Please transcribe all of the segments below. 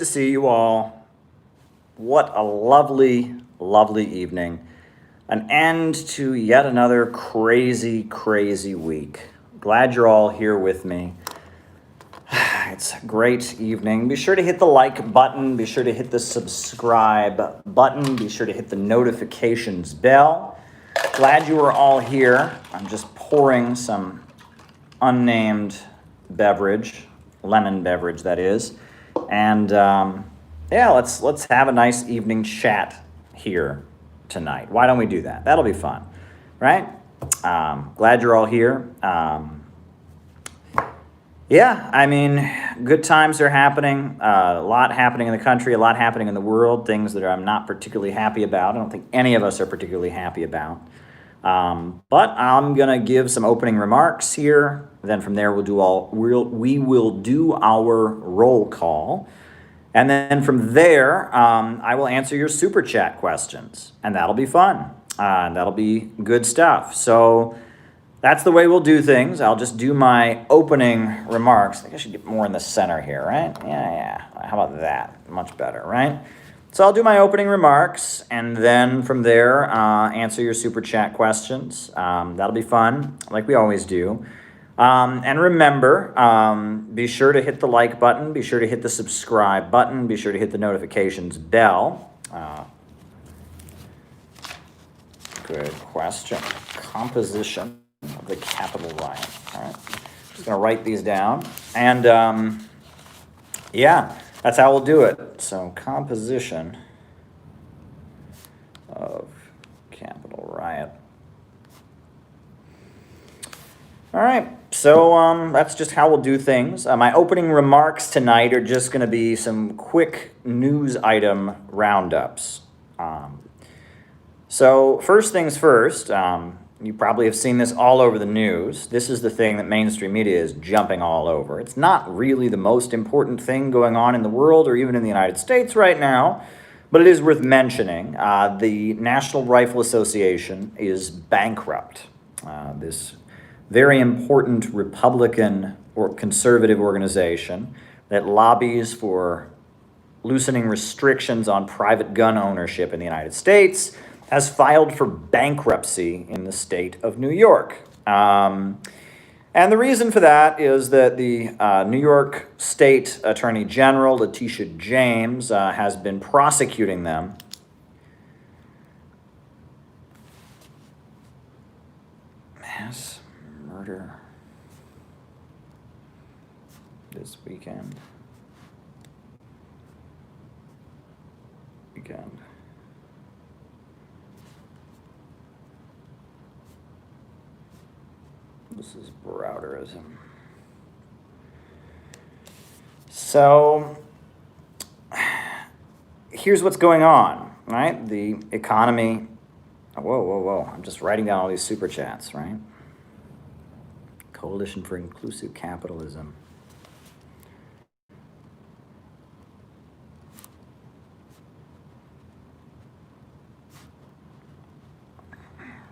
to see you all. What a lovely, lovely evening. An end to yet another crazy, crazy week. Glad you're all here with me. It's a great evening. Be sure to hit the like button. Be sure to hit the subscribe button. Be sure to hit the notifications bell. Glad you are all here. I'm just pouring some unnamed beverage, lemon beverage that is. And yeah, let's have a nice evening chat here tonight. Why don't we do that? That'll be fun, right? Glad you're all here. Yeah, I mean, good times are happening. A lot happening in the country, a lot happening in the world, things that I'm not particularly happy about. I don't think any of us are particularly happy about. But I'm gonna give some opening remarks here. Then from there we will do our roll call, and then from there I will answer your super chat questions, and that'll be fun. That'll be good stuff. So that's the way we'll do things. I'll just do my opening remarks. I think I should get more in the center here, right? Yeah. How about that? Much better, right? So I'll do my opening remarks, and then from there, answer your super chat questions. That'll be fun, like we always do. And remember, be sure to hit the like button. Be sure to hit the subscribe button. Be sure to hit the notifications bell. Good question. Composition of the Capitol riot. All right. Just going to write these down. And yeah. That's how we'll do it. So, composition of Capitol riot. All right, so that's just how we'll do things. My opening remarks tonight are just going to be some quick news item roundups. So, first things first, you probably have seen this all over the news. This is the thing that mainstream media is jumping all over. It's not really the most important thing going on in the world or even in the United States right now, but it is worth mentioning. The National Rifle Association is bankrupt. This very important Republican or conservative organization that lobbies for loosening restrictions on private gun ownership in the United States has filed for bankruptcy in the state of New York. And the reason for that is that the New York State Attorney General, Letitia James, has been prosecuting them mass murder this weekend. This is Browderism. So here's what's going on, right? The economy. Whoa. I'm just writing down all these super chats, right? Coalition for Inclusive Capitalism.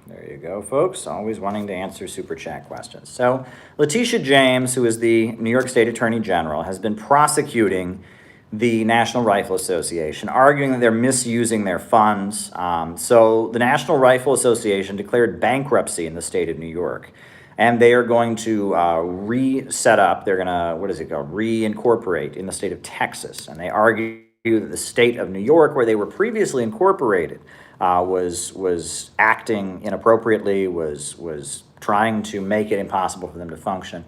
There you go, folks. Always wanting to answer super chat questions. So Letitia James, who is the New York State Attorney General, has been prosecuting the National Rifle Association, arguing that they're misusing their funds. So the National Rifle Association declared bankruptcy in the state of New York. And they are going to reset up, they're going to, reincorporate in the state of Texas. And they argue that the state of New York, where they were previously incorporated, was acting inappropriately, was trying to make it impossible for them to function.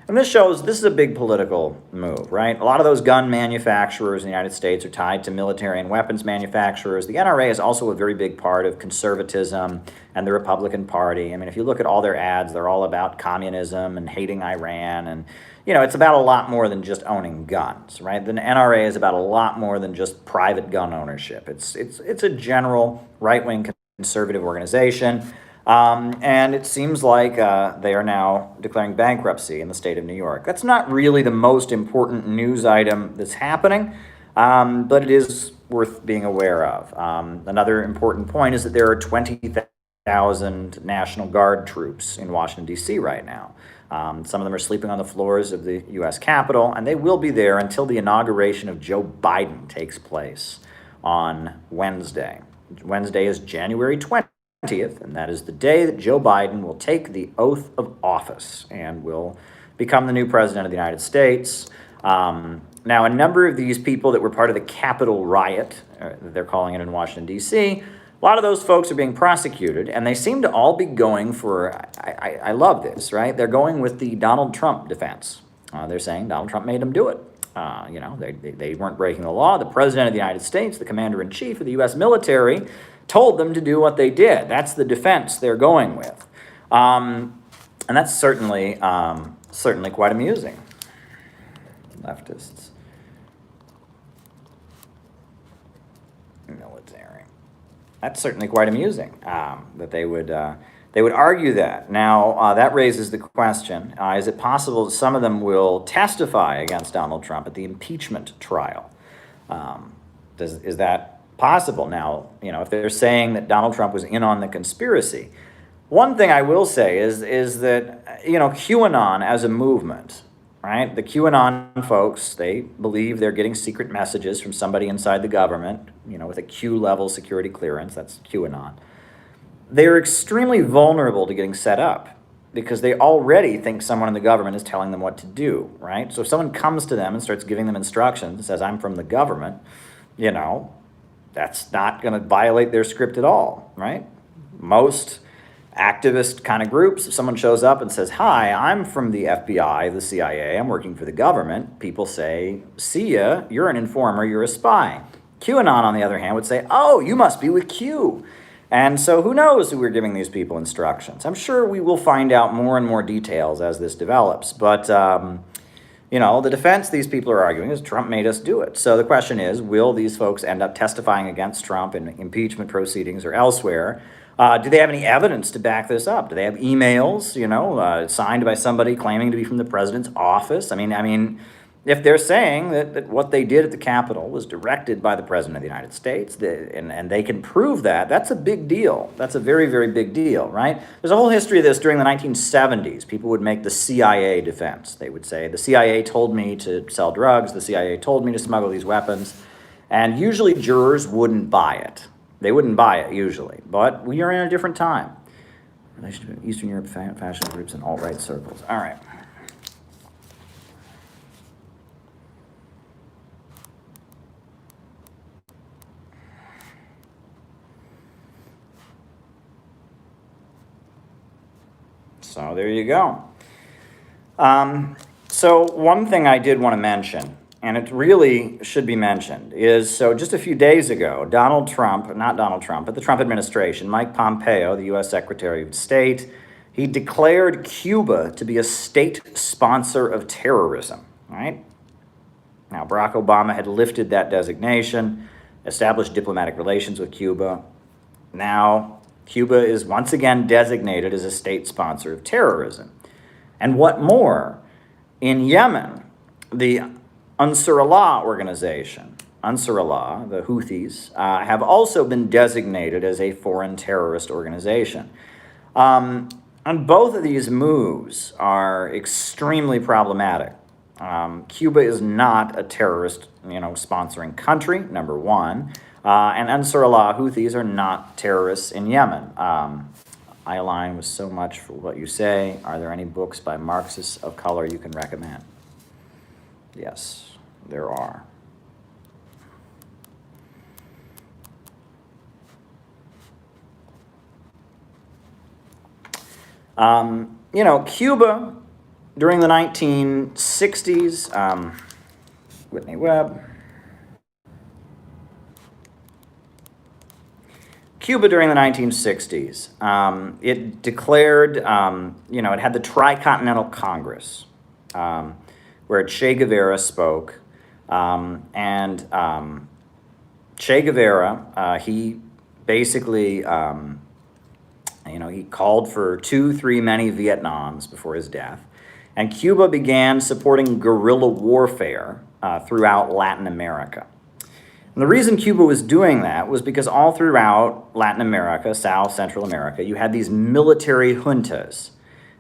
And this is a big political move, right? A lot of those gun manufacturers in the United States are tied to military and weapons manufacturers. The NRA is also a very big part of conservatism and the Republican Party. I mean, if you look at all their ads, they're all about communism and hating Iran. And, it's about a lot more than just owning guns, right? The NRA is about a lot more than just private gun ownership. It's a general right-wing conservative organization. And it seems like they are now declaring bankruptcy in the state of New York. That's not really the most important news item that's happening, but it is worth being aware of. Another important point is that there are 20,000 National Guard troops in Washington, D.C. right now. Some of them are sleeping on the floors of the U.S. Capitol, and they will be there until the inauguration of Joe Biden takes place on Wednesday. Wednesday is January 20th, and that is the day that Joe Biden will take the oath of office and will become the new president of the United States. Now, a number of these people that were part of the Capitol riot, they're calling it in Washington, D.C., a lot of those folks are being prosecuted, and they seem to all be going for, I love this, right? They're going with the Donald Trump defense. They're saying Donald Trump made them do it. They weren't breaking the law. The president of the United States, the commander-in-chief of the U.S. military, told them to do what they did. That's the defense they're going with. And that's certainly quite amusing. Leftists. Military. That's certainly quite amusing that they would argue that. Now, that raises the question, is it possible that some of them will testify against Donald Trump at the impeachment trial? Is that possible? Now, if they're saying that Donald Trump was in on the conspiracy, one thing I will say is that, QAnon as a movement, right? The QAnon folks, they believe they're getting secret messages from somebody inside the government, with a Q-level security clearance. That's QAnon. They're extremely vulnerable to getting set up because they already think someone in the government is telling them what to do, right? So if someone comes to them and starts giving them instructions and says, I'm from the government, that's not going to violate their script at all, right? Most activist kind of groups, if someone shows up and says, hi, I'm from the FBI, the CIA, I'm working for the government, people say, see ya, you're an informer, you're a spy. QAnon, on the other hand, would say, oh, you must be with Q. And so who knows who we're giving these people instructions? I'm sure we will find out more and more details as this develops. But, the defense these people are arguing is Trump made us do it. So the question is, will these folks end up testifying against Trump in impeachment proceedings or elsewhere? Do they have any evidence to back this up? Do they have emails, signed by somebody claiming to be from the president's office? I mean, if they're saying that what they did at the Capitol was directed by the president of the United States, and they can prove that, that's a big deal. That's a very, very big deal, right? There's a whole history of this during the 1970s. People would make the CIA defense. They would say, the CIA told me to sell drugs, the CIA told me to smuggle these weapons, and usually jurors wouldn't buy it. They wouldn't buy it, usually. But we are in a different time. Relationship with Eastern Europe fashion groups and alt-right circles. All right. So there you go. So one thing I did want to mention, and it really should be mentioned, is so just a few days ago, not Donald Trump, but the Trump administration, Mike Pompeo, the U.S. Secretary of State, he declared Cuba to be a state sponsor of terrorism, right? Now, Barack Obama had lifted that designation, established diplomatic relations with Cuba. Now, Cuba is once again designated as a state sponsor of terrorism. And what more, in Yemen, the Ansarullah organization, Ansarullah, the Houthis, have also been designated as a foreign terrorist organization. And both of these moves are extremely problematic. Cuba is not a terrorist, sponsoring country, number one. And Ansarullah Houthis are not terrorists in Yemen. I align with so much for what you say. Are there any books by Marxists of color you can recommend? Yes, there are. Cuba during the 1960s, Whitney Webb. Cuba during the 1960s, it declared, it had the Tricontinental Congress, where Che Guevara spoke. And Che Guevara, he basically, he called for 2-3 many Vietnams before his death. And Cuba began supporting guerrilla warfare throughout Latin America. And the reason Cuba was doing that was because all throughout Latin America, South, Central America, you had these military juntas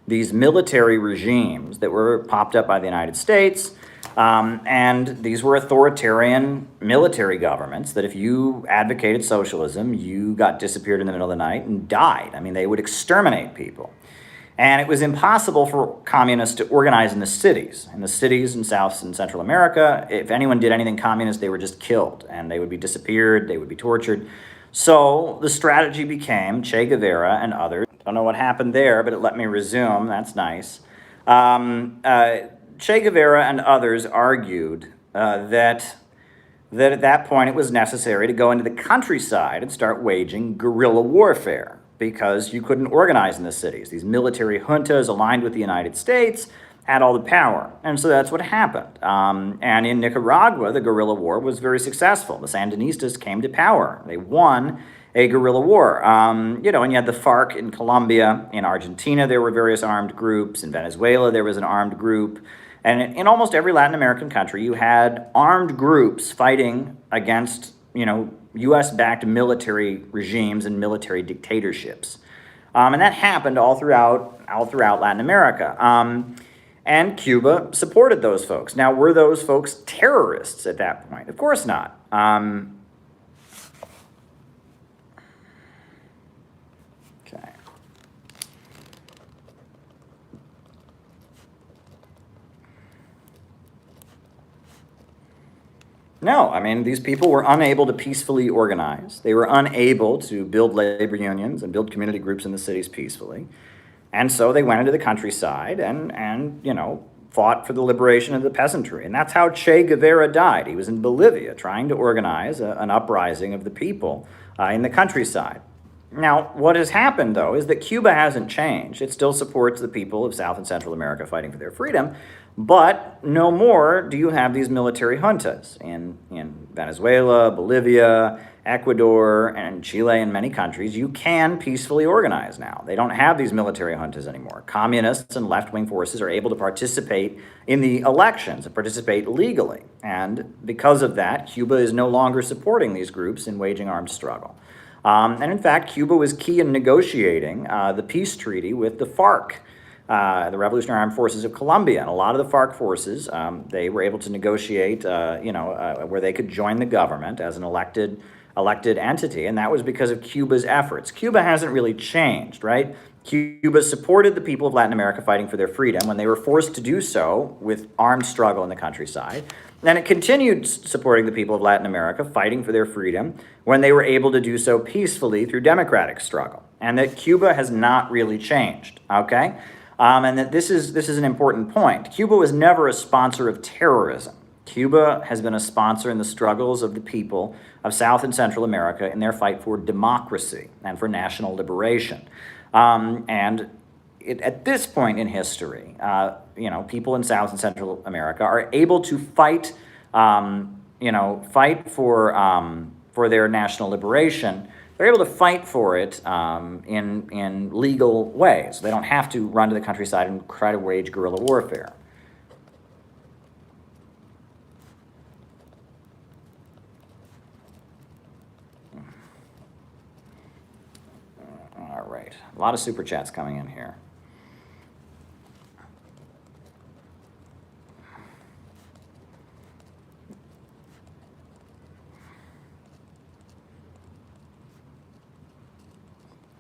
these military regimes that were popped up by the United States. And these were authoritarian military governments that if you advocated socialism, you got disappeared in the middle of the night and died. I mean, they would exterminate people. And it was impossible for communists to organize in the cities. In the cities in South and Central America, if anyone did anything communist, they were just killed, and they would be disappeared, they would be tortured. So the strategy became Che Guevara and others. Don't know what happened there, but it let me resume. That's nice. Che Guevara and others argued that at that point it was necessary to go into the countryside and start waging guerrilla warfare, because you couldn't organize in the cities. These military juntas aligned with the United States had all the power. And so that's what happened. And in Nicaragua, the guerrilla war was very successful. The Sandinistas came to power. They won a guerrilla war. And you had the FARC in Colombia. In Argentina, there were various armed groups. In Venezuela, there was an armed group. And in almost every Latin American country, you had armed groups fighting against, U.S.-backed military regimes and military dictatorships. And that happened all throughout Latin America. And Cuba supported those folks. Now, were those folks terrorists at that point? Of course not. Okay. No, I mean, these people were unable to peacefully organize. They were unable to build labor unions and build community groups in the cities peacefully. And so they went into the countryside and fought for the liberation of the peasantry. And that's how Che Guevara died. He was in Bolivia trying to organize an uprising of the people in the countryside. Now, what has happened, though, is that Cuba hasn't changed. It still supports the people of South and Central America fighting for their freedom, but no more do you have these military juntas in Venezuela, Bolivia, Ecuador, and Chile, and many countries. You can peacefully organize now. They don't have these military juntas anymore. Communists and left-wing forces are able to participate in the elections and participate legally. And because of that, Cuba is no longer supporting these groups in waging armed struggle. And in fact, Cuba was key in negotiating the peace treaty with the FARC, the Revolutionary Armed Forces of Colombia. And a lot of the FARC forces, they were able to negotiate, where they could join the government as an elected entity. And that was because of Cuba's efforts. Cuba hasn't really changed, right? Cuba supported the people of Latin America fighting for their freedom when they were forced to do so with armed struggle in the countryside. And it continued supporting the people of Latin America fighting for their freedom when they were able to do so peacefully through democratic struggle. And that Cuba has not really changed, okay? And that this is an important point. Cuba was never a sponsor of terrorism. Cuba has been a sponsor in the struggles of the people of South and Central America in their fight for democracy and for national liberation. At this point in history, people in South and Central America are able to fight for their national liberation. They're able to fight for it in legal ways. They don't have to run to the countryside and try to wage guerrilla warfare. All right, a lot of super chats coming in here.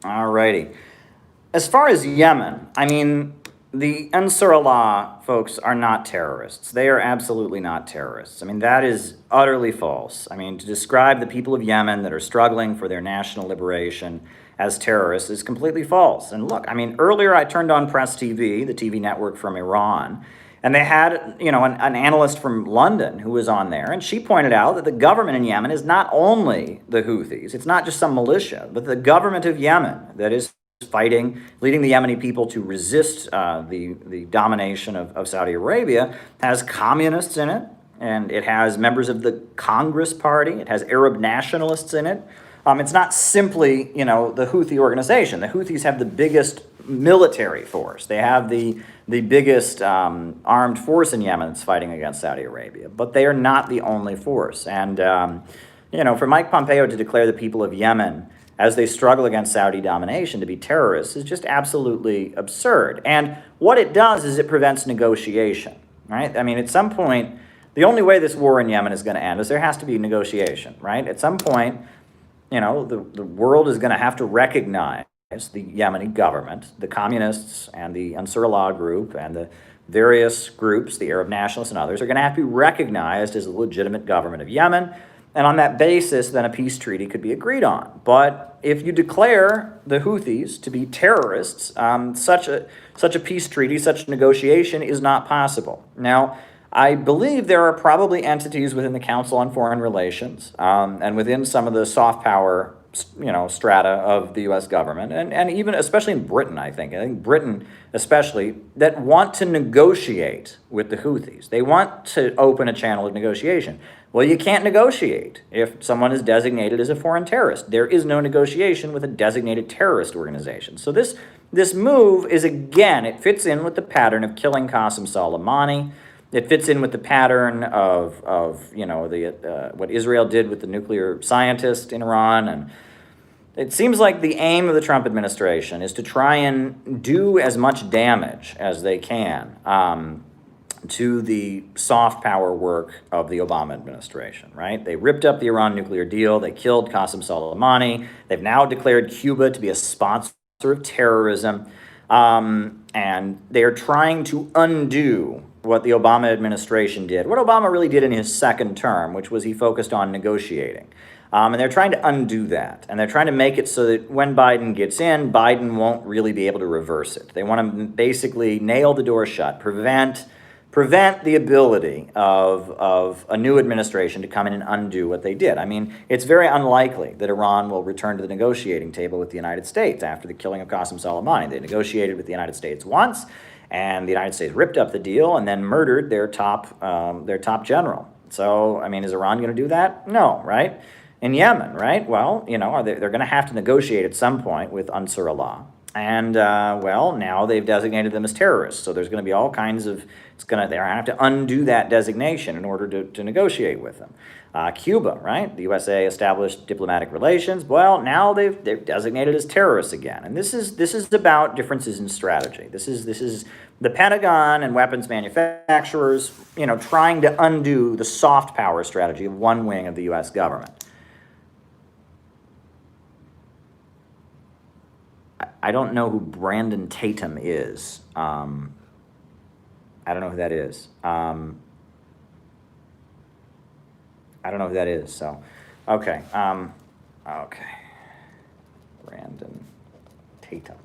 All righty. As far as Yemen, I mean, the Ansar Allah folks are not terrorists. They are absolutely not terrorists. I mean, that is utterly false. I mean, to describe the people of Yemen that are struggling for their national liberation as terrorists is completely false. And look, I mean, earlier I turned on Press TV, the TV network from Iran, and they had, an analyst from London who was on there, and she pointed out that the government in Yemen is not only the Houthis, it's not just some militia, but the government of Yemen that is fighting, leading the Yemeni people to resist the domination of Saudi Arabia, has communists in it, and it has members of the Congress Party, it has Arab nationalists in it. It's not simply, the Houthi organization. The Houthis have the biggest military force. They have the biggest armed force in Yemen that's fighting against Saudi Arabia. But they are not the only force. And, for Mike Pompeo to declare the people of Yemen as they struggle against Saudi domination to be terrorists is just absolutely absurd. And what it does is it prevents negotiation, right? I mean, at some point, the only way this war in Yemen is going to end is there has to be negotiation, right? At some point, you know, the world is going to have to recognize the Yemeni government, the communists and the Ansar Allah group and the various groups, the Arab nationalists and others, are going to have to be recognized as a legitimate government of Yemen. And on that basis, then a peace treaty could be agreed on. But if you declare the Houthis to be terrorists, such a peace treaty, such negotiation is not possible. Now, I believe there are probably entities within the Council on Foreign Relations and within some of the soft power, strata of the U.S. government, and even especially in Britain, I think Britain especially, that want to negotiate with the Houthis. They want to open a channel of negotiation. Well, you can't negotiate if someone is designated as a foreign terrorist. There is no negotiation with a designated terrorist organization. So this move is, again, it fits in with the pattern of killing Qasem Soleimani. It fits in with the pattern of what Israel did with the nuclear scientist in Iran. And it seems like the aim of the Trump administration is to try and do as much damage as they can to the soft power work of the Obama administration, right? They ripped up the Iran nuclear deal. They killed Qasem Soleimani. They've now declared Cuba to be a sponsor of terrorism. And they're trying to undo what the Obama administration did, what Obama really did in his second term, which was he focused on negotiating. And they're trying to undo that. And they're trying to make it so that when Biden gets in, Biden won't really be able to reverse it. They want to basically nail the door shut, prevent the ability of a new administration to come in and undo what they did. I mean, it's very unlikely that Iran will return to the negotiating table with the United States after the killing of Qasem Soleimani. They negotiated with the United States once, and the United States ripped up the deal and then murdered their top general. So, I mean, is Iran going to do that? No, right? In Yemen, right? Well, they're going to have to negotiate at some point with Ansar Allah. And, now they've designated them as terrorists. So there's going to be all kinds of, they're going to have to undo that designation in order to negotiate with them. Cuba, right? The USA established diplomatic relations. Well, now they're designated as terrorists again. And this is about differences in strategy. This is the Pentagon and weapons manufacturers, trying to undo the soft power strategy of one wing of the U.S. government. I don't know who Brandon Tatum is. I don't know who that is. I don't know who that is. So, okay. Okay. Brandon Tatum.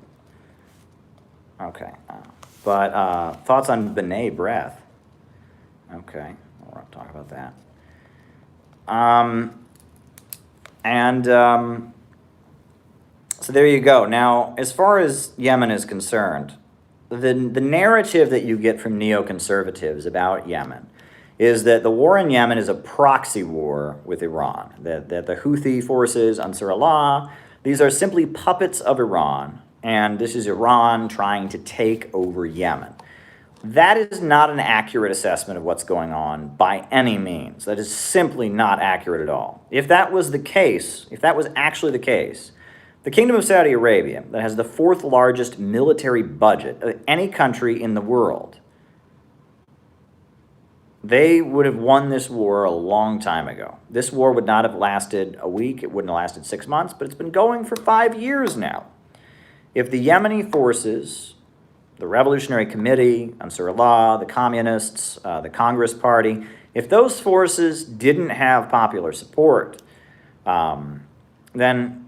Okay. But thoughts on B'nai Breath? Okay. We'll talk about that. So there you go. Now, as far as Yemen is concerned, the narrative that you get from neoconservatives about Yemen is that the war in Yemen is a proxy war with Iran, that the Houthi forces, Ansar Allah, these are simply puppets of Iran, and this is Iran trying to take over Yemen. That is not an accurate assessment of what's going on by any means. That is simply not accurate at all. If that was the case, if that was actually the case, the Kingdom of Saudi Arabia, that has the fourth largest military budget of any country in the world, they would have won this war a long time ago. This war would not have lasted a week. It wouldn't have lasted 6 months, but it's been going for 5 years now. If the Yemeni forces, the Revolutionary Committee, Ansar Allah, the communists, the Congress Party, if those forces didn't have popular support, then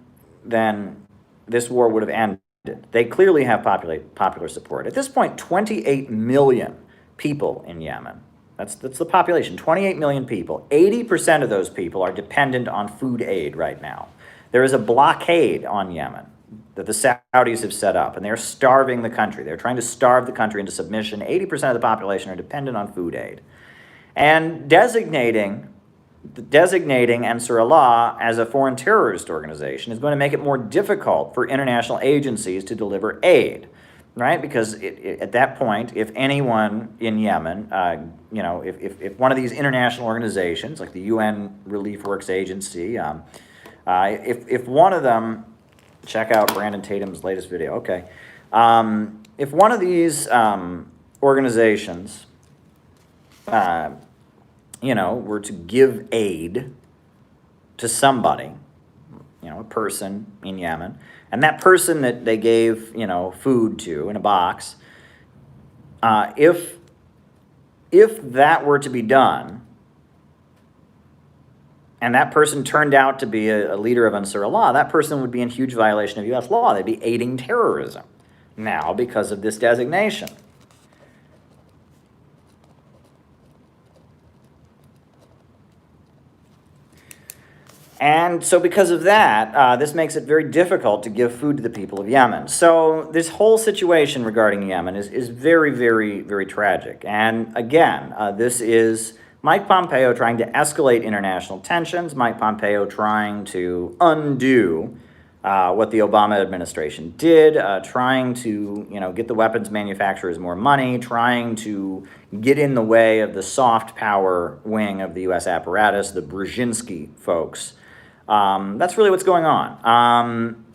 this war would have ended. They clearly have popular support. At this point, 28 million people in Yemen. That's the population, 28 million people. 80% of those people are dependent on food aid right now. There is a blockade on Yemen that the Saudis have set up, and they're starving the country. They're trying to starve the country into submission. 80% of the population are dependent on food aid. And designating Ansar Allah as a foreign terrorist organization is going to make it more difficult for international agencies to deliver aid, right? Because at that point, if anyone in Yemen, if one of these international organizations, like the UN Relief Works Agency, if one of them check out Brandon Tatum's latest video. Okay. If one of these organizations, were to give aid to somebody, a person in Yemen, and that person that they gave, food to in a box, if that were to be done, and that person turned out to be a leader of Ansar Allah, that person would be in huge violation of U.S. law. They'd be aiding terrorism now because of this designation. And so because of that, this makes it very difficult to give food to the people of Yemen. So this whole situation regarding Yemen is very, very, very tragic. And again, this is Mike Pompeo trying to escalate international tensions, Mike Pompeo trying to undo what the Obama administration did, trying to get the weapons manufacturers more money, trying to get in the way of the soft power wing of the U.S. apparatus, the Brzezinski folks. That's really what's going on.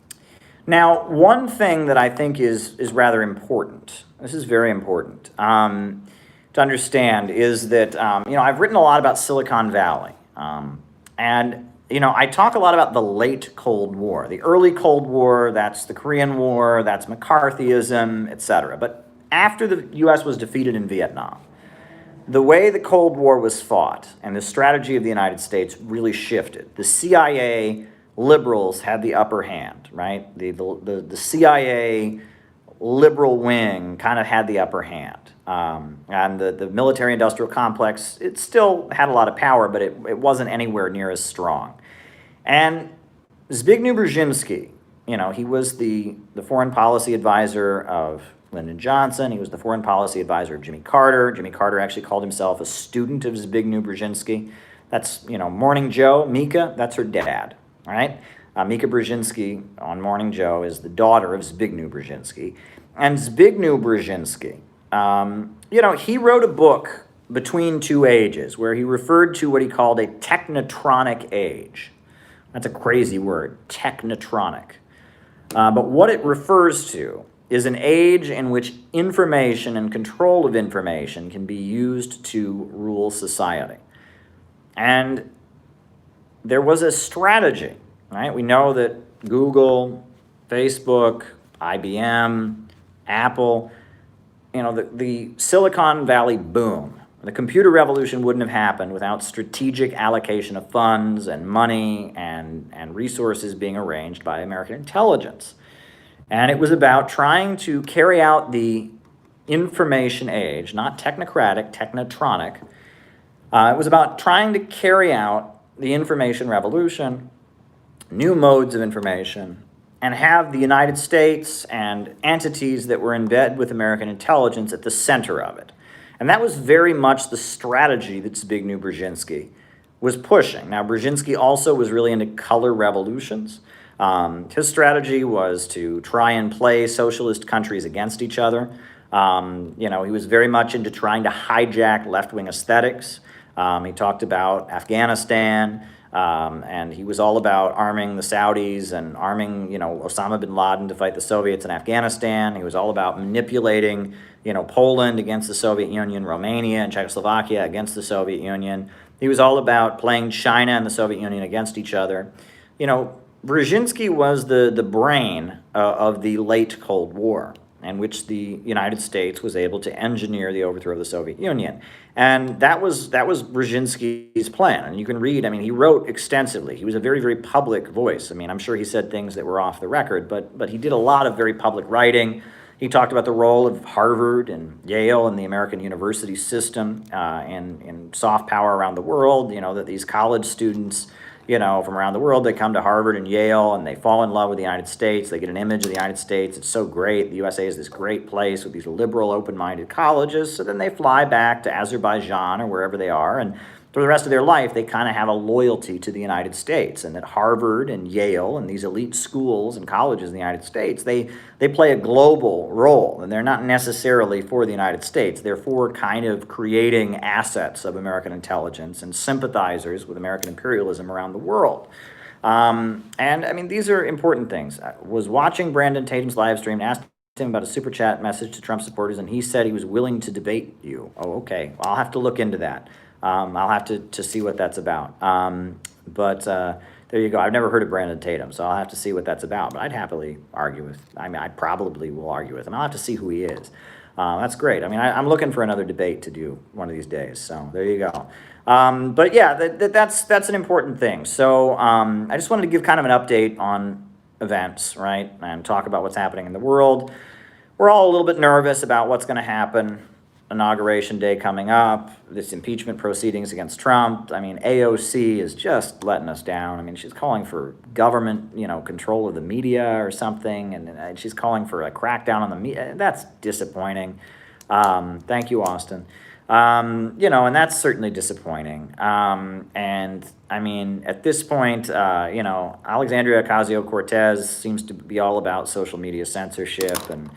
Now, one thing that I think is rather important, this is very important to understand, is that, I've written a lot about Silicon Valley. And I talk a lot about the late Cold War. The early Cold War, that's the Korean War, that's McCarthyism, etc. But after the U.S. was defeated in Vietnam, the way the Cold War was fought and the strategy of the United States really shifted. The CIA liberals had the upper hand, right? The CIA liberal wing kind of had the upper hand. And the military-industrial complex, it still had a lot of power, but it wasn't anywhere near as strong. And Zbigniew Brzezinski, he was the foreign policy advisor of Lyndon Johnson. He was the foreign policy advisor of Jimmy Carter. Jimmy Carter actually called himself a student of Zbigniew Brzezinski. That's, Morning Joe, Mika, that's her dad, all right? Mika Brzezinski on Morning Joe is the daughter of Zbigniew Brzezinski. And Zbigniew Brzezinski, he wrote a book, Between Two Ages, where he referred to what he called a technotronic age. That's a crazy word, technotronic. But what it refers to is an age in which information and control of information can be used to rule society. And there was a strategy, right? We know that Google, Facebook, IBM, Apple, the Silicon Valley boom, the computer revolution wouldn't have happened without strategic allocation of funds and money and resources being arranged by American intelligence. And it was about trying to carry out the information age, not technocratic, technotronic. It was about trying to carry out the information revolution, new modes of information, and have the United States and entities that were in bed with American intelligence at the center of it. And that was very much the strategy that Zbigniew Brzezinski was pushing. Now, Brzezinski also was really into color revolutions. His strategy was to try and play socialist countries against each other. He was very much into trying to hijack left-wing aesthetics. He talked about Afghanistan, and he was all about arming the Saudis and arming, Osama bin Laden to fight the Soviets in Afghanistan. He was all about manipulating, Poland against the Soviet Union, Romania and Czechoslovakia against the Soviet Union. He was all about playing China and the Soviet Union against each other. Brzezinski was the brain of the late Cold War, in which the United States was able to engineer the overthrow of the Soviet Union. And that was Brzezinski's plan. And you can read, he wrote extensively. He was a very, very public voice. I'm sure he said things that were off the record, but he did a lot of very public writing. He talked about the role of Harvard and Yale and the American university system in soft power around the world, that these college students, from around the world, they come to Harvard and Yale and they fall in love with the United States. They get an image of the United States. It's so great. The USA is this great place with these liberal, open-minded colleges. So then they fly back to Azerbaijan or wherever they are, and for the rest of their life, they kind of have a loyalty to the United States, and that Harvard and Yale and these elite schools and colleges in the United States, they play a global role, and they're not necessarily for the United States. They're for kind of creating assets of American intelligence and sympathizers with American imperialism around the world. And I mean, these are important things. I was watching Brandon Tatum's live stream and asked him about a super chat message to Trump supporters, and he said he was willing to debate you. Oh, okay. Well, I'll have to look into that. I'll have to see what that's about. But there you go. I've never heard of Brandon Tatum, so I'll have to see what that's about. But I'd happily argue with. I mean, I probably will argue with him. I'll have to see who he is. That's great. I mean, I'm looking for another debate to do one of these days. So there you go. But yeah, that's an important thing. So I just wanted to give kind of an update on events, right, and talk about what's happening in the world. We're all a little bit nervous about what's going to happen. Inauguration day coming up, this impeachment proceedings against Trump. I mean, AOC is just letting us down. I mean, she's calling for government, control of the media or something, and she's calling for a crackdown on the media. That's disappointing. Thank you, Austin. And that's certainly disappointing. And I mean, at this point, Alexandria Ocasio-Cortez seems to be all about social media censorship, and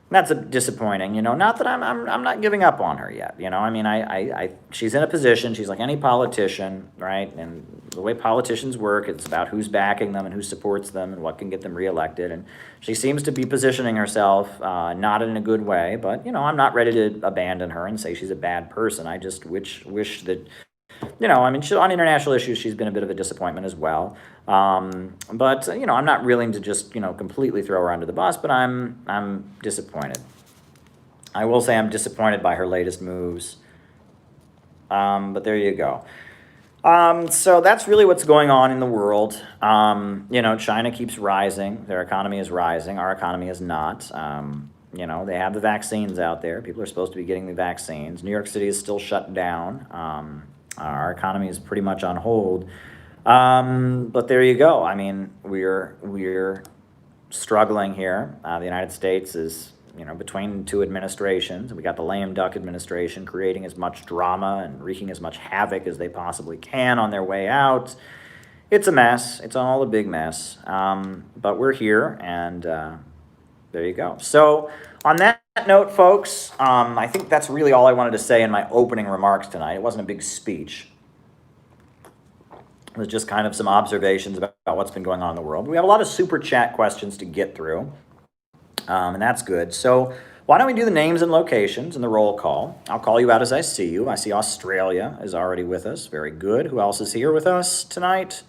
that's disappointing. Not that I'm not giving up on her yet. I mean, she's in a position. She's like any politician, right? And the way politicians work, it's about who's backing them and who supports them and what can get them reelected. And she seems to be positioning herself not in a good way. But I'm not ready to abandon her and say she's a bad person. I just wish that. I mean, on international issues, she's been a bit of a disappointment as well. But I'm not willing to just, completely throw her under the bus, but I'm disappointed. I will say I'm disappointed by her latest moves. But there you go. So that's really what's going on in the world. China keeps rising. Their economy is rising. Our economy is not. They have the vaccines out there. People are supposed to be getting the vaccines. New York City is still shut down. Our economy is pretty much on hold. But there you go. I mean, we're struggling here. The United States is, between two administrations. We got the lame duck administration creating as much drama and wreaking as much havoc as they possibly can on their way out. It's a mess. It's all a big mess. But we're here, and there you go. So on that note, folks, I think that's really all I wanted to say in my opening remarks tonight. It wasn't a big speech. It was just kind of some observations about what's been going on in the world. We have a lot of super chat questions to get through, and that's good. So why don't we do the names and locations and the roll call? I'll call you out as I see you. I see Australia is already with us. Very good. Who else is here with us tonight?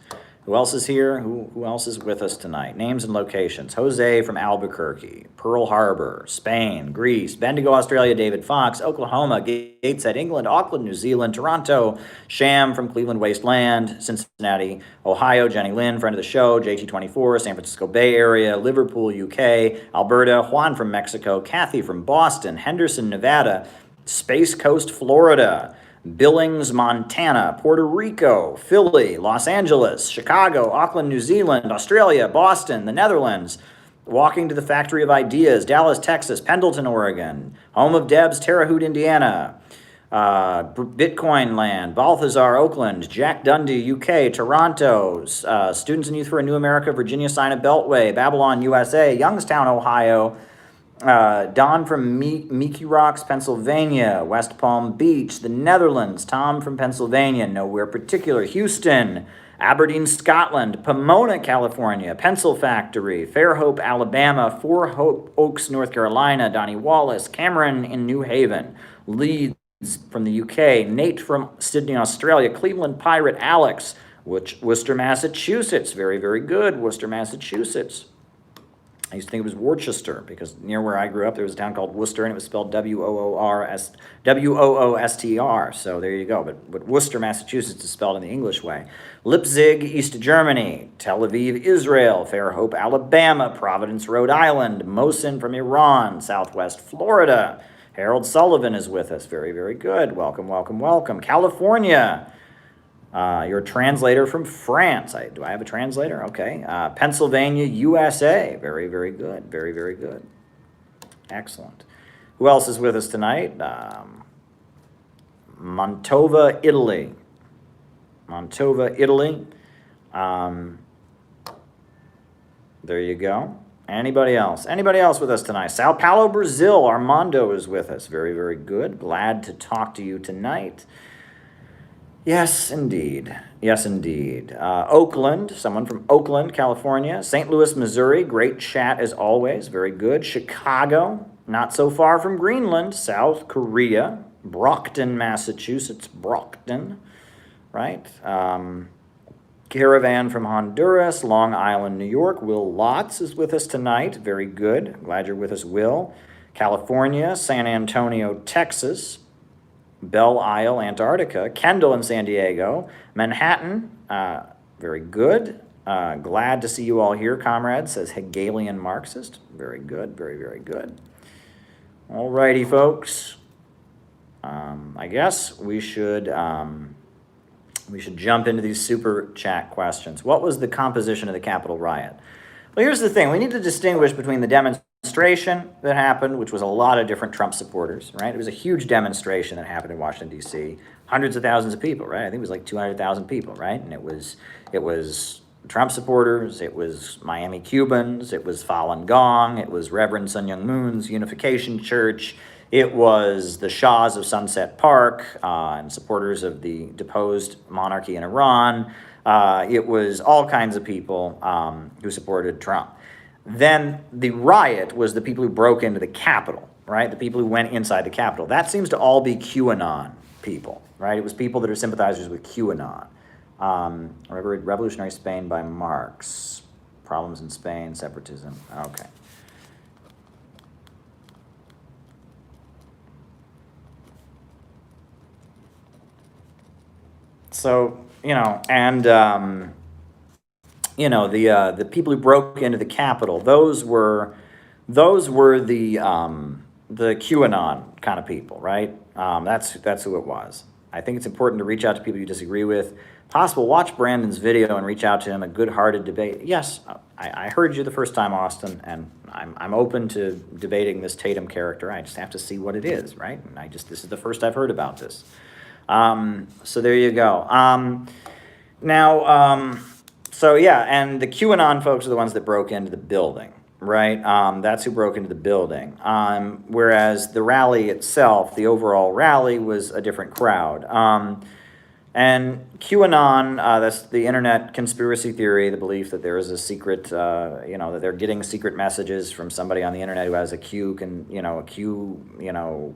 Who else is here? Who else is with us tonight? Names and locations. Jose from Albuquerque, Pearl Harbor, Spain, Greece, Bendigo, Australia, David Fox, Oklahoma, Gateshead, England, Auckland, New Zealand, Toronto, Sham from Cleveland Wasteland, Cincinnati, Ohio, Jenny Lynn, friend of the show, JT24, San Francisco Bay Area, Liverpool, UK, Alberta, Juan from Mexico, Kathy from Boston, Henderson, Nevada, Space Coast, Florida, Billings, Montana, Puerto Rico, Philly, Los Angeles, Chicago, Auckland, New Zealand, Australia, Boston, the Netherlands, Walking to the Factory of Ideas, Dallas, Texas, Pendleton, Oregon, home of Debs, Terre Haute, Indiana, Bitcoin Land, Balthazar, Oakland, Jack Dundee, UK, Toronto, Students and Youth for a New America, Virginia, Sign Beltway, Babylon, USA, Youngstown, Ohio, Don from Mickey Rocks, Pennsylvania, West Palm Beach, the Netherlands, Tom from Pennsylvania, nowhere particular, Houston, Aberdeen, Scotland, Pomona, California, Pencil Factory, Fairhope, Alabama, Four Oaks, North Carolina, Donnie Wallace, Cameron in New Haven, Leeds from the UK, Nate from Sydney, Australia, Cleveland Pirate, Alex, Worcester, Massachusetts, very, very good, Worcester, Massachusetts. I used to think it was Worcester because near where I grew up, there was a town called Worcester, and it was spelled Woostr. So there you go. But Worcester, Massachusetts is spelled in the English way. Leipzig, East Germany. Tel Aviv, Israel. Fairhope, Alabama. Providence, Rhode Island. Mohsin from Iran. Southwest Florida. Harold Sullivan is with us. Very, very good. Welcome, welcome, welcome. California. Your translator from France. Do I have a translator? Okay. Pennsylvania, USA. Very, very good. Very, very good. Excellent. Who else is with us tonight? Mantova, Italy. Mantova, Italy. There you go. Anybody else? Anybody else with us tonight? Sao Paulo, Brazil. Armando is with us. Very, very good. Glad to talk to you tonight. Yes, indeed. Yes, indeed. Oakland, someone from Oakland, California. St. Louis, Missouri, great chat as always, very good. Chicago, not so far from Greenland. South Korea, Brockton, Massachusetts, Brockton, right? Caravan from Honduras, Long Island, New York. Will Lotz is with us tonight, very good. Glad you're with us, Will. California, San Antonio, Texas. Belle Isle, Antarctica, Kendall in San Diego, Manhattan, very good. Glad to see you all here, comrades, says Hegelian Marxist. Very good, very, very good. All righty, folks. I guess we should jump into these super chat questions. What was the composition of the Capitol riot? Well, here's the thing. We need to distinguish between the demonstration that happened, which was a lot of different Trump supporters, right? It was a huge demonstration that happened in Washington, D.C. Hundreds of thousands of people, right? I think it was like 200,000 people, right? And it was Trump supporters, it was Miami Cubans, it was Falun Gong, it was Reverend Sun Myung Moon's Unification Church, it was the Shahs of Sunset Park and supporters of the deposed monarchy in Iran. It was all kinds of people who supported Trump. Then the riot was the people who broke into the Capitol, right? The people who went inside the Capitol. That seems to all be QAnon people, right? It was people that are sympathizers with QAnon. Revolutionary Spain by Marx. Problems in Spain, separatism. Okay. So, the people who broke into the Capitol, those were the QAnon kind of people, right? That's who it was. I think it's important to reach out to people you disagree with. Possible, watch Brandon's video and reach out to him. A good-hearted debate. Yes, I heard you the first time, Austin, and I'm open to debating this Tatum character. I just have to see what it is, right? And this is the first I've heard about this. So there you go. And the QAnon folks are the ones that broke into the building, right? That's who broke into the building. Whereas the rally itself, the overall rally, was a different crowd. And QAnon, that's the internet conspiracy theory, the belief that there is a secret, that they're getting secret messages from somebody on the internet who has a Q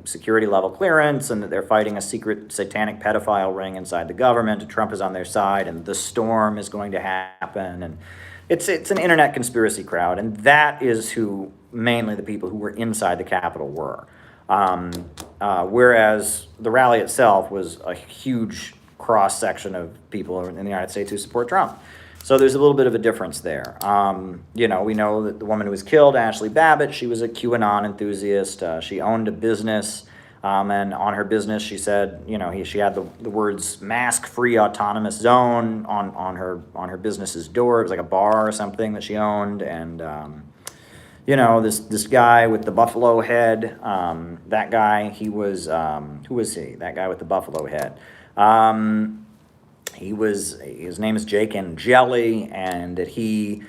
security level clearance, and that they're fighting a secret satanic pedophile ring inside the government, and Trump is on their side, and the storm is going to happen, and it's an internet conspiracy crowd, and that is who mainly the people who were inside the Capitol were. Whereas the rally itself was a huge cross-section of people in the United States who support Trump. So there's a little bit of a difference there. We know that the woman who was killed, Ashley Babbitt, she was a QAnon enthusiast. She owned a business, and on her business she said, she had the words mask-free autonomous zone on her business's door. It was like a bar or something that she owned, and this guy with the buffalo head, that guy, he was, who was he? That guy with the buffalo head. His name is Jake Angeli, and that he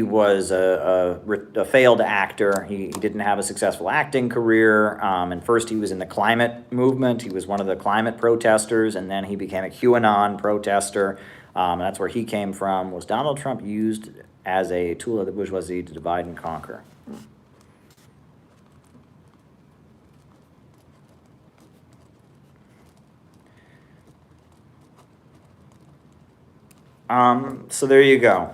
was a failed actor. He didn't have a successful acting career. And first he was in the climate movement. He was one of the climate protesters, and then he became a QAnon protester. And that's where he came from. Was Donald Trump used as a tool of the bourgeoisie to divide and conquer? So there you go.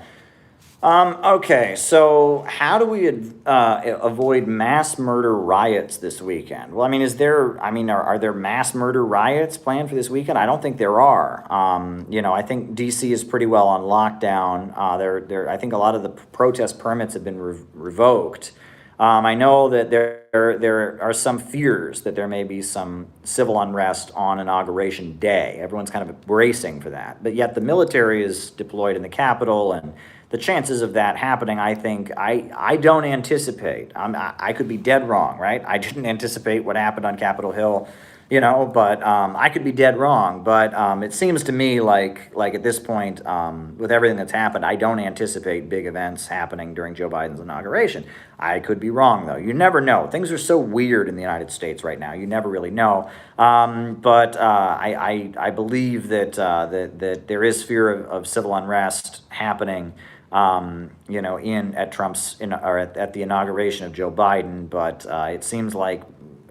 Okay, so how do we avoid mass murder riots this weekend? Well, are there mass murder riots planned for this weekend? I don't think there are. I think DC is pretty well on lockdown. I think a lot of the protest permits have been revoked. I know that there are some fears that there may be some civil unrest on Inauguration Day. Everyone's kind of bracing for that. But yet the military is deployed in the Capitol, and the chances of that happening, I think, I don't anticipate. I could be dead wrong, right? I didn't anticipate what happened on Capitol Hill, but I could be dead wrong. But it seems to me like at this point, with everything that's happened, I don't anticipate big events happening during Joe Biden's inauguration. I could be wrong, though. You never know. Things are so weird in the United States right now. You never really know. But I believe that there is fear of civil unrest happening, at Trump's or at the inauguration of Joe Biden. But it seems like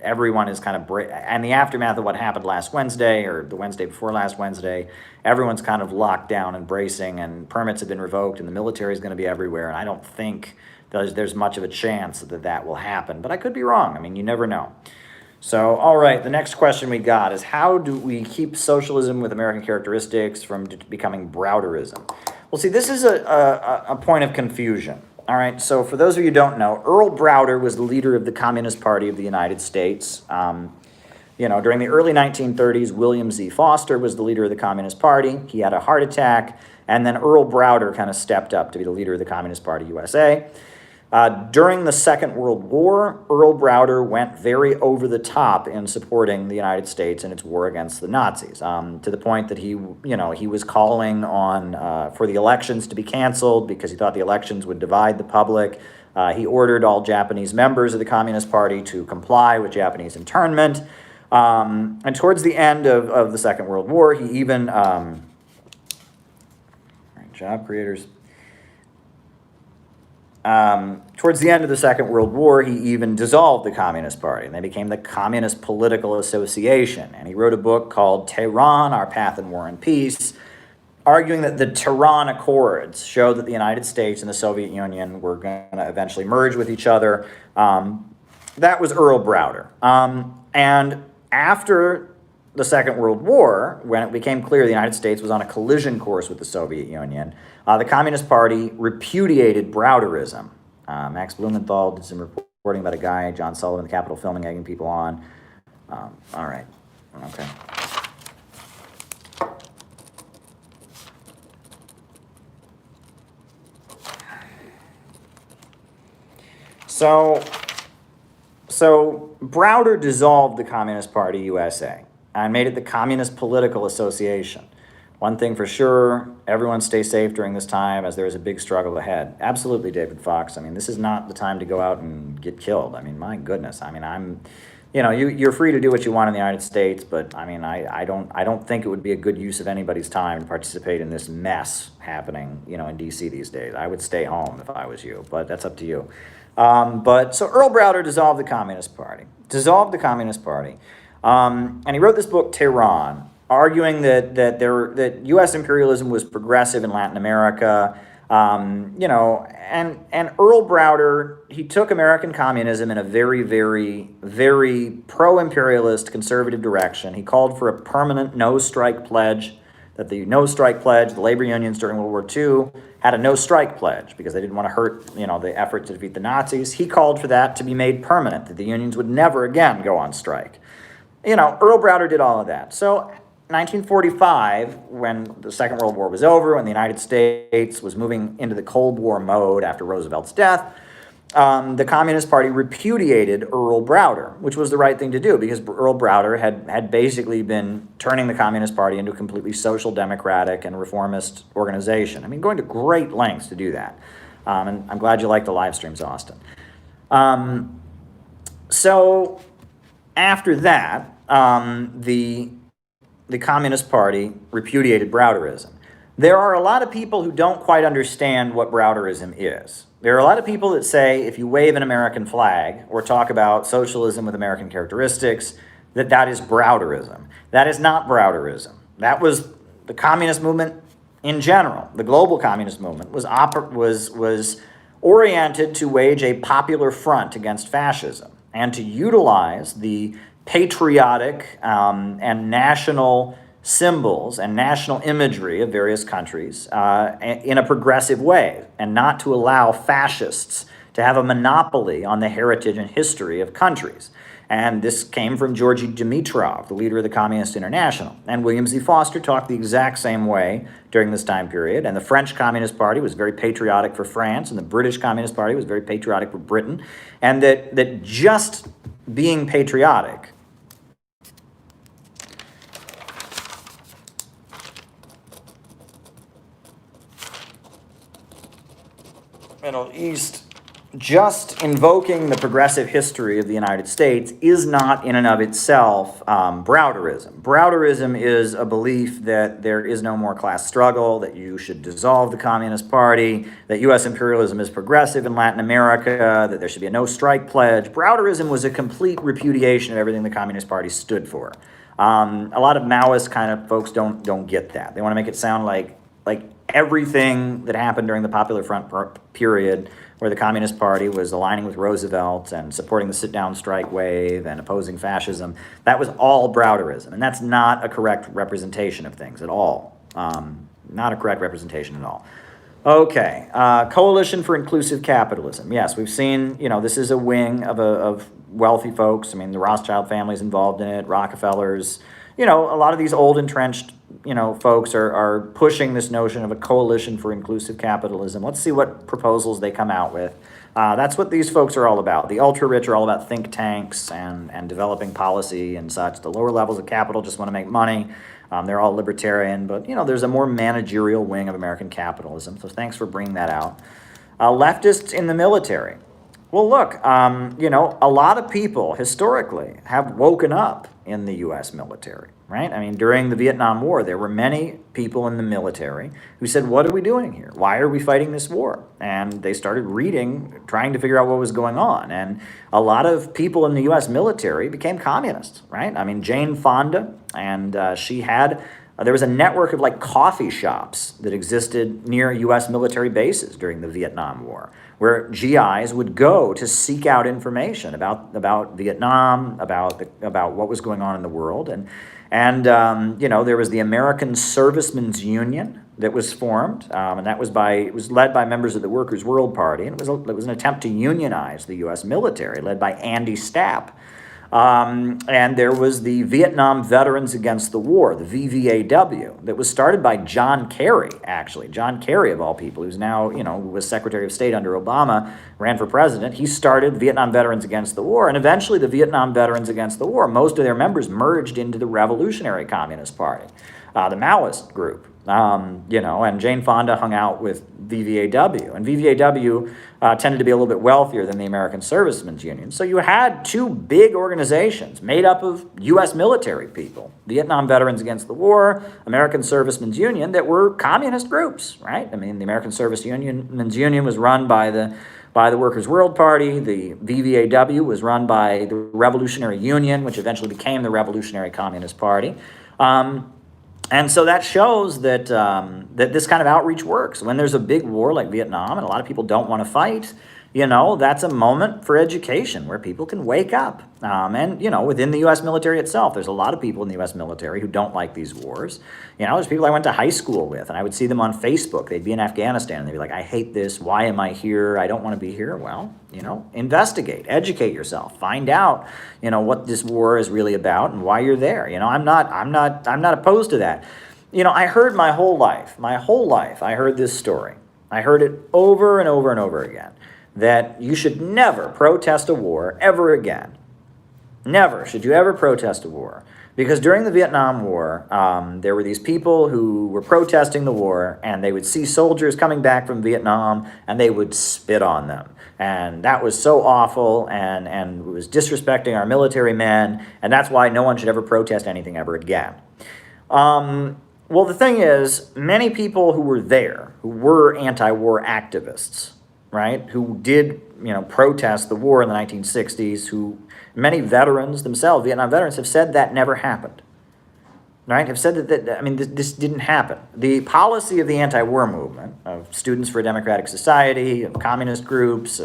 everyone is kind of, and the aftermath of what happened last Wednesday or the Wednesday before last Wednesday, everyone's kind of locked down and bracing, and permits have been revoked, and the military is going to be everywhere. And I don't think there's much of a chance that will happen, but I could be wrong. I mean, you never know. So, all right, the next question we got is, how do we keep socialism with American characteristics from becoming Browderism? Well, see, this is a point of confusion. All right, so for those of you who don't know, Earl Browder was the leader of the Communist Party of the United States. During the early 1930s, William Z. Foster was the leader of the Communist Party. He had a heart attack, and then Earl Browder kind of stepped up to be the leader of the Communist Party USA. During the Second World War, Earl Browder went very over the top in supporting the United States in its war against the Nazis, to the point that he was calling on for the elections to be canceled because he thought the elections would divide the public. He ordered all Japanese members of the Communist Party to comply with Japanese internment. And towards the end of the Second World War, he even, job creators. Towards the end of the Second World War, he even dissolved the Communist Party, and they became the Communist Political Association. And he wrote a book called Tehran, Our Path in War and Peace, arguing that the Tehran Accords showed that the United States and the Soviet Union were going to eventually merge with each other. That was Earl Browder. And after the Second World War, when it became clear the United States was on a collision course with the Soviet Union, the Communist Party repudiated Browderism. Max Blumenthal did some reporting about a guy, John Sullivan, the Capitol filming, egging people on. All right. Okay. So Browder dissolved the Communist Party USA and made it the Communist Political Association. One thing for sure, everyone stay safe during this time as there is a big struggle ahead. Absolutely, David Fox. I mean, this is not the time to go out and get killed. I mean, my goodness. I mean, you're free to do what you want in the United States, but I mean, I don't think it would be a good use of anybody's time to participate in this mess happening, in D.C. these days. I would stay home if I was you, but that's up to you. So Earl Browder dissolved the Communist Party. And he wrote this book, Tehran, arguing that U.S. imperialism was progressive in Latin America, and Earl Browder, he took American communism in a very, very, very pro-imperialist conservative direction. He called for a permanent no-strike pledge, that the no-strike pledge, the labor unions during World War II had a no-strike pledge because they didn't want to hurt, the effort to defeat the Nazis. He called for that to be made permanent, that the unions would never again go on strike. Earl Browder did all of that. So 1945, when the Second World War was over, when the United States was moving into the Cold War mode after Roosevelt's death, the Communist Party repudiated Earl Browder, which was the right thing to do because Earl Browder had basically been turning the Communist Party into a completely social democratic and reformist organization. I mean, going to great lengths to do that. And I'm glad you like the live streams, Austin. So after that, the Communist Party repudiated Browderism. There are a lot of people who don't quite understand what Browderism is. There are a lot of people that say if you wave an American flag or talk about socialism with American characteristics, that is Browderism. That is not Browderism. That was the communist movement in general. The global communist movement was oriented to wage a popular front against fascism and to utilize the patriotic and national symbols and national imagery of various countries in a progressive way, and not to allow fascists to have a monopoly on the heritage and history of countries. And this came from Georgy Dimitrov, the leader of the Communist International. And William Z. Foster talked the exact same way during this time period. And the French Communist Party was very patriotic for France, and the British Communist Party was very patriotic for Britain. And that just being patriotic Middle East, just invoking the progressive history of the United States is not in and of itself Browderism. Browderism is a belief that there is no more class struggle, that you should dissolve the Communist Party, that U.S. imperialism is progressive in Latin America, that there should be a no-strike pledge. Browderism was a complete repudiation of everything the Communist Party stood for. A lot of Maoist kind of folks don't get that. They want to make it sound like everything that happened during the Popular Front period, where the Communist Party was aligning with Roosevelt and supporting the sit-down strike wave and opposing fascism, that was all Browderism. And that's not a correct representation of things at all. Not a correct representation at all. Okay, Coalition for Inclusive Capitalism. Yes, we've seen, this is a wing of wealthy folks. I mean, the Rothschild family's involved in it, Rockefellers. A lot of these old entrenched folks are pushing this notion of a coalition for inclusive capitalism. Let's see what proposals they come out with. That's what these folks are all about. The ultra-rich are all about think tanks and developing policy and such. The lower levels of capital just want to make money. They're all libertarian, but, there's a more managerial wing of American capitalism. So thanks for bringing that out. Leftists in the military. Well, look, a lot of people historically have woken up in the U.S. military, right? I mean, during the Vietnam War, there were many people in the military who said, what are we doing here? Why are we fighting this war? And they started reading, trying to figure out what was going on. And a lot of people in the U.S. military became communists, right? I mean, Jane Fonda, and there was a network of coffee shops that existed near U.S. military bases during the Vietnam War, where GIs would go to seek out information about Vietnam, about what was going on in the world, and there was the American Servicemen's Union that was formed, and it was led by members of the Workers' World Party, and it was an attempt to unionize the U.S. military, led by Andy Stapp. And there was the Vietnam Veterans Against the War, the VVAW, that was started by John Kerry, actually. John Kerry, of all people, who's now, who was Secretary of State under Obama, ran for president. He started Vietnam Veterans Against the War, and eventually the Vietnam Veterans Against the War, most of their members merged into the Revolutionary Communist Party, the Maoist group. And Jane Fonda hung out with VVAW. And VVAW tended to be a little bit wealthier than the American Servicemen's Union. So you had two big organizations made up of U.S. military people, Vietnam Veterans Against the War, American Servicemen's Union, that were communist groups, right? I mean, the American Servicemen's Union was run by the Workers' World Party. The VVAW was run by the Revolutionary Union, which eventually became the Revolutionary Communist Party. And so that shows that that this kind of outreach works. When there's a big war like Vietnam and a lot of people don't want to fight, that's a moment for education where people can wake up. And within the U.S. military itself, there's a lot of people in the U.S. military who don't like these wars. There's people I went to high school with, and I would see them on Facebook. They'd be in Afghanistan, and they'd be like, I hate this. Why am I here? I don't want to be here. Well, investigate, educate yourself, find out, what this war is really about and why you're there. I'm not opposed to that. I heard my whole life, I heard this story. I heard it over and over and over again, that you should never protest a war ever again. Never should you ever protest a war. Because during the Vietnam War, there were these people who were protesting the war, and they would see soldiers coming back from Vietnam, and they would spit on them. And that was so awful, and it was disrespecting our military men, and that's why no one should ever protest anything ever again. Well, the thing is, many people who were there, who were anti-war activists, right, who did, protest the war in the 1960s, many veterans themselves, Vietnam veterans, have said that never happened, right, have said that this didn't happen. The policy of the anti-war movement, of Students for a Democratic Society, of communist groups,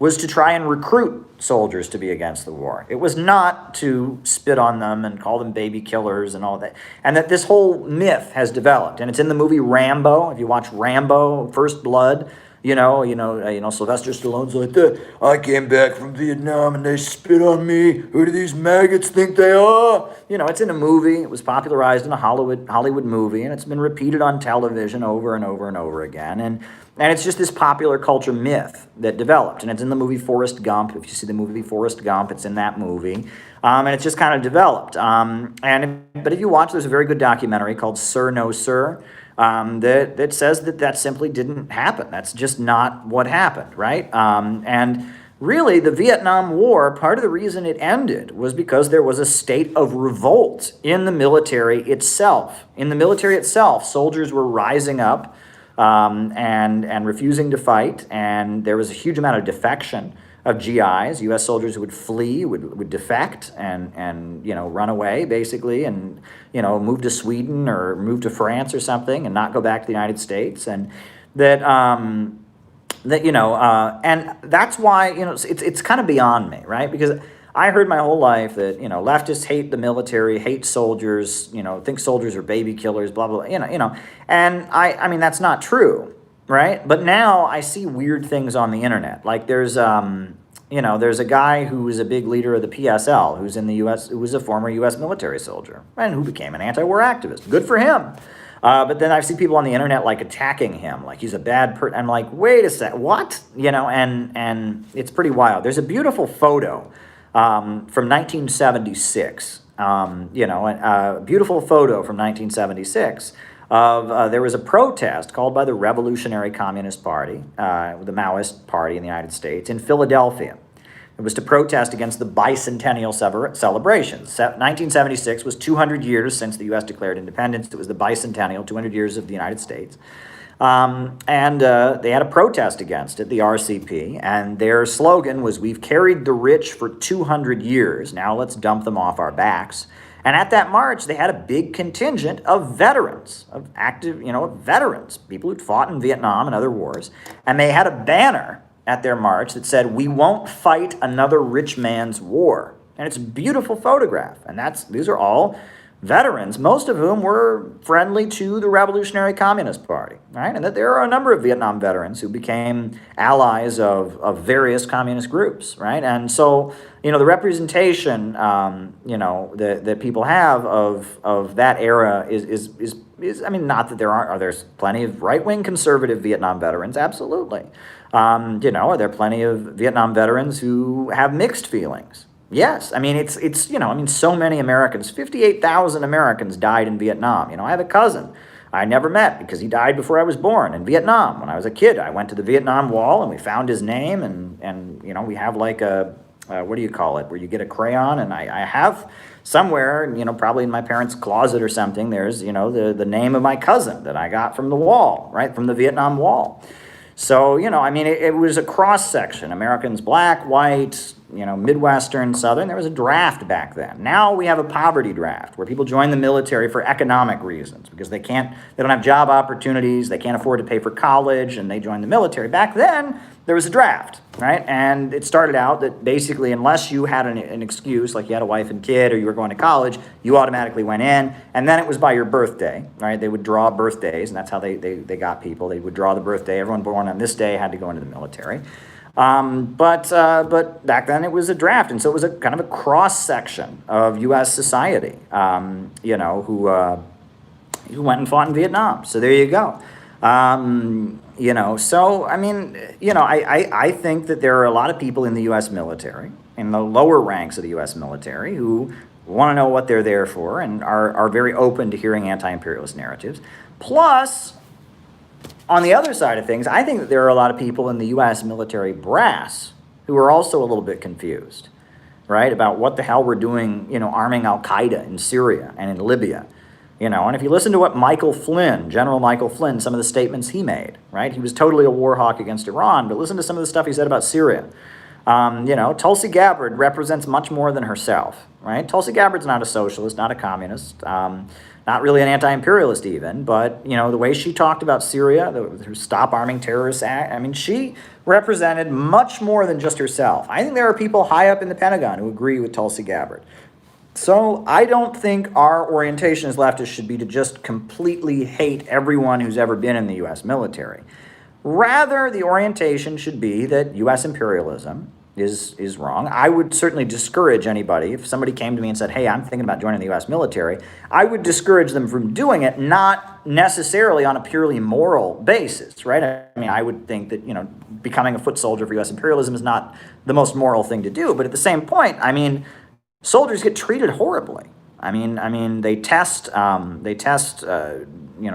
was to try and recruit soldiers to be against the war. It was not to spit on them and call them baby killers and all that. And that this whole myth has developed, and it's in the movie Rambo. If you watch Rambo, First Blood, Sylvester Stallone's like that. I came back from Vietnam and they spit on me. Who do these maggots think they are? It's in a movie. It was popularized in a Hollywood movie, and it's been repeated on television over and over and over again. And it's just this popular culture myth that developed. And it's in the movie Forrest Gump. If you see the movie Forrest Gump, it's in that movie. And it's just kind of developed. But if you watch, there's a very good documentary called Sir, No Sir, that says that simply didn't happen. That's just not what happened, right? And really, the Vietnam War, part of the reason it ended was because there was a state of revolt in the military itself. In the military itself, soldiers were rising up and refusing to fight, and there was a huge amount of defection of GIs, U.S. soldiers who would flee, would defect and run away basically, and move to Sweden or move to France or something, and not go back to the United States, and and that's why it's kind of beyond me, right? Because I heard my whole life that leftists hate the military, hate soldiers, think soldiers are baby killers, blah blah, and I mean that's not true. Right? But now I see weird things on the internet. Like there's a guy who is a big leader of the PSL, who's in the U.S., who was a former U.S. military soldier, and who became an anti-war activist. Good for him. But then I see people on the internet like attacking him, like he's a bad person. I'm like, wait a sec, what? And it's pretty wild. There's a beautiful photo from 1976. A beautiful photo from 1976. There was a protest called by the Revolutionary Communist Party, the Maoist Party in the United States, in Philadelphia. It was to protest against the bicentennial celebrations. 1976 was 200 years since the U.S. declared independence. It was the bicentennial, 200 years of the United States. And they had a protest against it, the RCP, and their slogan was, "We've carried the rich for 200 years, now let's dump them off our backs." And at that march, they had a big contingent of veterans, of active, veterans, people who'd fought in Vietnam and other wars. And they had a banner at their march that said, "We won't fight another rich man's war." And it's a beautiful photograph. And these are all veterans, most of whom were friendly to the Revolutionary Communist Party, right? And that there are a number of Vietnam veterans who became allies of various communist groups, right? And so, the representation, that people have of that era is I mean, not that there's plenty of right-wing conservative Vietnam veterans, absolutely. Are there plenty of Vietnam veterans who have mixed feelings? Yes, I mean, it's so many Americans, 58,000 Americans died in Vietnam. I have a cousin I never met because he died before I was born in Vietnam. When I was a kid, I went to the Vietnam Wall and we found his name, and we have like a, what do you call it, where you get a crayon, and I have somewhere, probably in my parents' closet or something, there's, the name of my cousin that I got from the wall, right, from the Vietnam Wall. So, it was a cross-section, Americans, black, white, Midwestern, Southern. There was a draft back then. Now we have a poverty draft where people join the military for economic reasons because they don't have job opportunities, they can't afford to pay for college, and they join the military. Back then, there was a draft, right? And it started out that basically, unless you had an excuse, like you had a wife and kid or you were going to college, you automatically went in. And then it was by your birthday, right? They would draw birthdays, and that's how they got people. They would draw the birthday. Everyone born on this day had to go into the military. But back then it was a draft, and so it was a kind of a cross section of U.S. society, who went and fought in Vietnam. So there you go. So I mean, I think that there are a lot of people in the U.S. military, in the lower ranks of the U.S. military, who want to know what they're there for and are very open to hearing anti-imperialist narratives. Plus, on the other side of things, I think that there are a lot of people in the U.S. military brass who are also a little bit confused, right, about what the hell we're doing, arming Al-Qaeda in Syria and in Libya. And if you listen to what General Michael Flynn, some of the statements he made, right? He was totally a war hawk against Iran, but listen to some of the stuff he said about Syria. Tulsi Gabbard represents much more than herself, right? Tulsi Gabbard's not a socialist, not a communist, not really an anti-imperialist even, but, the way she talked about Syria, the Stop Arming Terrorists Act, I mean, she represented much more than just herself. I think there are people high up in the Pentagon who agree with Tulsi Gabbard. So I don't think our orientation as leftists should be to just completely hate everyone who's ever been in the U.S. military. Rather, the orientation should be that U.S. imperialism is wrong. I would certainly discourage anybody, if somebody came to me and said, hey, I'm thinking about joining the U.S. military, I would discourage them from doing it, not necessarily on a purely moral basis, right? I mean, I would think that, becoming a foot soldier for U.S. imperialism is not the most moral thing to do, but at the same point, I mean, soldiers get treated horribly. They test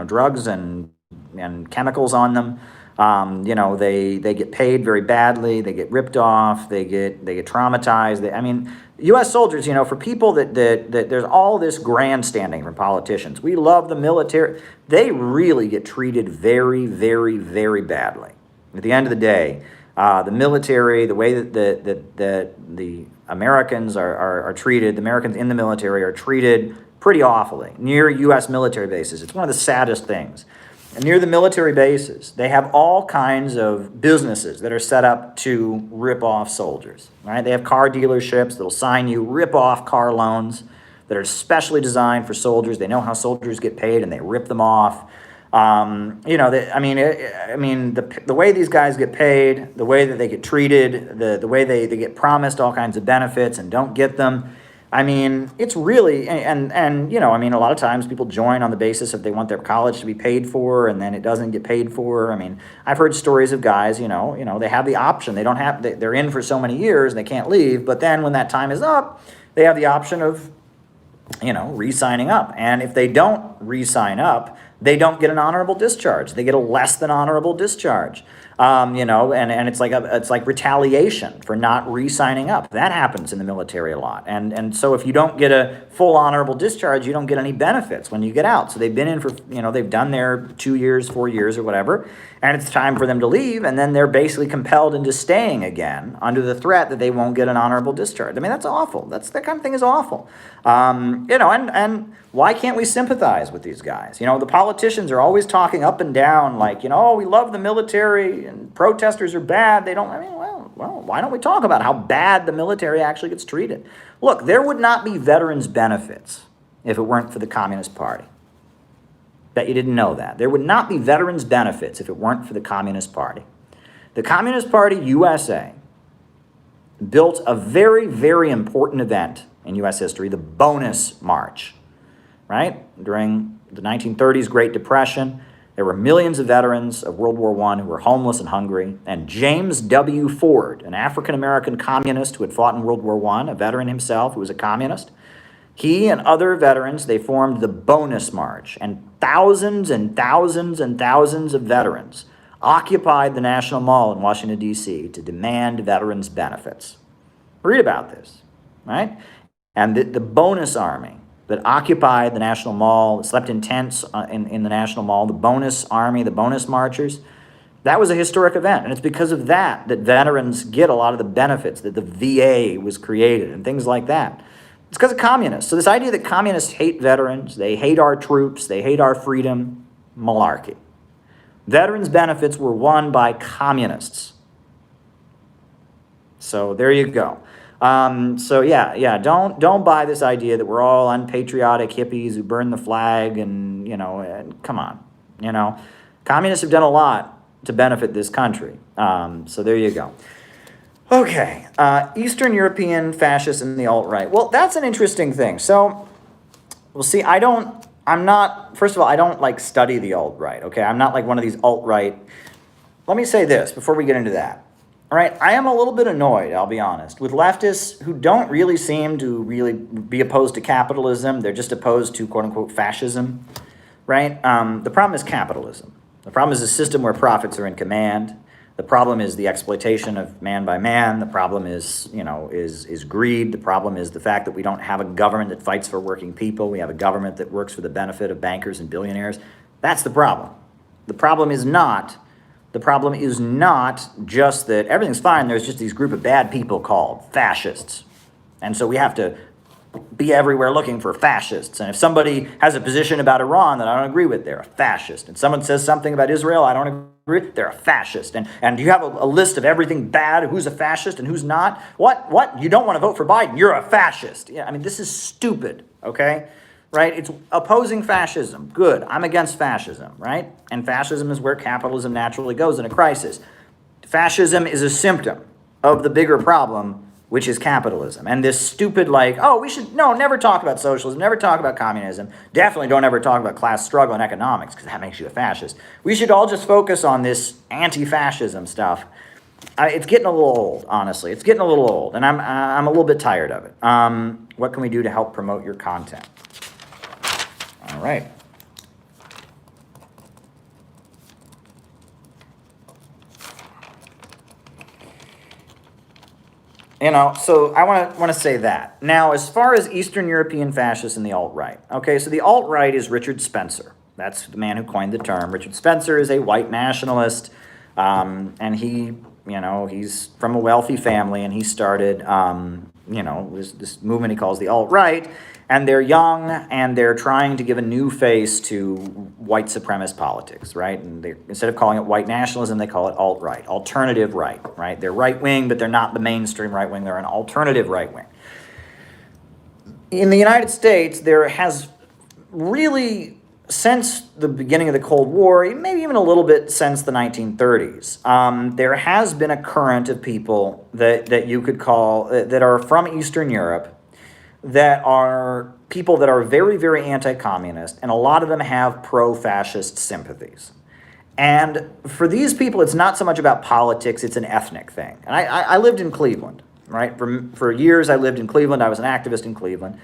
drugs and chemicals on them. They get paid very badly. They get ripped off. They get traumatized. U.S. soldiers, for people that there's all this grandstanding from politicians. We love the military. They really get treated very, very, very badly. At the end of the day, the military, the way that the Americans are treated, the Americans in the military are treated pretty awfully near U.S. military bases. It's one of the saddest things. And near the military bases, they have all kinds of businesses that are set up to rip off soldiers, right? They have car dealerships that'll sign you rip-off car loans that are specially designed for soldiers. They know how soldiers get paid, and they rip them off. The way these guys get paid, the way that they get treated, the way they get promised all kinds of benefits and don't get them. It's really, and a lot of times people join on the basis of they want their college to be paid for, and then it doesn't get paid for. I've heard stories of guys, they have the option. They're in for so many years, and they can't leave, but then when that time is up, they have the option of, re-signing up. And if they don't re-sign up, they don't get an honorable discharge. They get a less than honorable discharge. And it's like retaliation for not re-signing up. That happens in the military a lot. And so if you don't get a full honorable discharge, you don't get any benefits when you get out. So they've been in for, they've done their 2 years, 4 years or whatever, and it's time for them to leave, and then they're basically compelled into staying again under the threat that they won't get an honorable discharge. That's awful. That kind of thing is awful. And why can't we sympathize with these guys? The politicians are always talking up and down like, we love the military and protesters are bad. They don't, well, why don't we talk about how bad the military actually gets treated? Look, there would not be veterans benefits if it weren't for the Communist Party. Bet you didn't know that. There would not be veterans benefits if it weren't for the Communist Party. The Communist Party USA built a very, very important event in U.S. history, the Bonus March, right? During the 1930s Great Depression, there were millions of veterans of World War I who were homeless and hungry, and James W. Ford, an African-American communist who had fought in World War I, a veteran himself who was a communist, he and other veterans, they formed the Bonus March, and thousands and thousands and thousands of veterans occupied the National Mall in Washington, D.C. to demand veterans benefits. Read about this, right? And the Bonus Army that occupied the National Mall, slept in tents in the National Mall, the Bonus Army, the Bonus Marchers, that was a historic event. And it's because of that veterans get a lot of the benefits, that the VA was created and things like that. It's because of communists. So this idea that communists hate veterans, they hate our troops, they hate our freedom, malarkey. Veterans' benefits were won by communists. So there you go. Don't buy this idea that we're all unpatriotic hippies who burn the flag and, come on. Communists have done a lot to benefit this country. So there you go. Okay, Eastern European fascists and the alt-right. Well, that's an interesting thing. So, we'll see, I don't study the alt-right, okay? I'm not like one of these alt-right. Let me say this before we get into that. All right, I am a little bit annoyed, I'll be honest, with leftists who don't really seem to really be opposed to capitalism. They're just opposed to quote-unquote fascism, right? The problem is capitalism. The problem is a system where profits are in command. The problem is the exploitation of man by man. The problem is greed. The problem is the fact that we don't have a government that fights for working people. We have a government that works for the benefit of bankers and billionaires. That's the problem. The problem is not just that everything's fine. There's just these group of bad people called fascists. And so we have to be everywhere looking for fascists. And if somebody has a position about Iran that I don't agree with, they're a fascist. And someone says something about Israel I don't agree, they're a fascist. And you have a list of everything bad, who's a fascist and who's not. What? You don't want to vote for Biden, you're a fascist. Yeah, this is stupid, okay? Right? It's opposing fascism. Good. I'm against fascism, right? And fascism is where capitalism naturally goes in a crisis. Fascism is a symptom of the bigger problem, which is capitalism. And this stupid never talk about socialism, never talk about communism, definitely don't ever talk about class struggle and economics, because that makes you a fascist. We should all just focus on this anti-fascism stuff. It's getting a little old, honestly. It's getting a little old, and I'm a little bit tired of it. What can we do to help promote your content? All right. So I want to say that. Now, as far as Eastern European fascists and the alt-right, okay, so the alt-right is Richard Spencer. That's the man who coined the term. Richard Spencer is a white nationalist, and he's from a wealthy family, and he started, this movement he calls the alt-right, and they're young, and they're trying to give a new face to white supremacist politics, right? And instead of calling it white nationalism, they call it alt-right, alternative right, right? They're right-wing, but they're not the mainstream right-wing. They're an alternative right-wing. In the United States, there has really, since the beginning of the Cold War, maybe even a little bit since the 1930s, there has been a current of people that you could call, that are from Eastern Europe, that are people that are very, very anti-communist, and a lot of them have pro-fascist sympathies. And for these people, it's not so much about politics, it's an ethnic thing. And I lived in Cleveland, right? For years, I lived in Cleveland. I was an activist in Cleveland.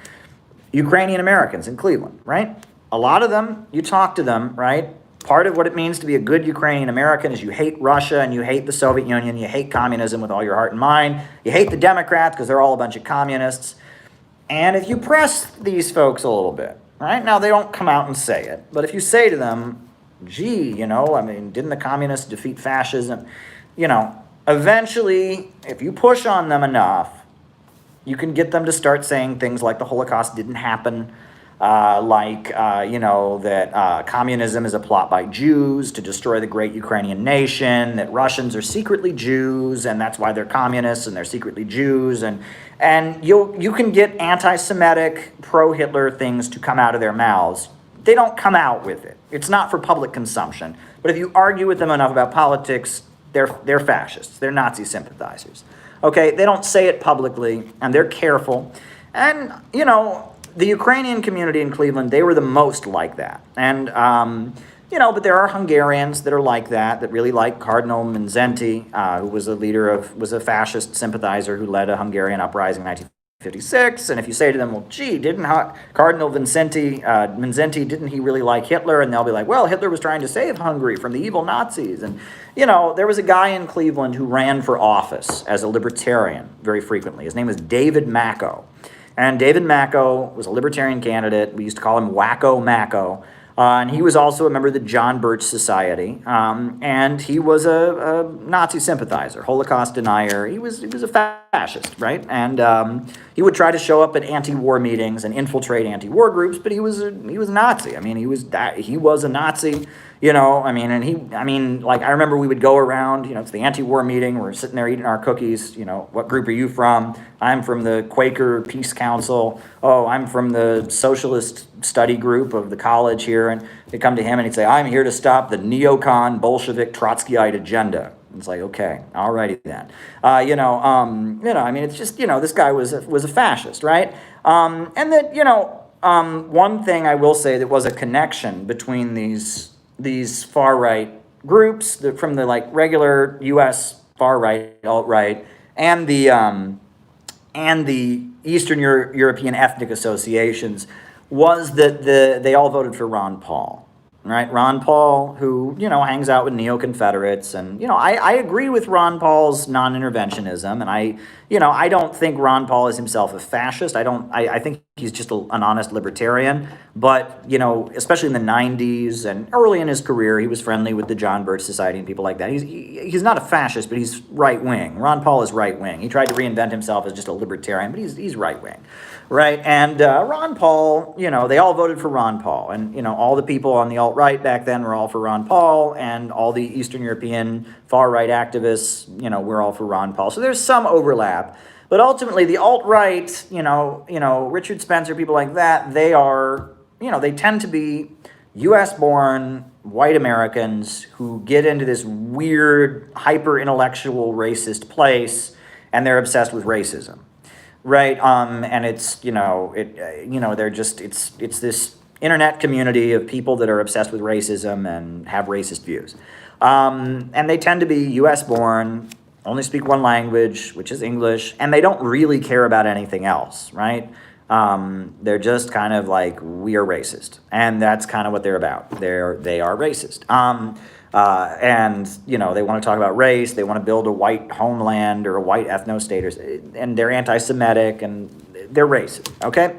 Ukrainian Americans in Cleveland, right? A lot of them, you talk to them, right? Part of what it means to be a good Ukrainian American is you hate Russia and you hate the Soviet Union, you hate communism with all your heart and mind, you hate the Democrats because they're all a bunch of communists. And if you press these folks a little bit, right? Now, they don't come out and say it, but if you say to them, gee, didn't the communists defeat fascism? Eventually, if you push on them enough, you can get them to start saying things like the Holocaust didn't happen, that communism is a plot by Jews to destroy the great Ukrainian nation, that Russians are secretly Jews, and that's why they're communists, and they're secretly Jews, and you can get anti-Semitic, pro-Hitler things to come out of their mouths. They don't come out with it. It's not for public consumption. But if you argue with them enough about politics, they're fascists. They're Nazi sympathizers. Okay, they don't say it publicly, and they're careful. And, the Ukrainian community in Cleveland, they were the most like that. And, but there are Hungarians that are like that really like Cardinal Mindszenty, who was was a fascist sympathizer who led a Hungarian uprising in 1956. And if you say to them, well, gee, didn't Cardinal Mindszenty, didn't he really like Hitler? And they'll be like, well, Hitler was trying to save Hungary from the evil Nazis. And, there was a guy in Cleveland who ran for office as a libertarian very frequently. His name was David Macko. And David Macko was a libertarian candidate. We used to call him Wacko Macko. And he was also a member of the John Birch Society. And he was a Nazi sympathizer, Holocaust denier. He was a fascist, right? And he would try to show up at anti-war meetings and infiltrate anti-war groups, but he was a Nazi. He was a Nazi. I remember we would go around, it's the anti-war meeting, we're sitting there eating our cookies, what group are you from? I'm from the Quaker Peace Council. Oh, I'm from the Socialist Study Group of the college here. And they come to him and he'd say, I'm here to stop the neocon Bolshevik Trotskyite agenda. It's like, okay, all righty then. It's just, this guy was a fascist, right? And that, one thing I will say that was a connection between these far-right groups from the regular U.S. far-right, alt-right, and the Eastern European ethnic associations was that they all voted for Ron Paul, right? Ron Paul, who, hangs out with neo-Confederates. And, I agree with Ron Paul's non-interventionism. And I don't think Ron Paul is himself a fascist. I think he's just an honest libertarian. But, especially in the 90s and early in his career, he was friendly with the John Birch Society and people like that. He's not a fascist, but he's right-wing. Ron Paul is right-wing. He tried to reinvent himself as just a libertarian, but he's right-wing. Right, and Ron Paul, they all voted for Ron Paul. And, all the people on the alt-right back then were all for Ron Paul, and all the Eastern European far-right activists, were all for Ron Paul. So there's some overlap. But ultimately, the alt-right, Richard Spencer, people like that, they are, they tend to be U.S.-born white Americans who get into this weird, hyper-intellectual, racist place, and they're obsessed with racism. Right, and it's, they're just, it's this internet community of people that are obsessed with racism and have racist views. And they tend to be U.S. born, only speak one language, which is English, and they don't really care about anything else, right? They're just kind of like, we are racist. And that's kind of what they're about. They are racist. And, you know, they want to talk about race. They want to build a white homeland or a white ethno-state, and they're anti-Semitic, and they're racist, okay?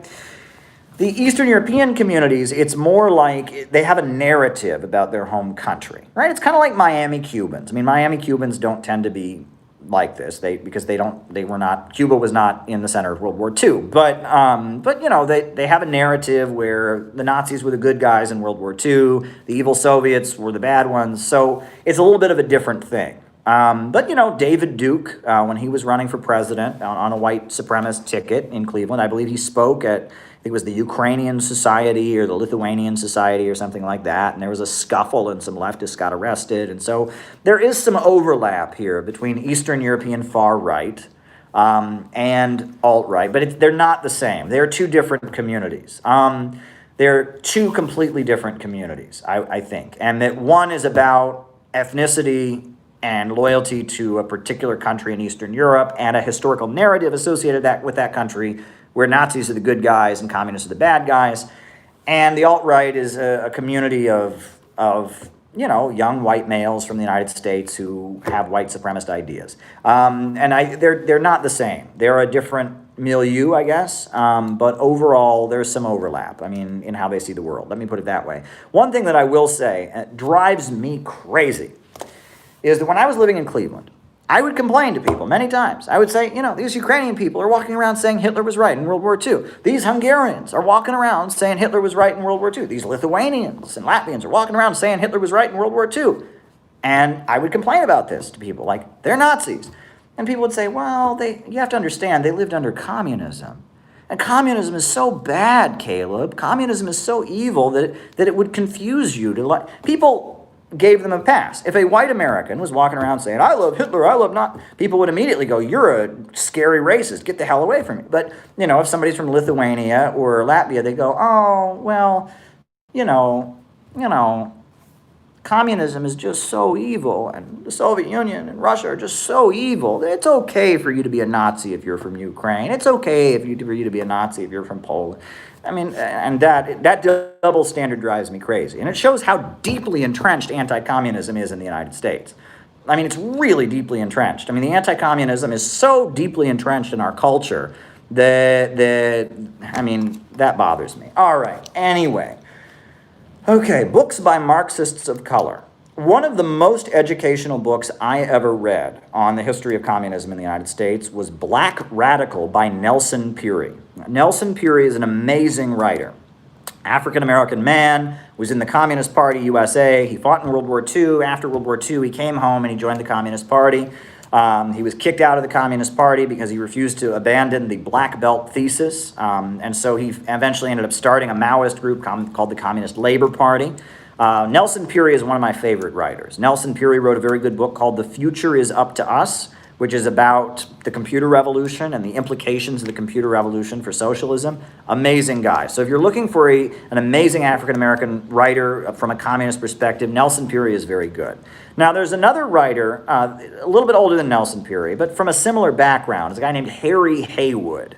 The Eastern European communities, it's more like they have a narrative about their home country, right? It's kind of like Miami Cubans. I mean, Miami Cubans don't tend to be like this, Cuba was not in the center of World War II, but you know, they have a narrative where the Nazis were the good guys in World War II, the evil Soviets were the bad ones, so it's a little bit of a different thing. But you know, David Duke, when he was running for president on a white supremacist ticket in Cleveland, I believe he spoke at, I think it was the Ukrainian Society or the Lithuanian Society or something like that, and there was a scuffle and some leftists got arrested. And so there is some overlap here between Eastern European far right and alt-right, but they're not the same. They're two different communities. They're two completely different communities, I think, and that one is about ethnicity and loyalty to a particular country in Eastern Europe and a historical narrative associated with that country, where Nazis are the good guys and communists are the bad guys. And the alt-right is a community of you know, young white males from the United States who have white supremacist ideas. They're not the same. They're a different milieu, I guess, but overall there's some overlap, I mean, in how they see the world. Let me put it that way. One thing that I will say drives me crazy is that when I was living in Cleveland, I would complain to people many times. I would say, you know, these Ukrainian people are walking around saying Hitler was right in World War II. These Hungarians are walking around saying Hitler was right in World War II. These Lithuanians and Latvians are walking around saying Hitler was right in World War II. And I would complain about this to people, like, they're Nazis. And people would say, well, you have to understand, they lived under communism. And communism is so bad, Caleb. Communism is so evil that it would confuse you to like. People gave them a pass. If a white American was walking around saying, I love Hitler, I love not, people would immediately go, you're a scary racist, get the hell away from me. But, you know, if somebody's from Lithuania or Latvia, they go, oh, well, you know, communism is just so evil, and the Soviet Union and Russia are just so evil. It's okay for you to be a Nazi if you're from Ukraine. It's okay for you to be a Nazi if you're from Poland. I mean, and that double standard drives me crazy. And it shows how deeply entrenched anti-communism is in the United States. I mean, it's really deeply entrenched. I mean, the anti-communism is so deeply entrenched in our culture that bothers me. All right, anyway. Okay, books by Marxists of color. One of the most educational books I ever read on the history of communism in the United States was Black Radical by Nelson Peary. Nelson Peary is an amazing writer. African-American man, was in the Communist Party USA. He fought in World War II. After World War II, he came home and he joined the Communist Party. He was kicked out of the Communist Party because he refused to abandon the Black Belt thesis. And so he eventually ended up starting a Maoist group called the Communist Labor Party. Nelson Peary is one of my favorite writers. Nelson Peary wrote a very good book called The Future is Up to Us, which is about the computer revolution and the implications of the computer revolution for socialism. Amazing guy. So if you're looking for an amazing African-American writer from a communist perspective, Nelson Peary is very good. Now, there's another writer, a little bit older than Nelson Peary, but from a similar background. It's a guy named Harry Haywood.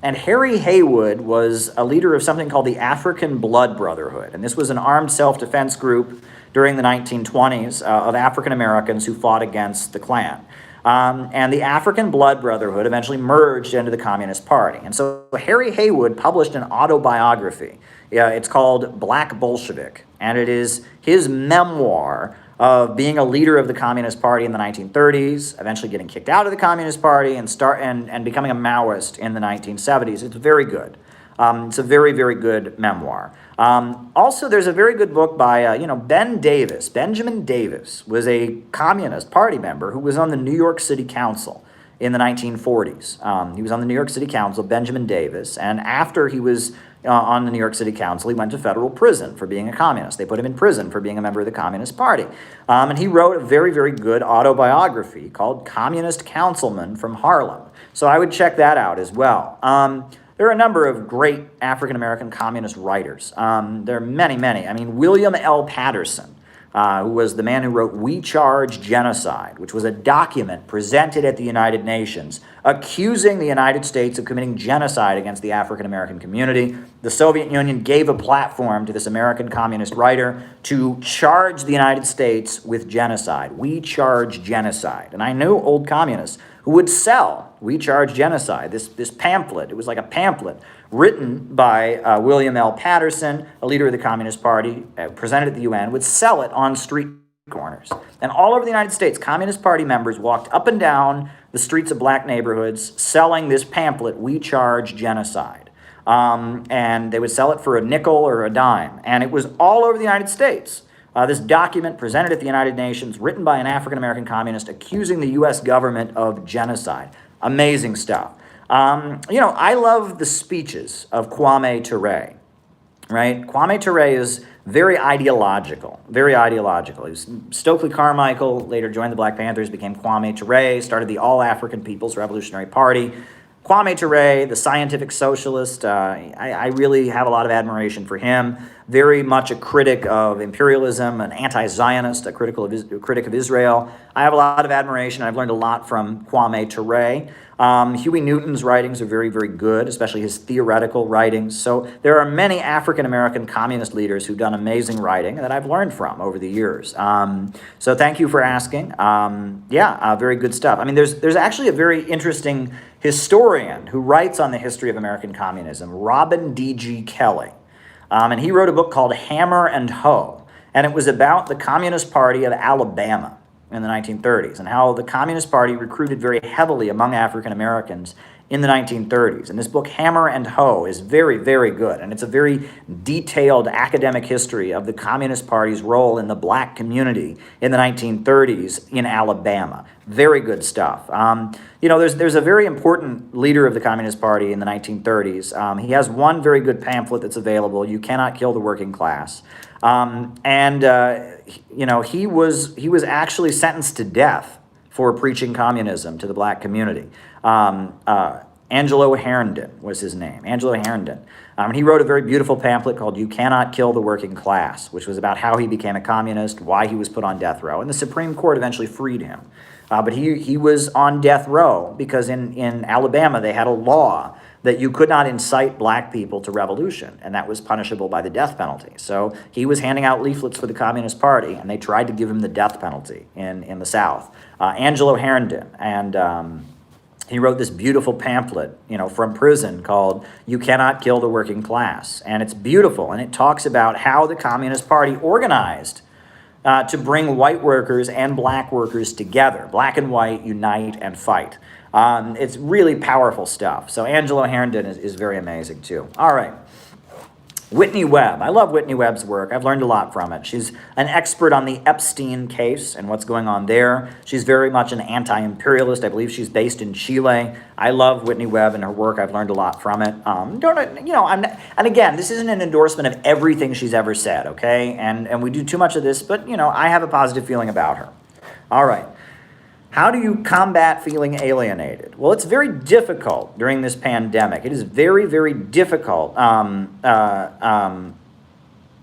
And Harry Haywood was a leader of something called the African Blood Brotherhood. And this was an armed self-defense group during the 1920s of African Americans who fought against the Klan. And the African Blood Brotherhood eventually merged into the Communist Party. And so Harry Haywood published an autobiography. It's called Black Bolshevik. And it is his memoir of being a leader of the Communist Party in the 1930s, eventually getting kicked out of the Communist Party and becoming a Maoist in the 1970s. It's very good. It's a very, very good memoir. Also, there's a very good book by, Ben Davis. Benjamin Davis was a Communist Party member who was on the New York City Council in the 1940s. He was on the New York City Council, Benjamin Davis, and after he was on the New York City Council, he went to federal prison for being a communist. They put him in prison for being a member of the Communist Party. And he wrote a very, very good autobiography called Communist Councilman from Harlem. So I would check that out as well. There are a number of great African-American communist writers. There are many, many. I mean, William L. Patterson who was the man who wrote We Charge Genocide, which was a document presented at the United Nations accusing the United States of committing genocide against the African American community. The Soviet Union gave a platform to this American communist writer to charge the United States with genocide. We Charge Genocide. And I knew old communists who would sell We Charge Genocide, this pamphlet. It was like a pamphlet written by William L. Patterson, a leader of the Communist Party, presented at the UN, would sell it on street corners. And all over the United States, Communist Party members walked up and down the streets of black neighborhoods selling this pamphlet, We Charge Genocide. And they would sell it for a nickel or a dime. And it was all over the United States. This document presented at the United Nations, written by an African-American communist accusing the U.S. government of genocide. Amazing stuff. I love the speeches of Kwame Ture, right? Kwame Ture is very ideological, very ideological. He was Stokely Carmichael, later joined the Black Panthers, became Kwame Ture, started the All-African People's Revolutionary Party. Kwame Ture, the scientific socialist, I really have a lot of admiration for him. Very much a critic of imperialism, an anti-Zionist, a critic of Israel. I have a lot of admiration. I've learned a lot from Kwame Ture. Huey Newton's writings are very, very good, especially his theoretical writings. So there are many African-American communist leaders who've done amazing writing that I've learned from over the years. So thank you for asking. Very good stuff. I mean, there's actually a very interesting historian who writes on the history of American communism, Robin D.G. Kelly. And he wrote a book called Hammer and Hoe, and it was about the Communist Party of Alabama in the 1930s and how the Communist Party recruited very heavily among African Americans in the 1930s. And this book, Hammer and Hoe, is very, very good. And it's a very detailed academic history of the Communist Party's role in the black community in the 1930s in Alabama. Very good stuff. There's a very important leader of the Communist Party in the 1930s. He has one very good pamphlet that's available, You Cannot Kill the Working Class. He was actually sentenced to death for preaching communism to the black community. Angelo Herndon was his name, Angelo Herndon. He wrote a very beautiful pamphlet called You Cannot Kill the Working Class, which was about how he became a communist, why he was put on death row. And the Supreme Court eventually freed him. But he was on death row because in Alabama they had a law that you could not incite black people to revolution, and that was punishable by the death penalty. So he was handing out leaflets for the Communist Party, and they tried to give him the death penalty in the South. Angelo Herndon, and he wrote this beautiful pamphlet, from prison called You Cannot Kill the Working Class. And it's beautiful, and it talks about how the Communist Party organized to bring white workers and black workers together. Black and white, unite and fight. It's really powerful stuff. So Angelo Herndon is very amazing too. All right. Whitney Webb. I love Whitney Webb's work. I've learned a lot from it. She's an expert on the Epstein case and what's going on there. She's very much an anti-imperialist. I believe she's based in Chile. I love Whitney Webb and her work. I've learned a lot from it. And again, this isn't an endorsement of everything she's ever said, okay? And we do too much of this, but, I have a positive feeling about her. All right. How do you combat feeling alienated? Well, it's very difficult during this pandemic. It is very, very difficult.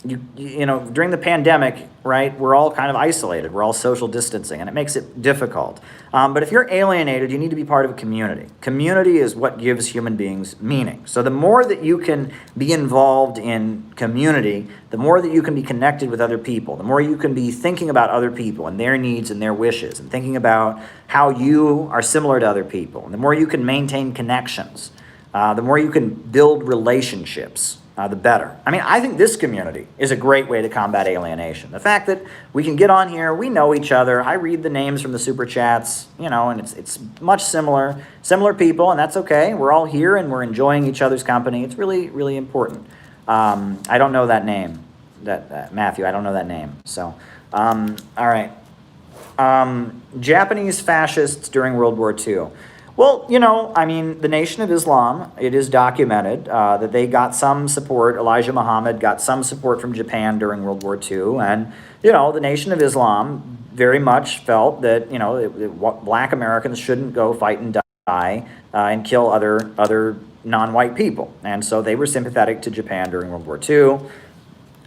During the pandemic, right, we're all kind of isolated. We're all social distancing, and it makes it difficult. But if you're alienated, you need to be part of a community. Community is what gives human beings meaning. So the more that you can be involved in community, the more that you can be connected with other people, the more you can be thinking about other people and their needs and their wishes, and thinking about how you are similar to other people, and the more you can maintain connections, the more you can build relationships, the better. I mean, I think this community is a great way to combat alienation. The fact that we can get on here, we know each other, I read the names from the super chats, and it's much similar people, and that's okay. We're all here and we're enjoying each other's company. It's really, really important. I don't know that name, Matthew, I don't know that name. So, all right. Japanese fascists during World War II. Well, the Nation of Islam, it is documented that they got some support. Elijah Muhammad got some support from Japan during World War II. And, the Nation of Islam very much felt that, black Americans shouldn't go fight and die and kill other non-white people. And so they were sympathetic to Japan during World War II.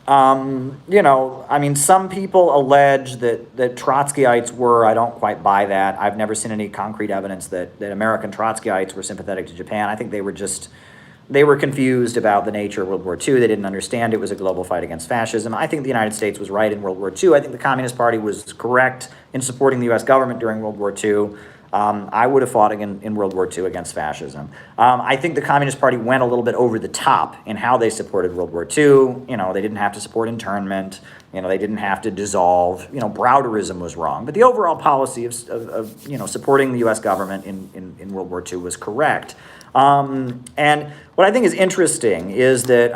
You know, I mean, some people allege that Trotskyites were. I don't quite buy that. I've never seen any concrete evidence that American Trotskyites were sympathetic to Japan. I think they were confused about the nature of World War II. They didn't understand it was a global fight against fascism. I think the United States was right in World War II. I think the Communist Party was correct in supporting the U.S. government during World War II. I would have fought in World War II against fascism. I think the Communist Party went a little bit over the top in how they supported World War II. You know, they didn't have to support internment. You know, they didn't have to dissolve. You know, Browderism was wrong. But the overall policy of you know, supporting the U.S. government in World War II was correct. And what I think is interesting is that,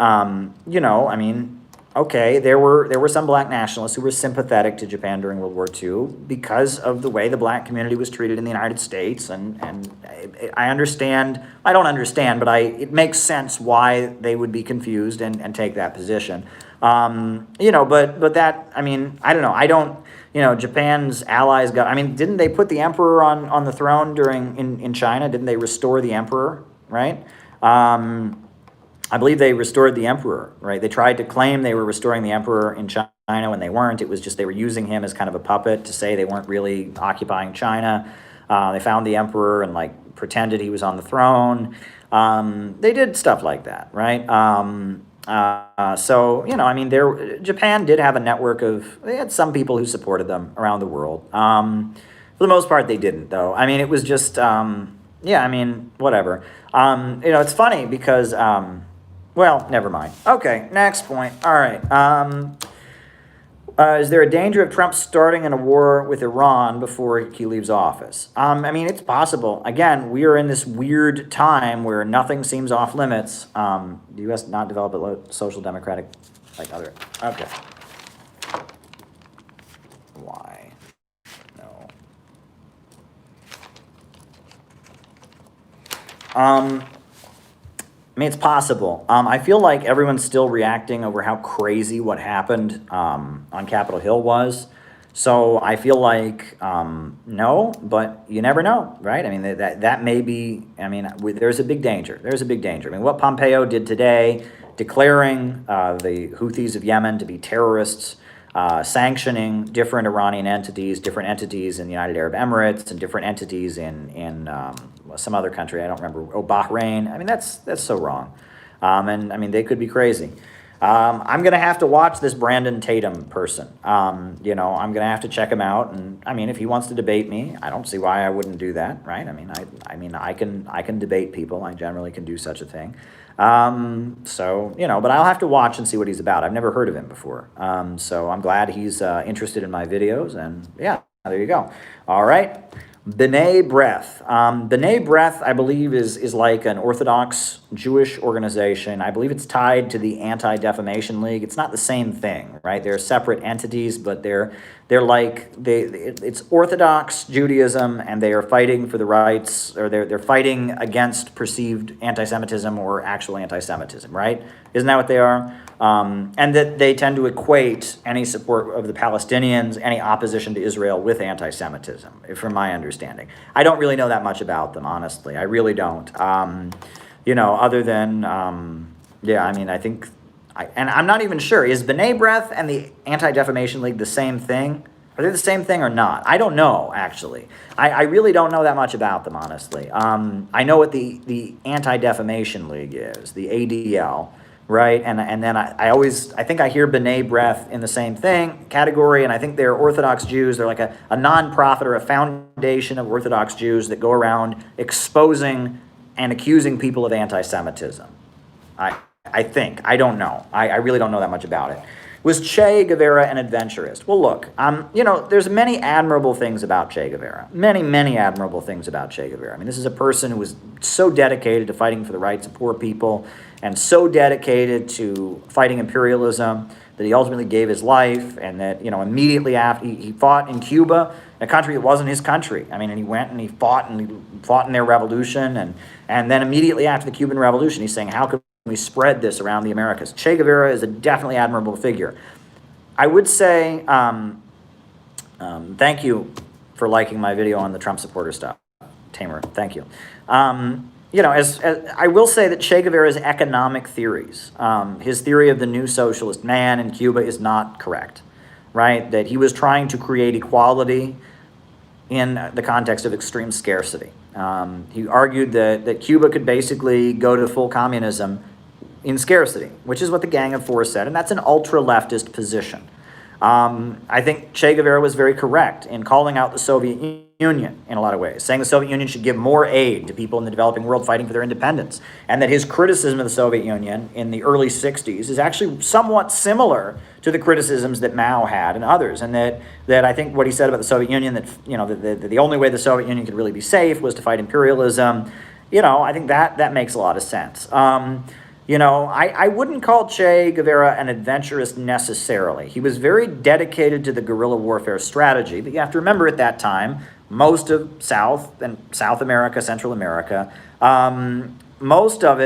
you know, I mean, okay, there were some black nationalists who were sympathetic to Japan during World War II because of the way the black community was treated in the United States, and I understand, I don't understand, but it makes sense why they would be confused and take that position. You know, but that, I mean, I don't know, you know, Japan's allies got, I mean, didn't they put the emperor on the throne in China? Didn't they restore the emperor, right? I believe they restored the emperor, right? They tried to claim they were restoring the emperor in China when they weren't. It was just they were using him as kind of a puppet to say they weren't really occupying China. They found the emperor and like pretended he was on the throne. They did stuff like that, right? So, you know, I mean, Japan did have a network they had some people who supported them around the world. For the most part, they didn't, though. I mean, it was just, yeah, I mean, whatever. You know, it's funny because, well, never mind. Okay, next point. All right. Is there a danger of Trump starting in a war with Iran before he leaves office? I mean, it's possible. Again, we are in this weird time where nothing seems off limits. The U.S. not develop a social democratic like other. Okay. Why? No. I mean, it's possible. I feel like everyone's still reacting over how crazy what happened on Capitol Hill was. So I feel like, no, but you never know, right? I mean, that may be, I mean, there's a big danger. There's a big danger. I mean, what Pompeo did today, declaring the Houthis of Yemen to be terrorists, sanctioning different Iranian entities, different entities in the United Arab Emirates, and different entities in some other country, I don't remember, Bahrain. I mean, that's so wrong. And I mean, they could be crazy. I'm going to have to watch this Brandon Tatum person. You know, I'm going to have to check him out. And I mean, if he wants to debate me, I don't see why I wouldn't do that, right? I mean, I can debate people. I generally can do such a thing. So, you know, but I'll have to watch and see what he's about. I've never heard of him before. So I'm glad he's interested in my videos. And yeah, there you go. All right. B'nai B'rith. B'nai B'rith, I believe, is like an Orthodox Jewish organization. I believe it's tied to the Anti-Defamation League. It's not the same thing, right? They're separate entities, but it's Orthodox Judaism, and they are fighting for the rights, or they're fighting against perceived anti-Semitism or actual anti-Semitism, right? Isn't that what they are? And that they tend to equate any support of the Palestinians, any opposition to Israel, with anti-Semitism, from my understanding. I don't really know that much about them, honestly. I really don't. You know, other than, yeah, I mean, I think, and I'm not even sure, is B'nai B'rith and the Anti-Defamation League the same thing? Are they the same thing or not? I don't know, actually. I really don't know that much about them, honestly. I know what the Anti-Defamation League is, the ADL. Right, and then I think I hear B'nai B'rith in the same category, and I think they're Orthodox Jews. They're like a nonprofit or a foundation of Orthodox Jews that go around exposing and accusing people of anti-Semitism. I think. I don't know. I really don't know that much about it. Was Che Guevara an adventurist? Well, look, you know, there's many admirable things about Che Guevara. Many, many admirable things about Che Guevara. I mean, this is a person who was so dedicated to fighting for the rights of poor people and so dedicated to fighting imperialism that he ultimately gave his life, and that, you know, immediately after he fought in Cuba, a country that wasn't his country. I mean, and he went and he fought in their revolution, and then immediately after the Cuban Revolution, he's saying, how can we spread this around the Americas? Che Guevara is a definitely admirable figure. I would say, thank you for liking my video on the Trump supporter stuff, Tamer. Thank you. as I will say that Che Guevara's economic theories, his theory of the new socialist man in Cuba is not correct, right? That he was trying to create equality in the context of extreme scarcity. He argued that Cuba could basically go to full communism in scarcity, which is what the Gang of Four said, and that's an ultra-leftist position. I think Che Guevara was very correct in calling out the Soviet Union in a lot of ways, saying the Soviet Union should give more aid to people in the developing world fighting for their independence, and that his criticism of the Soviet Union in the early 60s is actually somewhat similar to the criticisms that Mao had and others, and that I think what he said about the Soviet Union, that the only way the Soviet Union could really be safe was to fight imperialism, I think that makes a lot of sense. I wouldn't call Che Guevara an adventurist necessarily. He was very dedicated to the guerrilla warfare strategy, but you have to remember at that time, most of South America, Central America, most of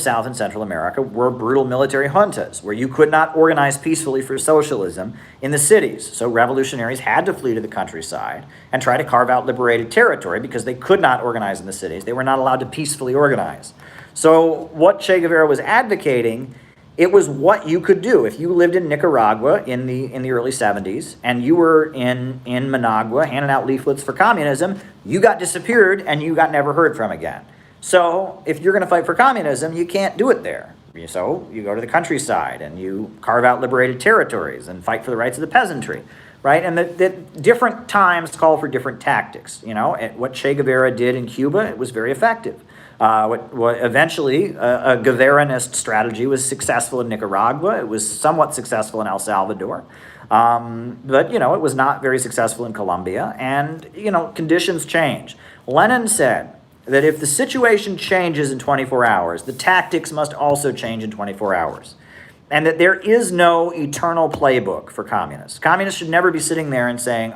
South and Central America were brutal military juntas, where you could not organize peacefully for socialism in the cities. So revolutionaries had to flee to the countryside and try to carve out liberated territory because they could not organize in the cities. They were not allowed to peacefully organize. So what Che Guevara was advocating, it was what you could do. If you lived in Nicaragua in the early 70s and you were in Managua handing out leaflets for communism, you got disappeared and you got never heard from again. So if you're going to fight for communism, you can't do it there. So you go to the countryside and you carve out liberated territories and fight for the rights of the peasantry, right? And the different times call for different tactics. What Che Guevara did in Cuba, it was very effective. What eventually a Guevaranist strategy was successful in Nicaragua. It was somewhat successful in El Salvador. But it was not very successful in Colombia. And, conditions change. Lenin said that if the situation changes in 24 hours, the tactics must also change in 24 hours. And that there is no eternal playbook for communists. Communists should never be sitting there and saying,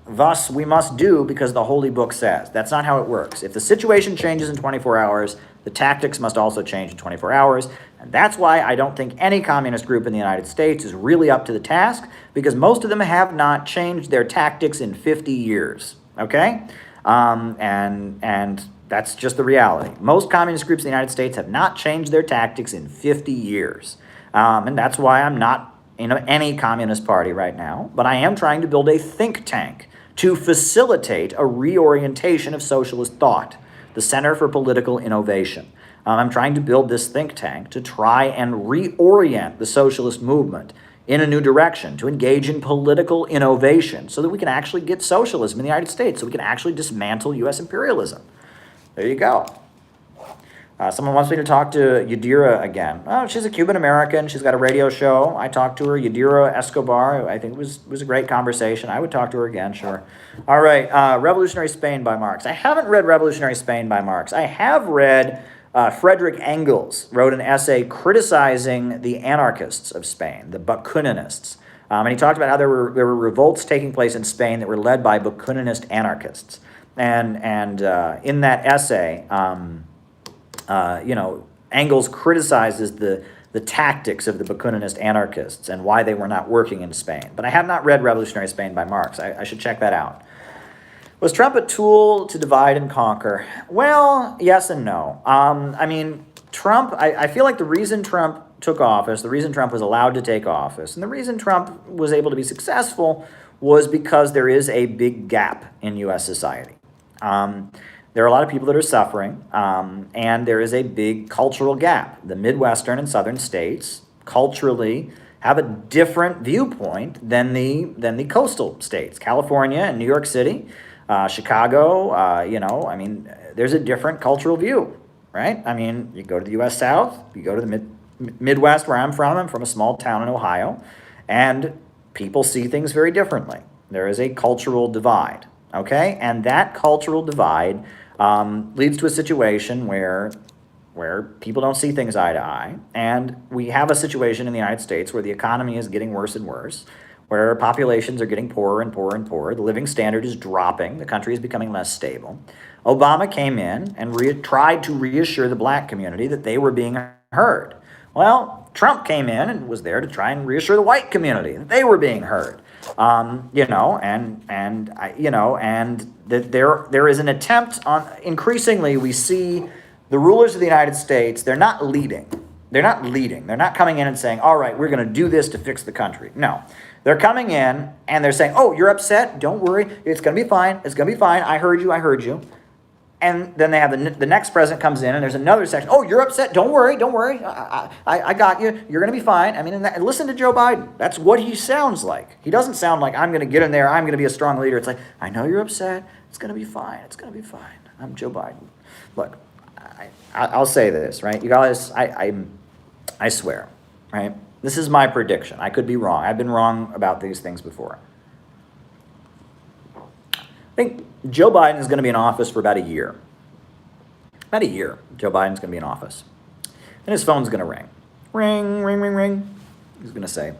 thus we must do because the Holy Book says. That's not how it works. If the situation changes in 24 hours, the tactics must also change in 24 hours. And that's why I don't think any communist group in the United States is really up to the task, because most of them have not changed their tactics in 50 years, okay? And that's just the reality. Most communist groups in the United States have not changed their tactics in 50 years. And that's why I'm not in any communist party right now, but I am trying to build a think tank to facilitate a reorientation of socialist thought, the Center for Political Innovation. I'm trying to build this think tank to try and reorient the socialist movement in a new direction, to engage in political innovation so that we can actually get socialism in the United States, so we can actually dismantle U.S. imperialism. There you go. Someone wants me to talk to Yadira again. Oh, she's a Cuban-American. She's got a radio show. I talked to her. Yadira Escobar, I think was a great conversation. I would talk to her again, sure. All right, Revolutionary Spain by Marx. I haven't read Revolutionary Spain by Marx. I have read Frederick Engels wrote an essay criticizing the anarchists of Spain, the Bakuninists. And he talked about how there were revolts taking place in Spain that were led by Bakuninist anarchists. And in that essay, Engels criticizes the tactics of the Bakuninist anarchists and why they were not working in Spain. But I have not read Revolutionary Spain by Marx. I should check that out. Was Trump a tool to divide and conquer? Well, yes and no. Trump, I feel like the reason Trump took office, the reason Trump was allowed to take office, and the reason Trump was able to be successful was because there is a big gap in U.S. society. There are a lot of people that are suffering, and there is a big cultural gap. The Midwestern and Southern states culturally have a different viewpoint than the coastal states. California and New York City, Chicago, there's a different cultural view, right? You go to the U.S. South, you go to the Midwest where I'm from a small town in Ohio, and people see things very differently. There is a cultural divide, okay? And that cultural divide leads to a situation where people don't see things eye to eye, and we have a situation in the United States where the economy is getting worse and worse, where populations are getting poorer and poorer and poorer, the living standard is dropping, the country is becoming less stable. Obama came in and tried to reassure the black community that they were being heard. Well, Trump came in and was there to try and reassure the white community that they were being heard. You know, and that there is an attempt on, increasingly we see the rulers of the United States, they're not leading. They're not leading. They're not coming in and saying, all right, we're going to do this to fix the country. No. They're coming in and they're saying, oh, you're upset? Don't worry. It's going to be fine. It's going to be fine. I heard you. I heard you. And then they have the next president comes in and there's another section. Oh, you're upset? Don't worry. Don't worry. I got you. You're going to be fine. I mean, and listen to Joe Biden. That's what he sounds like. He doesn't sound like, I'm going to get in there. I'm going to be a strong leader. It's like, I know you're upset. It's going to be fine. It's going to be fine. I'm Joe Biden. Look, I'll say this, right? You guys, I swear, right? This is my prediction. I could be wrong. I've been wrong about these things before. I think Joe Biden is going to be in office for about a year. About a year, Joe Biden's going to be in office. And his phone's going to ring. Ring, ring, ring, ring. He's going to say,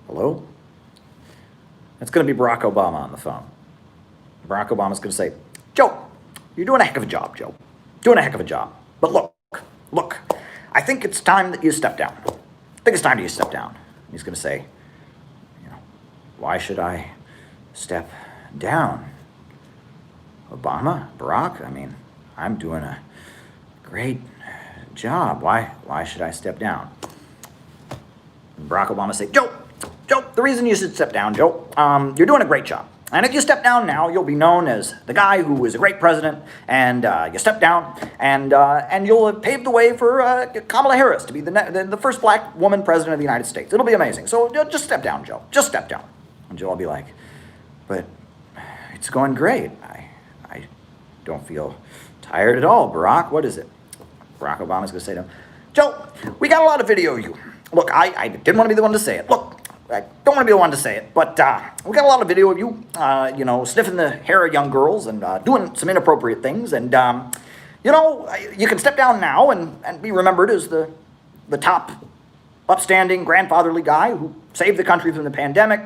hello? It's going to be Barack Obama on the phone. Barack Obama's going to say, Joe, you're doing a heck of a job, Joe. Doing a heck of a job. But look, I think it's time that you step down. I think it's time that you step down. He's going to say, you know, why should I step down? Obama, Barack, I mean, I'm doing a great job. Why should I step down? And Barack Obama say, Joe, the reason you should step down, Joe, you're doing a great job. And if you step down now, you'll be known as the guy who was a great president, and you step down, and you'll have paved the way for Kamala Harris to be the first black woman president of the United States. It'll be amazing. So just step down, Joe. Just step down. And Joe will be like, but it's going great. I don't feel tired at all, Barack. What is it? Barack Obama's going to say to him, Joe, we got a lot of video of you. Look, I didn't want to be the one to say it. Look, I don't want to be the one to say it, but we got a lot of video of you, sniffing the hair of young girls and doing some inappropriate things. And, you can step down now and be remembered as the top upstanding grandfatherly guy who saved the country from the pandemic.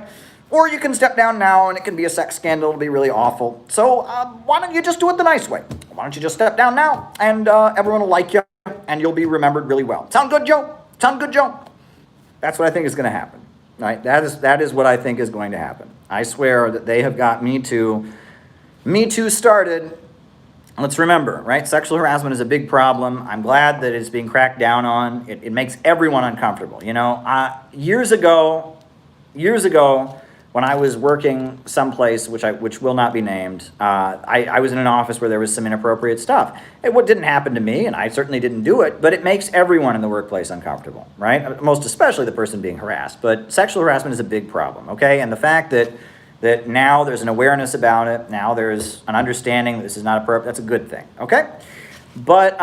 Or you can step down now and it can be a sex scandal. It'll be really awful. So why don't you just do it the nice way? Why don't you just step down now and everyone will like you and you'll be remembered really well. Sound good, Joe? Sound good, Joe? That's what I think is going to happen. Right? That is what I think is going to happen. I swear that they have got Me Too started. Let's remember, right? Sexual harassment is a big problem. I'm glad that it's being cracked down on. It makes everyone uncomfortable. You know, years ago, when I was working someplace, which will not be named, I was in an office where there was some inappropriate stuff. It didn't happen to me, and I certainly didn't do it, but it makes everyone in the workplace uncomfortable, right? Most especially the person being harassed. But sexual harassment is a big problem, okay? And the fact that now there's an awareness about it, now there's an understanding that this is not appropriate, that's a good thing, okay? But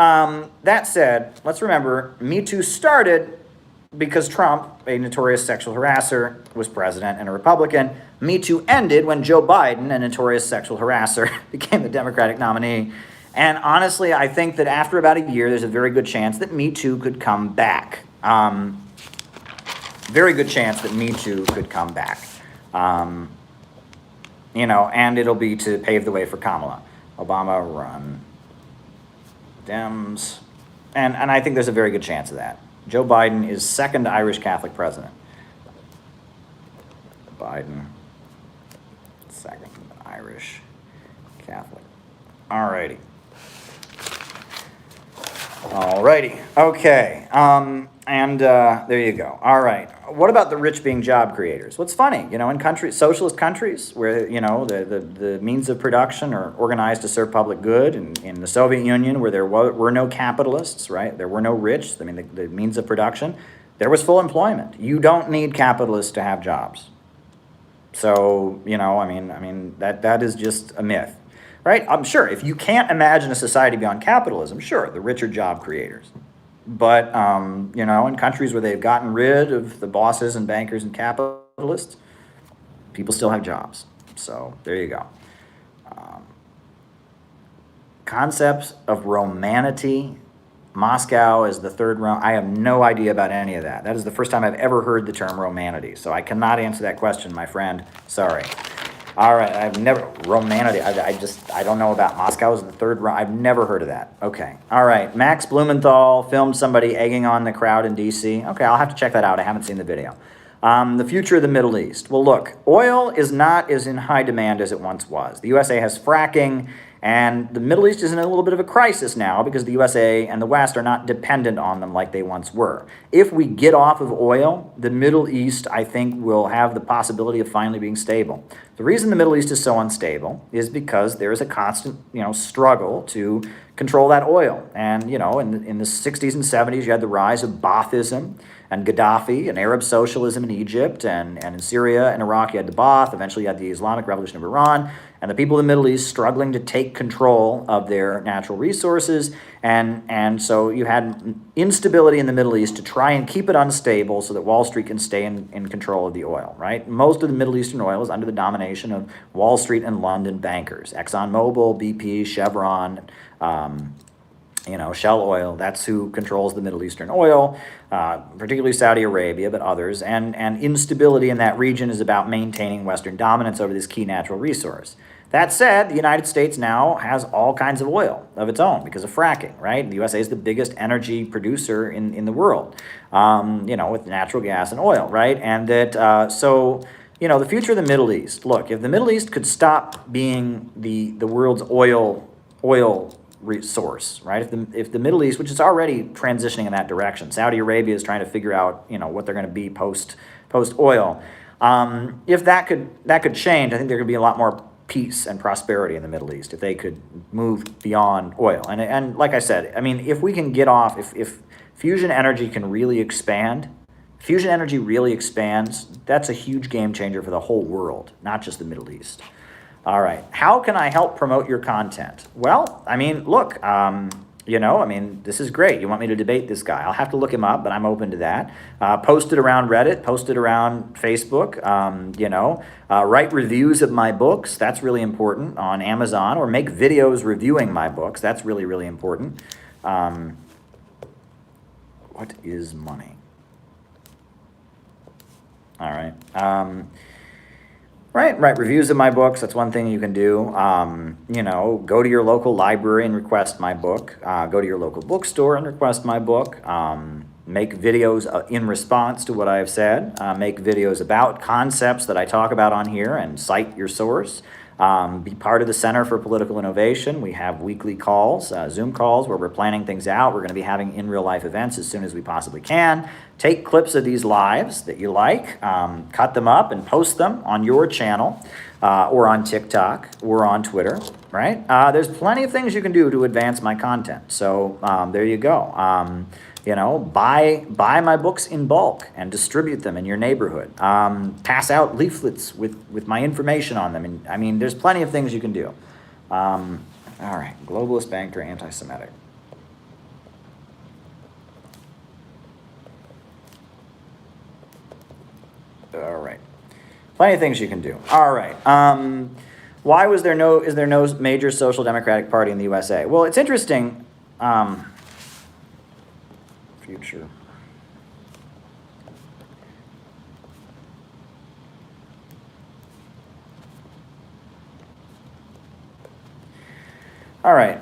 that said, let's remember, Me Too started because Trump, a notorious sexual harasser, was president and a Republican. Me Too ended when Joe Biden, a notorious sexual harasser, became the Democratic nominee. And honestly, I think that after about a year, there's a very good chance that Me Too could come back. Very good chance that Me Too could come back. And it'll be to pave the way for Kamala. Obama run. Dems. And I think there's a very good chance of that. Joe Biden is second Irish Catholic president. Biden, second Irish Catholic. Alrighty. Okay. There you go. All right. What about the rich being job creators? What's funny, in socialist countries where, the means of production are organized to serve public good, and in the Soviet Union where there were no capitalists, right? There were no rich, the means of production, there was full employment. You don't need capitalists to have jobs. So, that is just a myth, right? I'm sure if you can't imagine a society beyond capitalism, sure, the rich are job creators. But, in countries where they've gotten rid of the bosses and bankers and capitalists, people still have jobs. So there you go. Concepts of Romanity. Moscow is the third Rome. I have no idea about any of that. That is the first time I've ever heard the term Romanity. So I cannot answer that question, my friend. Sorry. All right, I've never, Romanity, I don't know about Moscow is the third, I've never heard of that. Okay, all right, Max Blumenthal filmed somebody egging on the crowd in D.C. Okay, I'll have to check that out, I haven't seen the video. The future of the Middle East. Well, look, oil is not as in high demand as it once was. The USA has fracking, and the Middle East is in a little bit of a crisis now because the USA and the West are not dependent on them like they once were. If we get off of oil, the Middle East, I think, will have the possibility of finally being stable. The reason the Middle East is so unstable is because there is a constant, struggle to control that oil. And, in the 60s and 70s, you had the rise of Baathism and Gaddafi and Arab socialism in Egypt, and in Syria and Iraq you had the Baath. Eventually you had the Islamic Revolution of Iran, and the people of the Middle East struggling to take control of their natural resources. And so you had instability in the Middle East to try and keep it unstable so that Wall Street can stay in control of the oil, right? Most of the Middle Eastern oil is under the domination of Wall Street and London bankers. ExxonMobil, BP, Chevron, Shell Oil, that's who controls the Middle Eastern oil, particularly Saudi Arabia, but others. And instability in that region is about maintaining Western dominance over this key natural resource. That said, the United States now has all kinds of oil of its own because of fracking, right? The USA is the biggest energy producer in the world, with natural gas and oil, right? And that, the future of the Middle East. Look, if the Middle East could stop being the world's oil resource, right? If the Middle East, which is already transitioning in that direction, Saudi Arabia is trying to figure out, what they're going to be post oil. If that could change, I think there could be a lot more peace and prosperity in the Middle East if they could move beyond oil. And like I said, if we can get off, if fusion energy can really expand, fusion energy really expands, that's a huge game changer for the whole world, not just the Middle East. All right, how can I help promote your content? Well, look, this is great. You want me to debate this guy? I'll have to look him up, but I'm open to that. Post it around Reddit, post it around Facebook, write reviews of my books. That's really important on Amazon, or make videos reviewing my books. That's really, really important. What is money? All right. Write reviews of my books. That's one thing you can do. Go to your local library and request my book. Go to your local bookstore and request my book. Make videos in response to what I've said. Make videos about concepts that I talk about on here and cite your source. Be part of the Center for Political Innovation. We have weekly calls, Zoom calls, where we're planning things out. We're going to be having in real life events as soon as we possibly can. Take clips of these lives that you like, cut them up and post them on your channel, or on TikTok, or on Twitter, right? There's plenty of things you can do to advance my content. So there you go. Buy my books in bulk and distribute them in your neighborhood. Pass out leaflets with my information on them. And there's plenty of things you can do. All right, globalist, banker, anti-Semitic. All right, plenty of things you can do. All right. Why is there no major social democratic party in the USA? Well, it's interesting. Future. All right.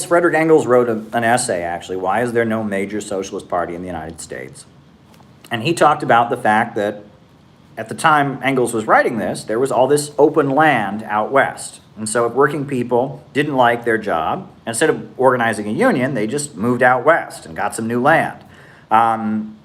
Frederick Engels wrote an essay, actually, Why is there no major socialist party in the United States? And he talked about the fact that at the time Engels was writing this, there was all this open land out west. And so if working people didn't like their job, instead of organizing a union, they just moved out west and got some new land. And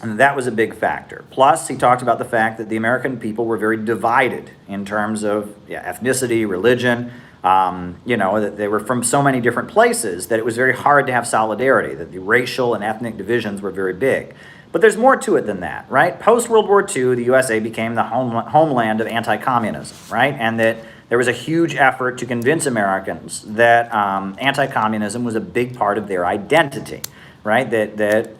that was a big factor. Plus, he talked about the fact that the American people were very divided in terms of ethnicity, religion, that they were from so many different places that it was very hard to have solidarity, that the racial and ethnic divisions were very big. But there's more to it than that, right? Post-World War II, the USA became the homeland of anti-communism, right? And that there was a huge effort to convince Americans that anti-communism was a big part of their identity, right? That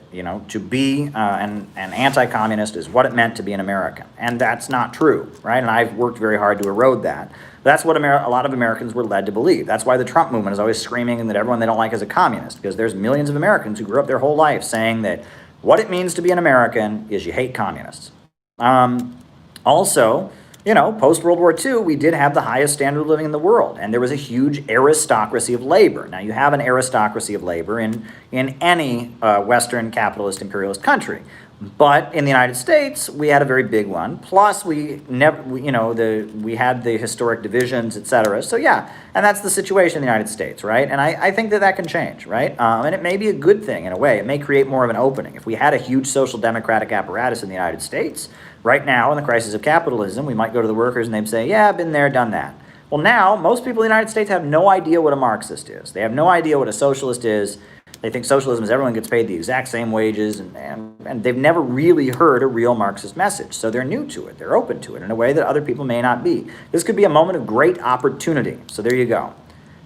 to be an anti-communist is what it meant to be an American. And that's not true, right? And I've worked very hard to erode that. That's what a lot of Americans were led to believe. That's why the Trump movement is always screaming that everyone they don't like is a communist, because there's millions of Americans who grew up their whole life saying that what it means to be an American is you hate communists. Also, post-World War II, we did have the highest standard of living in the world, and there was a huge aristocracy of labor. Now, you have an aristocracy of labor in any Western capitalist imperialist country. But in the United States, we had a very big one. Plus, we had the historic divisions, et cetera. So yeah, and that's the situation in the United States, right? And I think that can change, right? And it may be a good thing in a way. It may create more of an opening. If we had a huge social democratic apparatus in the United States, right now in the crisis of capitalism, we might go to the workers and they'd say, yeah, been there, done that. Well, now most people in the United States have no idea what a Marxist is. They have no idea what a socialist is. They think socialism is everyone gets paid the exact same wages, and they've never really heard a real Marxist message. So they're new to it. They're open to it in a way that other people may not be. This could be a moment of great opportunity. So there you go.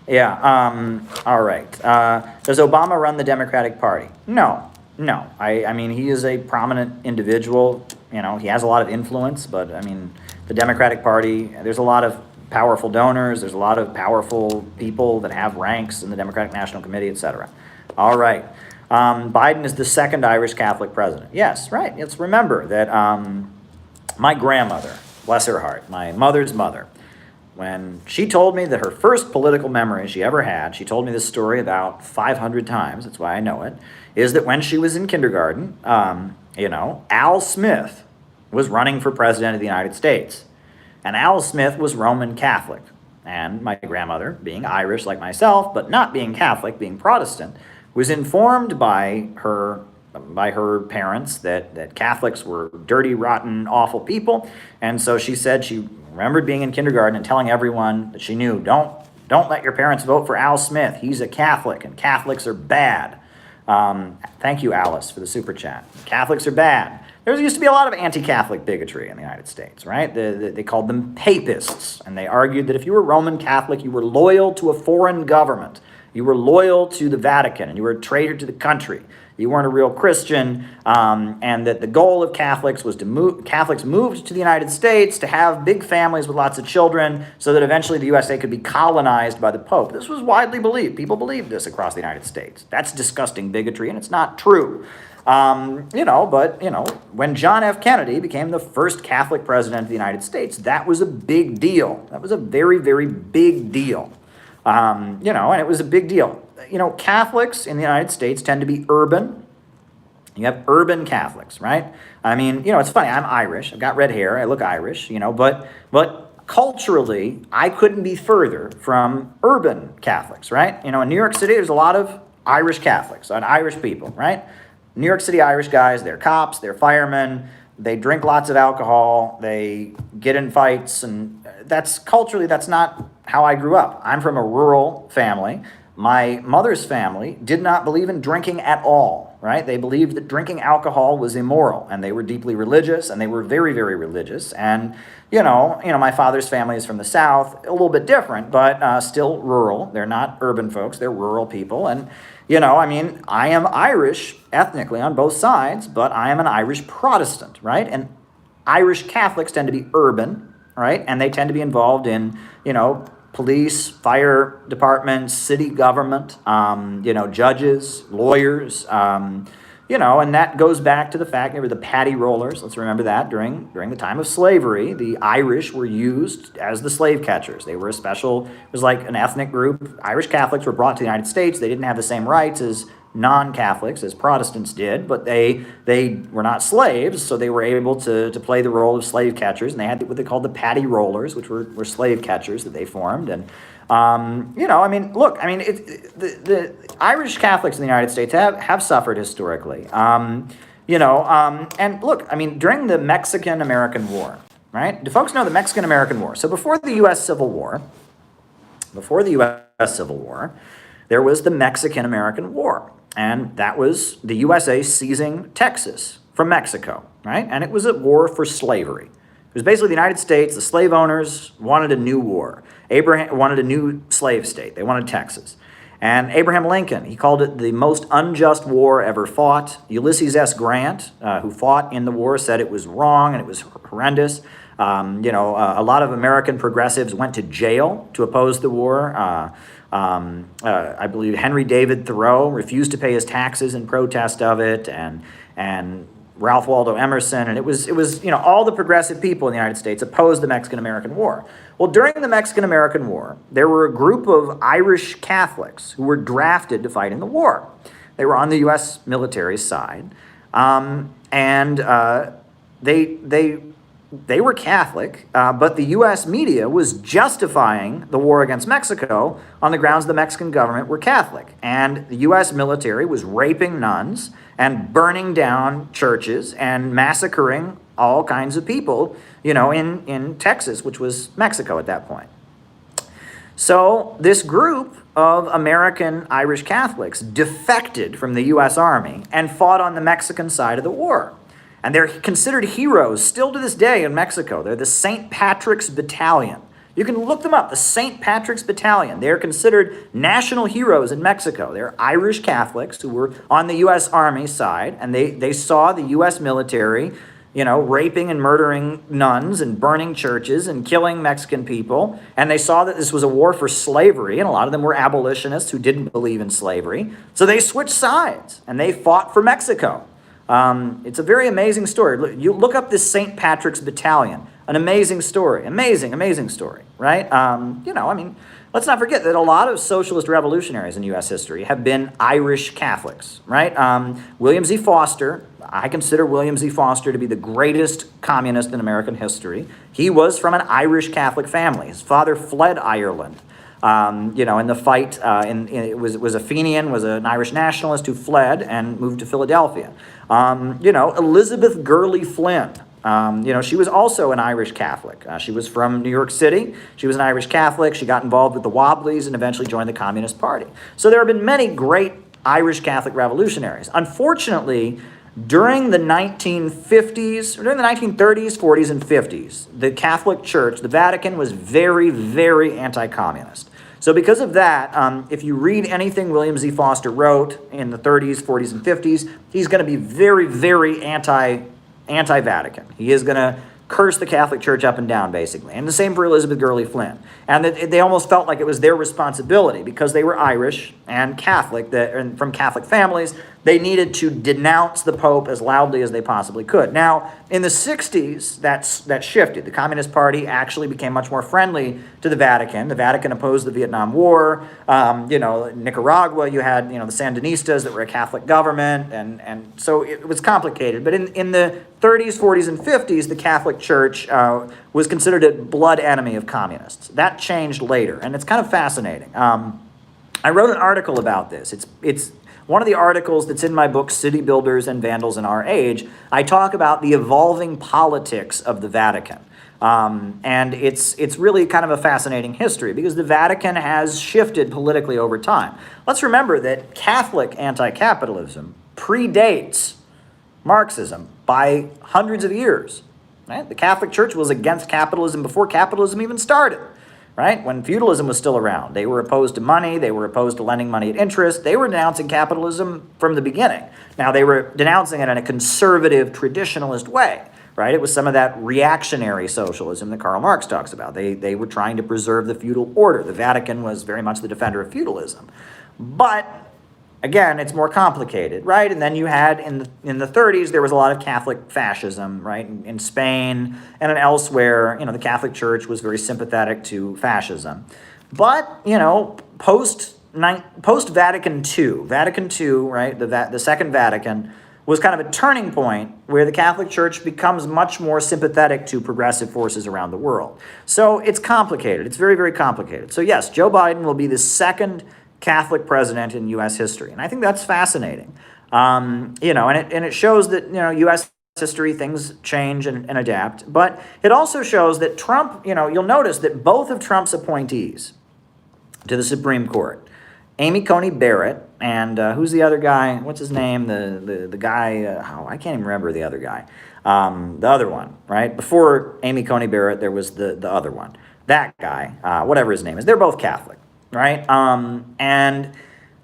Yeah, all right. Does Obama run the Democratic Party? No. I mean, he is a prominent individual. He has a lot of influence, but I mean, the Democratic Party, there's a lot of powerful donors. There's a lot of powerful people that have ranks in the Democratic National Committee, et cetera. All right. Biden is the second Irish Catholic president. Yes, right. Let's remember that my grandmother, bless her heart, my mother's mother, when she told me that her first political memory she ever had, she told me this story about 500 times, that's why I know it, is that when she was in kindergarten, Al Smith was running for president of the United States. And Al Smith was Roman Catholic. And my grandmother, being Irish like myself, but not being Catholic, being Protestant, was informed by her parents that Catholics were dirty, rotten, awful people. And so she said she remembered being in kindergarten and telling everyone that she knew, don't let your parents vote for Al Smith. He's a Catholic, and Catholics are bad. Thank you, Alice, for the super chat. Catholics are bad. There used to be a lot of anti-Catholic bigotry in the United States, right? They called them papists, and they argued that if you were Roman Catholic, you were loyal to a foreign government. You were loyal to the Vatican, and you were a traitor to the country. You weren't a real Christian, and that the goal of Catholics was to Catholics moved to the United States to have big families with lots of children so that eventually the USA could be colonized by the Pope. This was widely believed. People believed this across the United States. That's disgusting bigotry, and it's not true. When John F. Kennedy became the first Catholic president of the United States, that was a big deal. That was a very, very big deal. And it was a big deal. Catholics in the United States tend to be urban. You have urban Catholics, right? I mean, it's funny. I'm Irish. I've got red hair. I look Irish, but culturally, I couldn't be further from urban Catholics, right? In New York City, there's a lot of Irish Catholics and Irish people, right? New York City Irish guys, they're cops, they're firemen, they drink lots of alcohol, they get in fights, and that's not how I grew up. I'm from a rural family. My mother's family did not believe in drinking at all, right? They believed that drinking alcohol was immoral, and they were deeply religious, and they were very, very religious. And, my father's family is from the South, a little bit different, but still rural. They're not urban folks, they're rural people. And, I am Irish ethnically on both sides, but I am an Irish Protestant, right? And Irish Catholics tend to be urban, right? And they tend to be involved in, police, fire departments, city government, judges, lawyers, and that goes back to the fact they were the paddy rollers. Let's remember that during the time of slavery, the Irish were used as the slave catchers. They were it was like an ethnic group. Irish Catholics were brought to the United States. They didn't have the same rights as non-Catholics, as Protestants did, but they were not slaves, so they were able to play the role of slave catchers, and they had what they called the paddy rollers, which were slave catchers that they formed. And the Irish Catholics in the United States have suffered historically. During the Mexican-American War, right? Do folks know the Mexican-American War? So before the U.S. Civil War, there was the Mexican-American War, and that was the USA seizing Texas from Mexico, right? And it was a war for slavery. It was basically the United States, the slave owners wanted a new war. Abraham wanted a new slave state. They wanted Texas. And Abraham Lincoln, he called it the most unjust war ever fought. Ulysses S. Grant, who fought in the war, said it was wrong and it was horrendous. A lot of American progressives went to jail to oppose the war. I believe Henry David Thoreau refused to pay his taxes in protest of it, and Ralph Waldo Emerson, and it was all the progressive people in the United States opposed the Mexican-American War. Well, during the Mexican-American War, there were a group of Irish Catholics who were drafted to fight in the war. They were on the U.S. military's side, and they were Catholic, but the U.S. media was justifying the war against Mexico on the grounds the Mexican government were Catholic. And the U.S. military was raping nuns and burning down churches and massacring all kinds of people, in Texas, which was Mexico at that point. So this group of American Irish Catholics defected from the U.S. Army and fought on the Mexican side of the war. And they're considered heroes still to this day in Mexico. They're the St. Patrick's Battalion. You can look them up, the St. Patrick's Battalion. They're considered national heroes in Mexico. They're Irish Catholics who were on the U.S. Army side, and they saw the U.S. military, raping and murdering nuns and burning churches and killing Mexican people. And they saw that this was a war for slavery, and a lot of them were abolitionists who didn't believe in slavery. So they switched sides, and they fought for Mexico. It's a very amazing story. You look up this St. Patrick's Battalion. An amazing story. Amazing story, right? Let's not forget that a lot of socialist revolutionaries in U.S. history have been Irish Catholics, right? William Z. Foster, I consider William Z. Foster to be the greatest communist in American history. He was from an Irish Catholic family. His father fled Ireland. In the fight, was a Fenian, was an Irish nationalist who fled and moved to Philadelphia. Elizabeth Gurley Flynn, she was also an Irish Catholic. She was from New York City. She was an Irish Catholic. She got involved with the Wobblies and eventually joined the Communist Party. So there have been many great Irish Catholic revolutionaries. Unfortunately, during the 1930s, 40s, and 50s, the Catholic Church, the Vatican, was very, very anti-communist. So because of that, if you read anything William Z. Foster wrote in the 30s, 40s, and 50s, he's going to be very, very anti-Vatican. He is going to curse the Catholic Church up and down, basically. And the same for Elizabeth Gurley Flynn. And they almost felt like it was their responsibility, because they were Irish and Catholic, and from Catholic families, they needed to denounce the Pope as loudly as they possibly could. Now, in the 60s, that shifted. The Communist Party actually became much more friendly to the Vatican. The Vatican opposed the Vietnam War. Nicaragua, you had the Sandinistas that were a Catholic government, and so it was complicated. But in the 30s, 40s, and 50s, the Catholic Church was considered a blood enemy of communists. That changed later, and it's kind of fascinating. I wrote an article about this. It's one of the articles that's in my book, City Builders and Vandals in Our Age. I talk about the evolving politics of the Vatican. And it's really kind of a fascinating history, because the Vatican has shifted politically over time. Let's remember that Catholic anti-capitalism predates Marxism by hundreds of years. Right? The Catholic Church was against capitalism before capitalism even started. Right? When feudalism was still around, they were opposed to money, they were opposed to lending money at interest, they were denouncing capitalism from the beginning. Now, they were denouncing it in a conservative, traditionalist way, right? It was some of that reactionary socialism that Karl Marx talks about. They were trying to preserve the feudal order. The Vatican was very much the defender of feudalism. But again, it's more complicated, right? And then you had, in the 30s, there was a lot of Catholic fascism, right? In Spain and elsewhere, the Catholic Church was very sympathetic to fascism. But, post-Vatican II, right, the Second Vatican, was kind of a turning point where the Catholic Church becomes much more sympathetic to progressive forces around the world. So it's complicated. It's very, very complicated. So yes, Joe Biden will be the second Catholic president in U.S. history. And I think that's fascinating. And it shows that, U.S. history, things change and adapt. But it also shows that Trump, you'll notice that both of Trump's appointees to the Supreme Court, Amy Coney Barrett, and who's the other guy? What's his name? The guy, I can't even remember the other guy. The other one, right? Before Amy Coney Barrett, there was the other one. That guy, whatever his name is, they're both Catholic. Right? And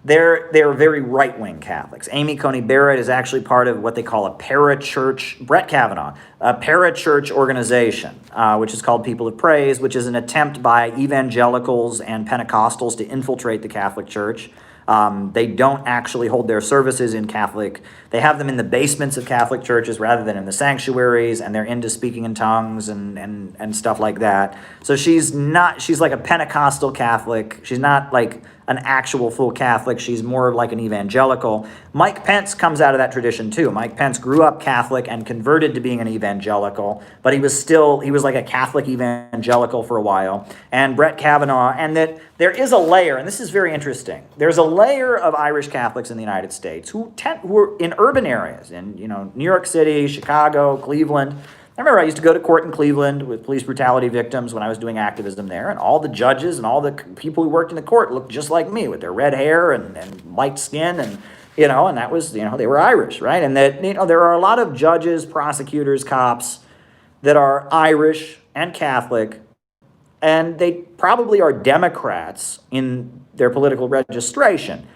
they're very right-wing Catholics. Amy Coney Barrett is actually part of what they call a parachurch, Brett Kavanaugh, a parachurch organization, which is called People of Praise, which is an attempt by evangelicals and Pentecostals to infiltrate the Catholic Church. They don't actually hold their services in Catholic. They have them in the basements of Catholic churches rather than in the sanctuaries, and they're into speaking in tongues and stuff like that. So she's like a Pentecostal Catholic. She's not like an actual full Catholic. She's more like an evangelical. Mike Pence comes out of that tradition too. Mike Pence grew up Catholic and converted to being an evangelical, but he was like a Catholic evangelical for a while. And Brett Kavanaugh, and that there is a layer, and this is very interesting. There's a layer of Irish Catholics in the United States who are in urban areas, in New York City, Chicago, Cleveland. I remember I used to go to court in Cleveland with police brutality victims when I was doing activism there, and all the judges and all the people who worked in the court looked just like me with their red hair and light skin, and and that was, they were Irish, right? And that, there are a lot of judges, prosecutors, cops that are Irish and Catholic, and they probably are Democrats in their political registration,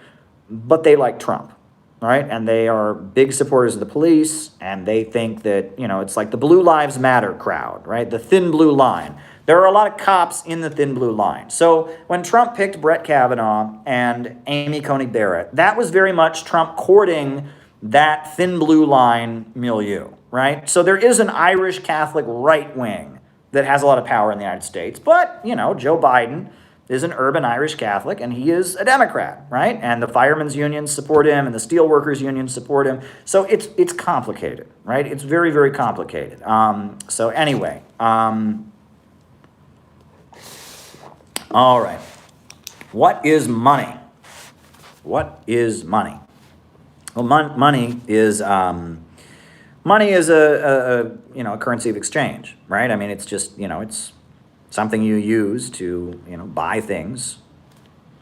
but they like Trump. Right, and they are big supporters of the police, and they think that, it's like the Blue Lives Matter crowd, right? The thin blue line. There are a lot of cops in the thin blue line. So when Trump picked Brett Kavanaugh and Amy Coney Barrett, that was very much Trump courting that thin blue line milieu, right? So there is an Irish Catholic right wing that has a lot of power in the United States, but, Joe Biden is an urban Irish Catholic, and he is a Democrat, right? And the firemen's unions support him, and the steelworkers unions support him. So it's complicated, right? It's very, very complicated. So anyway, all right. What is money? What is money? Well, money is a currency of exchange, right? I mean, it's just it's something you use to, buy things,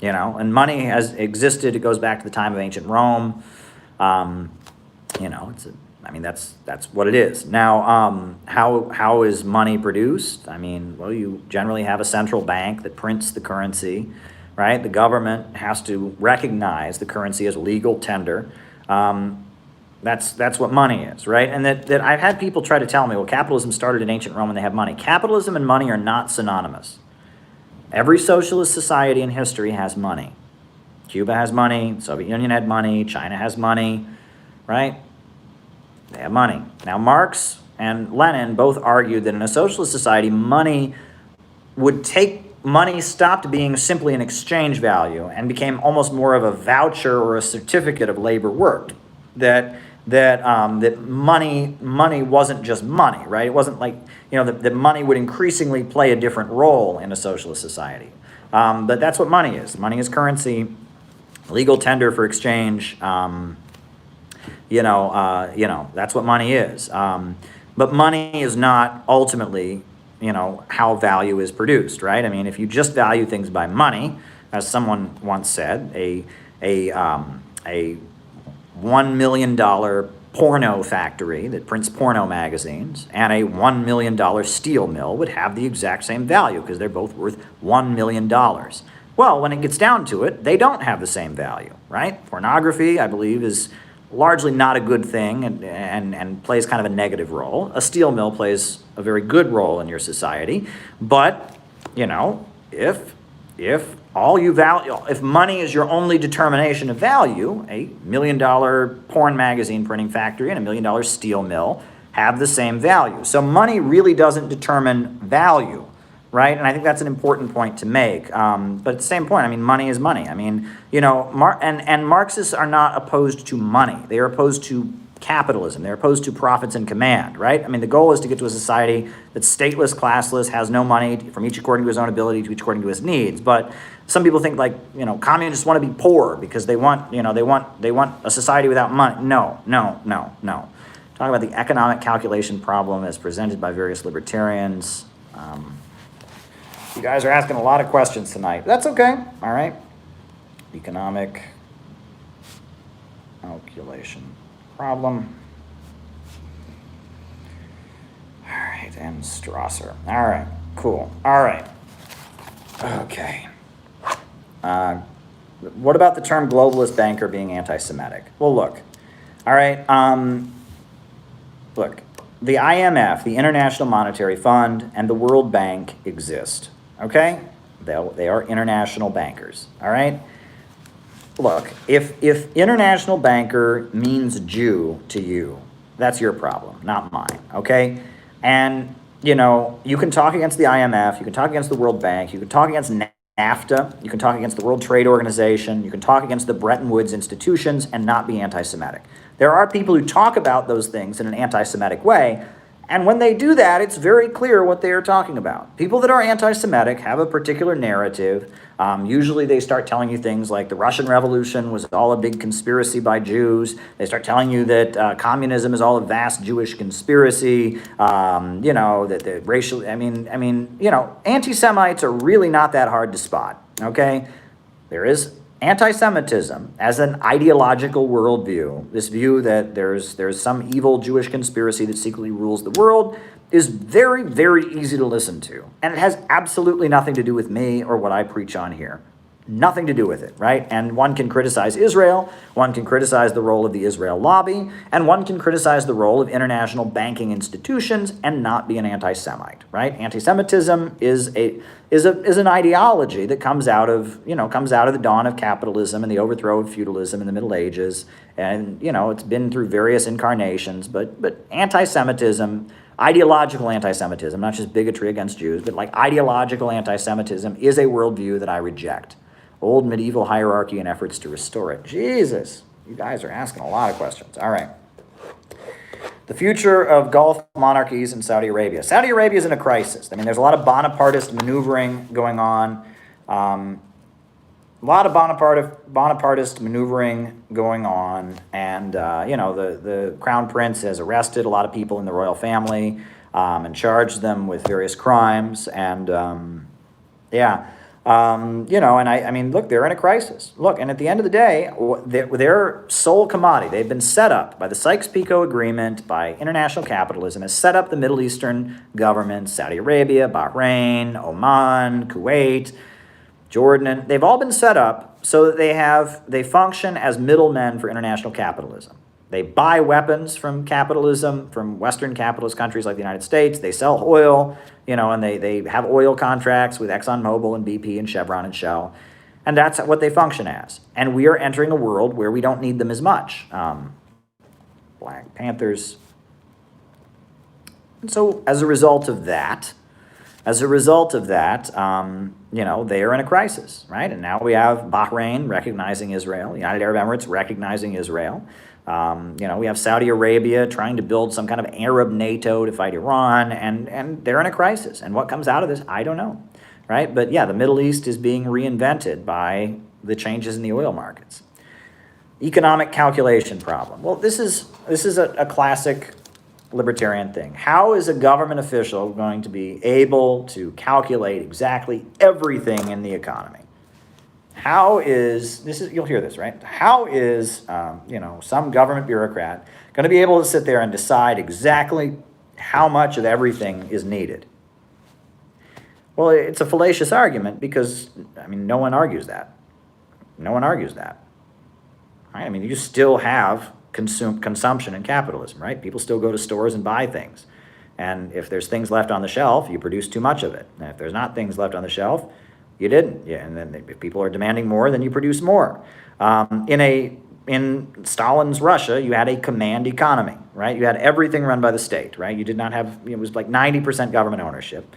and money has existed. It goes back to the time of ancient Rome. That's what it is. Now, how is money produced? I mean, well, you generally have a central bank that prints the currency, right? The government has to recognize the currency as legal tender. That's what money is, right? And that I've had people try to tell me, well, capitalism started in ancient Rome and they have money. Capitalism and money are not synonymous. Every socialist society in history has money. Cuba has money, the Soviet Union had money, China has money, right? They have money. Now, Marx and Lenin both argued that in a socialist society, money stopped being simply an exchange value and became almost more of a voucher or a certificate of labor worked. That money wasn't just money, right? It wasn't like, that money would increasingly play a different role in a socialist society. But that's what money is. Money is currency, legal tender for exchange. That's what money is. But money is not ultimately, how value is produced, right? I mean, if you just value things by money, as someone once said, a $1 million porno factory that prints porno magazines and a $1 million steel mill would have the exact same value because they're both worth $1 million. Well, when it gets down to it, they don't have the same value, right? Pornography, I believe, is largely not a good thing and plays kind of a negative role. A steel mill plays a very good role in your society. But, if all you value, if money is your only determination of value, a $1 million porn magazine printing factory and a $1 million steel mill have the same value. So money really doesn't determine value, right? And I think that's an important point to make. But at the same point, I mean, money is money. I mean, and Marxists are not opposed to money. They are opposed to capitalism. They're opposed to profits and command, right? I mean, the goal is to get to a society that's stateless, classless, has no money, from each according to his own ability to each according to his needs. But some people think communists want to be poor because they want a society without money. No. Talking about the economic calculation problem as presented by various libertarians. You guys are asking a lot of questions tonight. That's okay. All right. Economic calculation problem. All right, and Strasser. All right, cool. All right. Okay. What about the term globalist banker being anti-Semitic? Well, look. All right. Look, the IMF, the International Monetary Fund, and the World Bank exist. Okay? They are international bankers. All right? look, if international banker means Jew to you, that's your problem, not mine, okay? And, you can talk against the IMF, you can talk against the World Bank, you can talk against NAFTA, you can talk against the World Trade Organization, you can talk against the Bretton Woods institutions and not be anti-Semitic. There are people who talk about those things in an anti-Semitic way, and when they do that, it's very clear what they are talking about. People that are anti-Semitic have a particular narrative. Usually they start telling you things like the Russian Revolution was all a big conspiracy by Jews. They start telling you that communism is all a vast Jewish conspiracy. That the racial, anti-Semites are really not that hard to spot, okay? There is anti-Semitism as an ideological worldview, this view that there's some evil Jewish conspiracy that secretly rules the world, is very, very easy to listen to. And it has absolutely nothing to do with me or what I preach on here. Nothing to do with it, right? And one can criticize Israel, one can criticize the role of the Israel lobby, and one can criticize the role of international banking institutions and not be an anti-Semite, right? Anti-Semitism is an ideology that comes out of the dawn of capitalism and the overthrow of feudalism in the Middle Ages, and it's been through various incarnations. But anti-Semitism, ideological anti-Semitism, not just bigotry against Jews, but like ideological anti-Semitism, is a worldview that I reject. Old medieval hierarchy and efforts to restore it. Jesus, you guys are asking a lot of questions. All right. The future of Gulf monarchies in Saudi Arabia. Saudi Arabia is in a crisis. There's a lot of Bonapartist maneuvering going on. A lot of Bonapartist maneuvering going on. And, the Crown Prince has arrested a lot of people in the royal family and charged them with various crimes. And, look, they're in a crisis. Look, and at the end of the day, their sole commodity, they've been set up by the Sykes-Picot Agreement, by international capitalism, has set up the Middle Eastern governments, Saudi Arabia, Bahrain, Oman, Kuwait, Jordan, and they've all been set up so that they function as middlemen for international capitalism. They buy weapons from capitalism, from Western capitalist countries like the United States. They sell oil, and they have oil contracts with ExxonMobil and BP and Chevron and Shell. And that's what they function as. And we are entering a world where we don't need them as much. Black Panthers. And so as a result of that, they are in a crisis, right? And now we have Bahrain recognizing Israel, United Arab Emirates recognizing Israel. We have Saudi Arabia trying to build some kind of Arab NATO to fight Iran, and they're in a crisis. And what comes out of this, I don't know, right? But yeah, the Middle East is being reinvented by the changes in the oil markets. Economic calculation problem. Well, this is a classic libertarian thing. How is a government official going to be able to calculate exactly everything in the economy? You'll hear this, right? How is, some government bureaucrat going to be able to sit there and decide exactly how much of everything is needed? Well, it's a fallacious argument because, no one argues that. Right? You still have consumption in capitalism, right? People still go to stores and buy things. And if there's things left on the shelf, you produce too much of it. And if there's not things left on the shelf, you didn't. Yeah, and then if people are demanding more, then you produce more. In Stalin's Russia, you had a command economy, right? You had everything run by the state, right? You did not have, it was like 90% government ownership.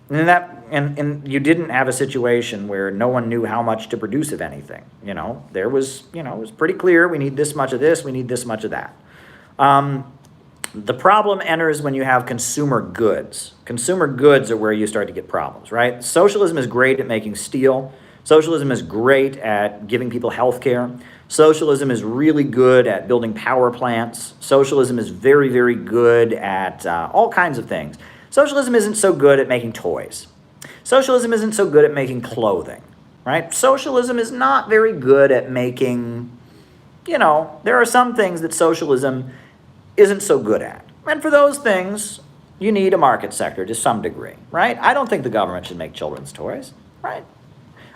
And you didn't have a situation where no one knew how much to produce of anything. There was, it was pretty clear, we need this much of this, we need this much of that. The problem enters when you have consumer goods. Consumer goods are where you start to get problems, right? Socialism is great at making steel. Socialism is great at giving people health care. Socialism is really good at building power plants. Socialism is very, very good at all kinds of things. Socialism isn't so good at making toys. Socialism isn't so good at making clothing, right? Socialism is not very good at making, there are some things that socialism isn't so good at. And for those things, you need a market sector to some degree, right? I don't think the government should make children's toys, right?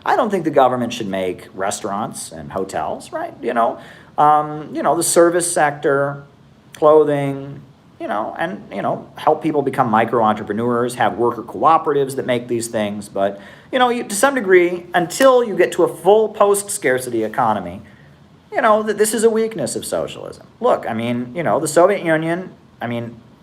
I don't think the government should make restaurants and hotels, right? The service sector, clothing, help people become micro-entrepreneurs, have worker cooperatives that make these things. But, to some degree, until you get to a full post-scarcity economy, that this is a weakness of socialism. Look, the Soviet Union,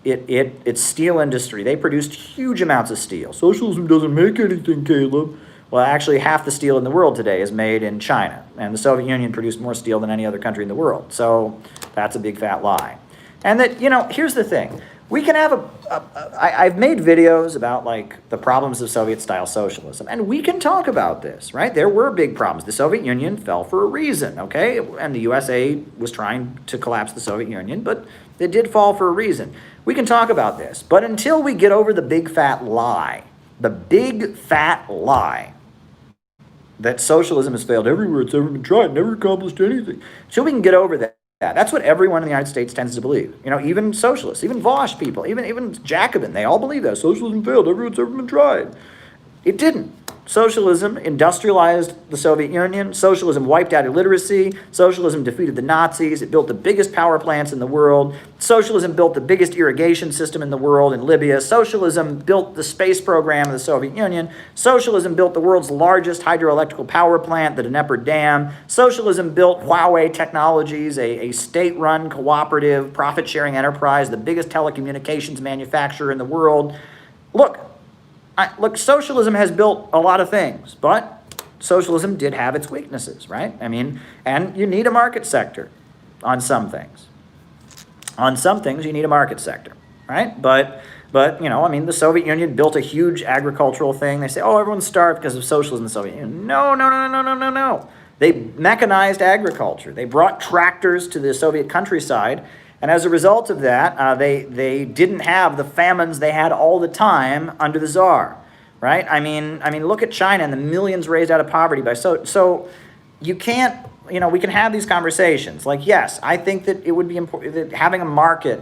its steel industry, they produced huge amounts of steel. Socialism doesn't make anything, Caleb. Well, actually, half the steel in the world today is made in China, and the Soviet Union produced more steel than any other country in the world. So that's a big fat lie. And that, here's the thing. We can have I've made videos about, the problems of Soviet-style socialism, and we can talk about this, right? There were big problems. The Soviet Union fell for a reason, okay? And the USA was trying to collapse the Soviet Union, but it did fall for a reason. We can talk about this, but until we get over the big fat lie that socialism has failed everywhere it's ever been tried, never accomplished anything, until we can get over that, that's what everyone in the United States tends to believe. Even socialists, even Vosh people, even Jacobin, they all believe that. Socialism failed everywhere it's ever been tried. It didn't. Socialism industrialized the Soviet Union. Socialism wiped out illiteracy. Socialism defeated the Nazis. It built the biggest power plants in the world. Socialism built the biggest irrigation system in the world in Libya. Socialism built the space program of the Soviet Union. Socialism built the world's largest hydroelectrical power plant, the Dnieper Dam. Socialism built Huawei Technologies, a state-run cooperative profit-sharing enterprise, the biggest telecommunications manufacturer in the world. Look, socialism has built a lot of things, but socialism did have its weaknesses, right? And you need a market sector on some things. On some things, you need a market sector, right? But the Soviet Union built a huge agricultural thing. They say, oh, everyone's starved because of socialism in the Soviet Union. No. They mechanized agriculture. They brought tractors to the Soviet countryside. And as a result of that, they didn't have the famines they had all the time under the Tsar, right? Look at China and the millions raised out of poverty by so you can't, we can have these conversations. Yes, I think that it would be important that having a market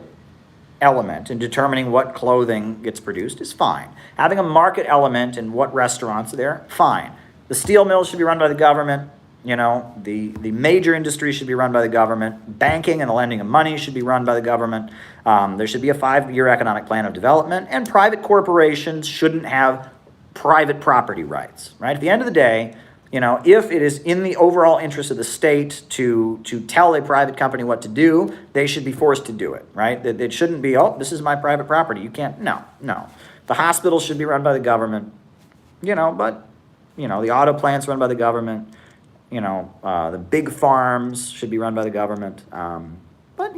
element in determining what clothing gets produced is fine. Having a market element in what restaurants are there, fine. The steel mills should be run by the government. The major industries should be run by the government. Banking and the lending of money should be run by the government. There should be a 5-year economic plan of development, and private corporations shouldn't have private property rights, right? At the end of the day, if it is in the overall interest of the state to tell a private company what to do, they should be forced to do it, right? It shouldn't be, oh, this is my private property. You can't, no. The hospitals should be run by the government, but, the auto plants run by the government. The big farms should be run by the government. But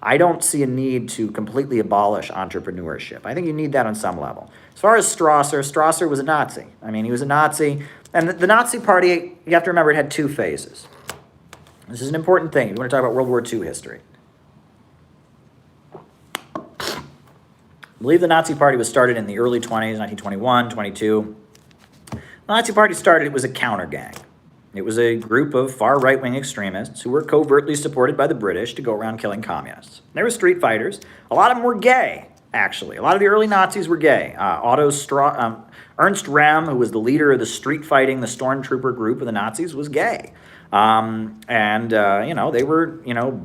I don't see a need to completely abolish entrepreneurship. I think you need that on some level. As far as Strasser was a Nazi. He was a Nazi. And the Nazi Party, you have to remember, it had 2 phases. This is an important thing. You want to talk about World War II history. I believe the Nazi Party was started in the early 20s, 1921, 22. The Nazi Party started, it was a counter gang. It was a group of far right-wing extremists who were covertly supported by the British to go around killing communists. They were street fighters. A lot of them were gay, actually. A lot of the early Nazis were gay. Ernst Rem, who was the leader of the street fighting, the stormtrooper group of the Nazis, was gay. They were,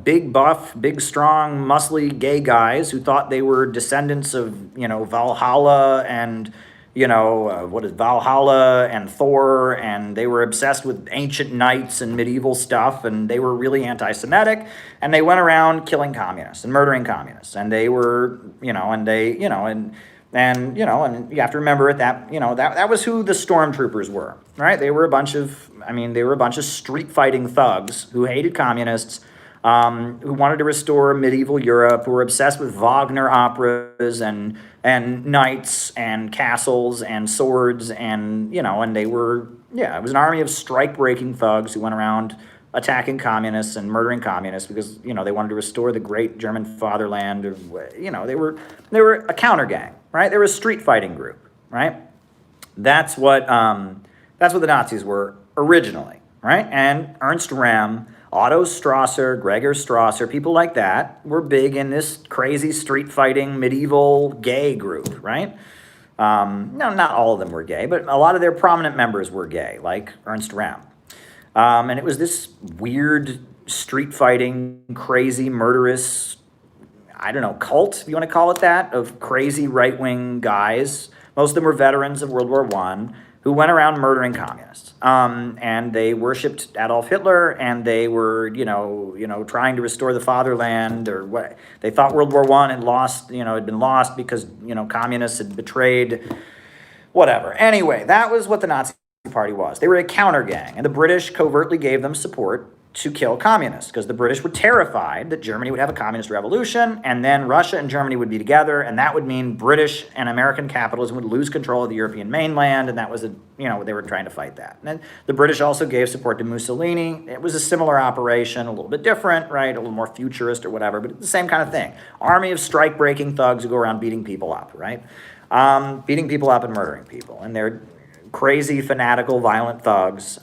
big buff, big strong, muscly gay guys who thought they were descendants of, Valhalla and Valhalla and Thor, and they were obsessed with ancient knights and medieval stuff, and they were really anti-Semitic, and they went around killing communists and murdering communists, and they were, and you have to remember that was who the stormtroopers were, right? They were a bunch of street fighting thugs who hated communists, who wanted to restore medieval Europe, who were obsessed with Wagner operas and knights and castles and swords and they were, it was an army of strike-breaking thugs who went around attacking communists and murdering communists because, they wanted to restore the great German fatherland. They were a counter gang, right? They were a street fighting group, right? That's what the Nazis were originally, right? And Ernst Rem, Otto Strasser, Gregor Strasser, people like that were big in this crazy street fighting medieval gay group, right? No, not all of them were gay, but a lot of their prominent members were gay, like Ernst Rem. And it was this weird street fighting, crazy, murderous I don't know, cult, if you want to call it that, of crazy right-wing guys. Most of them were veterans of World War I who went around murdering communists. And they worshipped Adolf Hitler, and they were, trying to restore the fatherland, or what. They thought World War I had been lost because, communists had betrayed, whatever. Anyway, that was what the Nazi Party was. They were a counter gang, and the British covertly gave them support to kill communists, because the British were terrified that Germany would have a communist revolution, and then Russia and Germany would be together, and that would mean British and American capitalism would lose control of the European mainland, and that was they were trying to fight that. And the British also gave support to Mussolini. It was a similar operation, a little bit different, right? A little more futurist or whatever, but the same kind of thing. Army of strike-breaking thugs who go around beating people up, right? Beating people up and murdering people, and they're crazy, fanatical, violent thugs,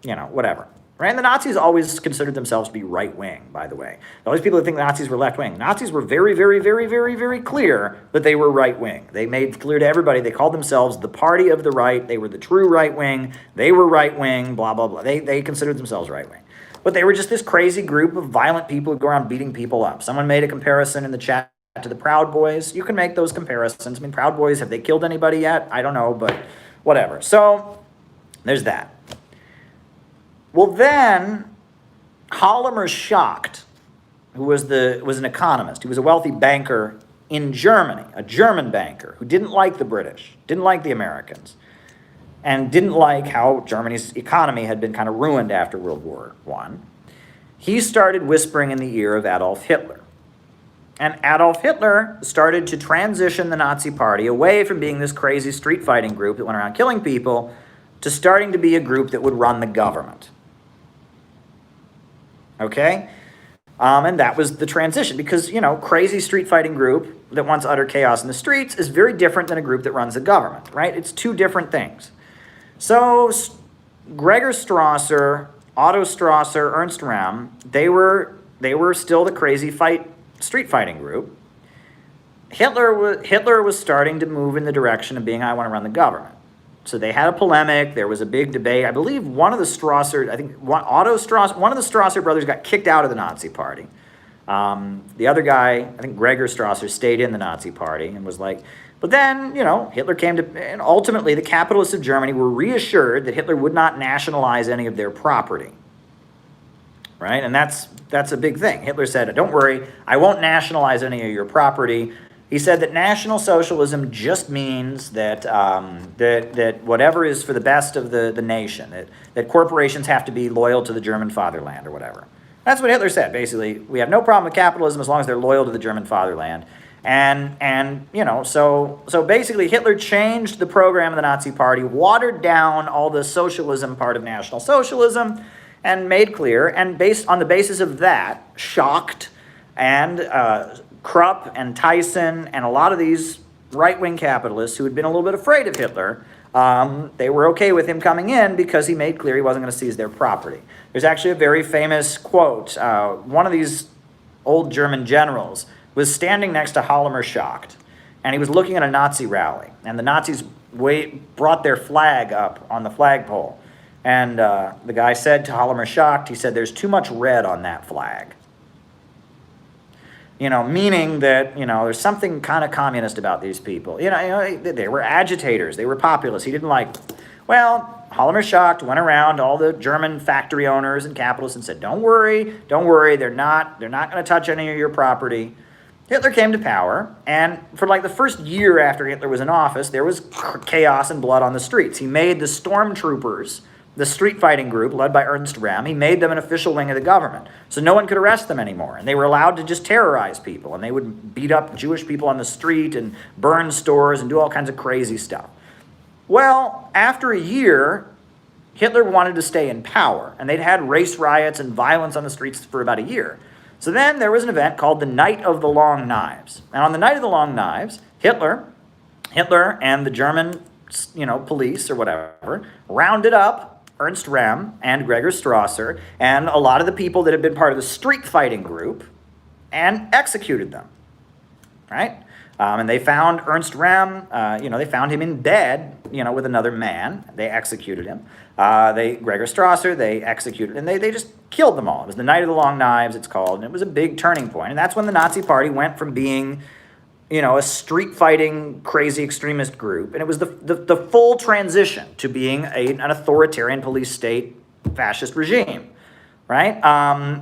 whatever. Right? And the Nazis always considered themselves to be right-wing, by the way. All these people that think the Nazis were left-wing. Nazis were very, very, very, very, very clear that they were right-wing. They made clear to everybody, they called themselves the party of the right. They were the true right-wing. They were right-wing, blah, blah, blah. They considered themselves right-wing. But they were just this crazy group of violent people who go around beating people up. Someone made a comparison in the chat to the Proud Boys. You can make those comparisons. I mean, Proud Boys, have they killed anybody yet? I don't know, but whatever. So there's that. Well, then Hjalmar Schacht, who was an economist, he was a wealthy banker in Germany, a German banker who didn't like the British, didn't like the Americans, and didn't like how Germany's economy had been kind of ruined after World War I. He started whispering in the ear of Adolf Hitler. And Adolf Hitler started to transition the Nazi Party away from being this crazy street fighting group that went around killing people to starting to be a group that would run the government. Okay? And that was the transition because, crazy street fighting group that wants utter chaos in the streets is very different than a group that runs the government, right? It's two different things. So Gregor Strasser, Otto Strasser, Ernst Röhm, they were still the crazy street fighting group. Hitler was starting to move in the direction of being, I want to run the government. So they had a polemic. There was a big debate. I believe one of the Strasser brothers got kicked out of the Nazi Party. The other guy, I think Gregor Strasser, stayed in the Nazi Party and was like, but then, Hitler came to, and ultimately the capitalists of Germany were reassured that Hitler would not nationalize any of their property. Right? And that's a big thing. Hitler said, don't worry, I won't nationalize any of your property. He said that National Socialism just means that that whatever is for the best of the nation, that corporations have to be loyal to the German fatherland or whatever. That's what Hitler said, basically. We have no problem with capitalism as long as they're loyal to the German fatherland. And so basically Hitler changed the program of the Nazi Party, watered down all the socialism part of National Socialism, and made clear, and based on the basis of that, Schacht and Krupp and Tyson and a lot of these right-wing capitalists who had been a little bit afraid of Hitler, they were okay with him coming in because he made clear he wasn't going to seize their property. There's actually a very famous quote. One of these old German generals was standing next to Hjalmar Schacht, and he was looking at a Nazi rally, and the Nazis brought their flag up on the flagpole. And the guy said to Hjalmar Schacht, he said, there's too much red on that flag. Meaning that, there's something kind of communist about these people. They were agitators. They were populists. He didn't like them. Well, Hjalmar Schacht went around to all the German factory owners and capitalists and said, don't worry, they're not going to touch any of your property. Hitler came to power, and for like the first year after Hitler was in office, there was chaos and blood on the streets. He made the stormtroopers, the street fighting group led by Ernst Röhm, he made them an official wing of the government. So no one could arrest them anymore. And they were allowed to just terrorize people. And they would beat up Jewish people on the street and burn stores and do all kinds of crazy stuff. Well, after a year, Hitler wanted to stay in power. And they'd had race riots and violence on the streets for about a year. So then there was an event called the Night of the Long Knives. And on the Night of the Long Knives, Hitler and the German, police or whatever, rounded up Ernst Röhm and Gregor Strasser and a lot of the people that had been part of the street fighting group and executed them, right? And they found Ernst Rem, they found him in bed, with another man. They executed him. Gregor Strasser, they executed, and they just killed them all. It was the Night of the Long Knives, it's called, and it was a big turning point. And that's when the Nazi Party went from being, a street-fighting, crazy extremist group, and it was the full transition to being an authoritarian police state fascist regime, right?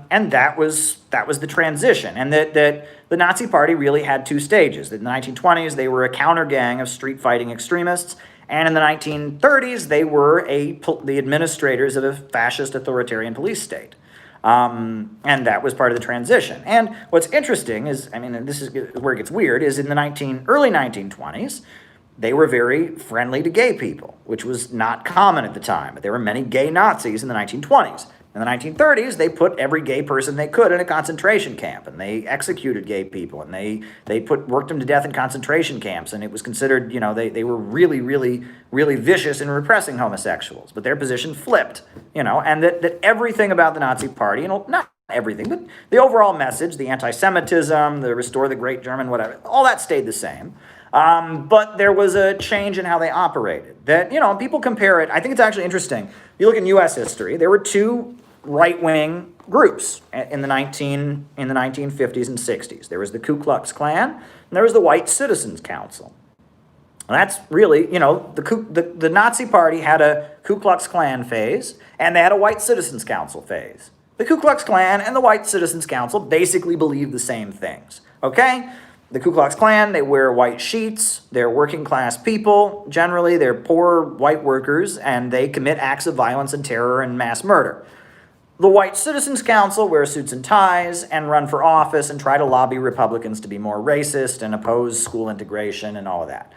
And that was the transition, and that the Nazi Party really had two stages. In the 1920s, they were a counter gang of street-fighting extremists, and in the 1930s, they were the administrators of a fascist authoritarian police state. And that was part of the transition. And what's interesting is, and this is where it gets weird, is in the early 1920s, they were very friendly to gay people, which was not common at the time. But there were many gay Nazis in the 1920s. In the 1930s, they put every gay person they could in a concentration camp, and they executed gay people, and they worked them to death in concentration camps, and it was considered, they were really, really, really vicious in repressing homosexuals. But their position flipped, and that everything about the Nazi Party, not everything, but the overall message, the anti-Semitism, the restore the great German, whatever, all that stayed the same. But there was a change in how they operated. That, people compare it. I think it's actually interesting. If you look in U.S. history, there were two right-wing groups in the 1950s and 60s. There was the Ku Klux Klan, and there was the White Citizens Council. And that's really, the Nazi Party had a Ku Klux Klan phase, and they had a White Citizens Council phase. The Ku Klux Klan and the White Citizens Council basically believe the same things, okay? The Ku Klux Klan, they wear white sheets, they're working class people, generally they're poor white workers, and they commit acts of violence and terror and mass murder. The White Citizens Council wear suits and ties and run for office and try to lobby Republicans to be more racist and oppose school integration and all of that,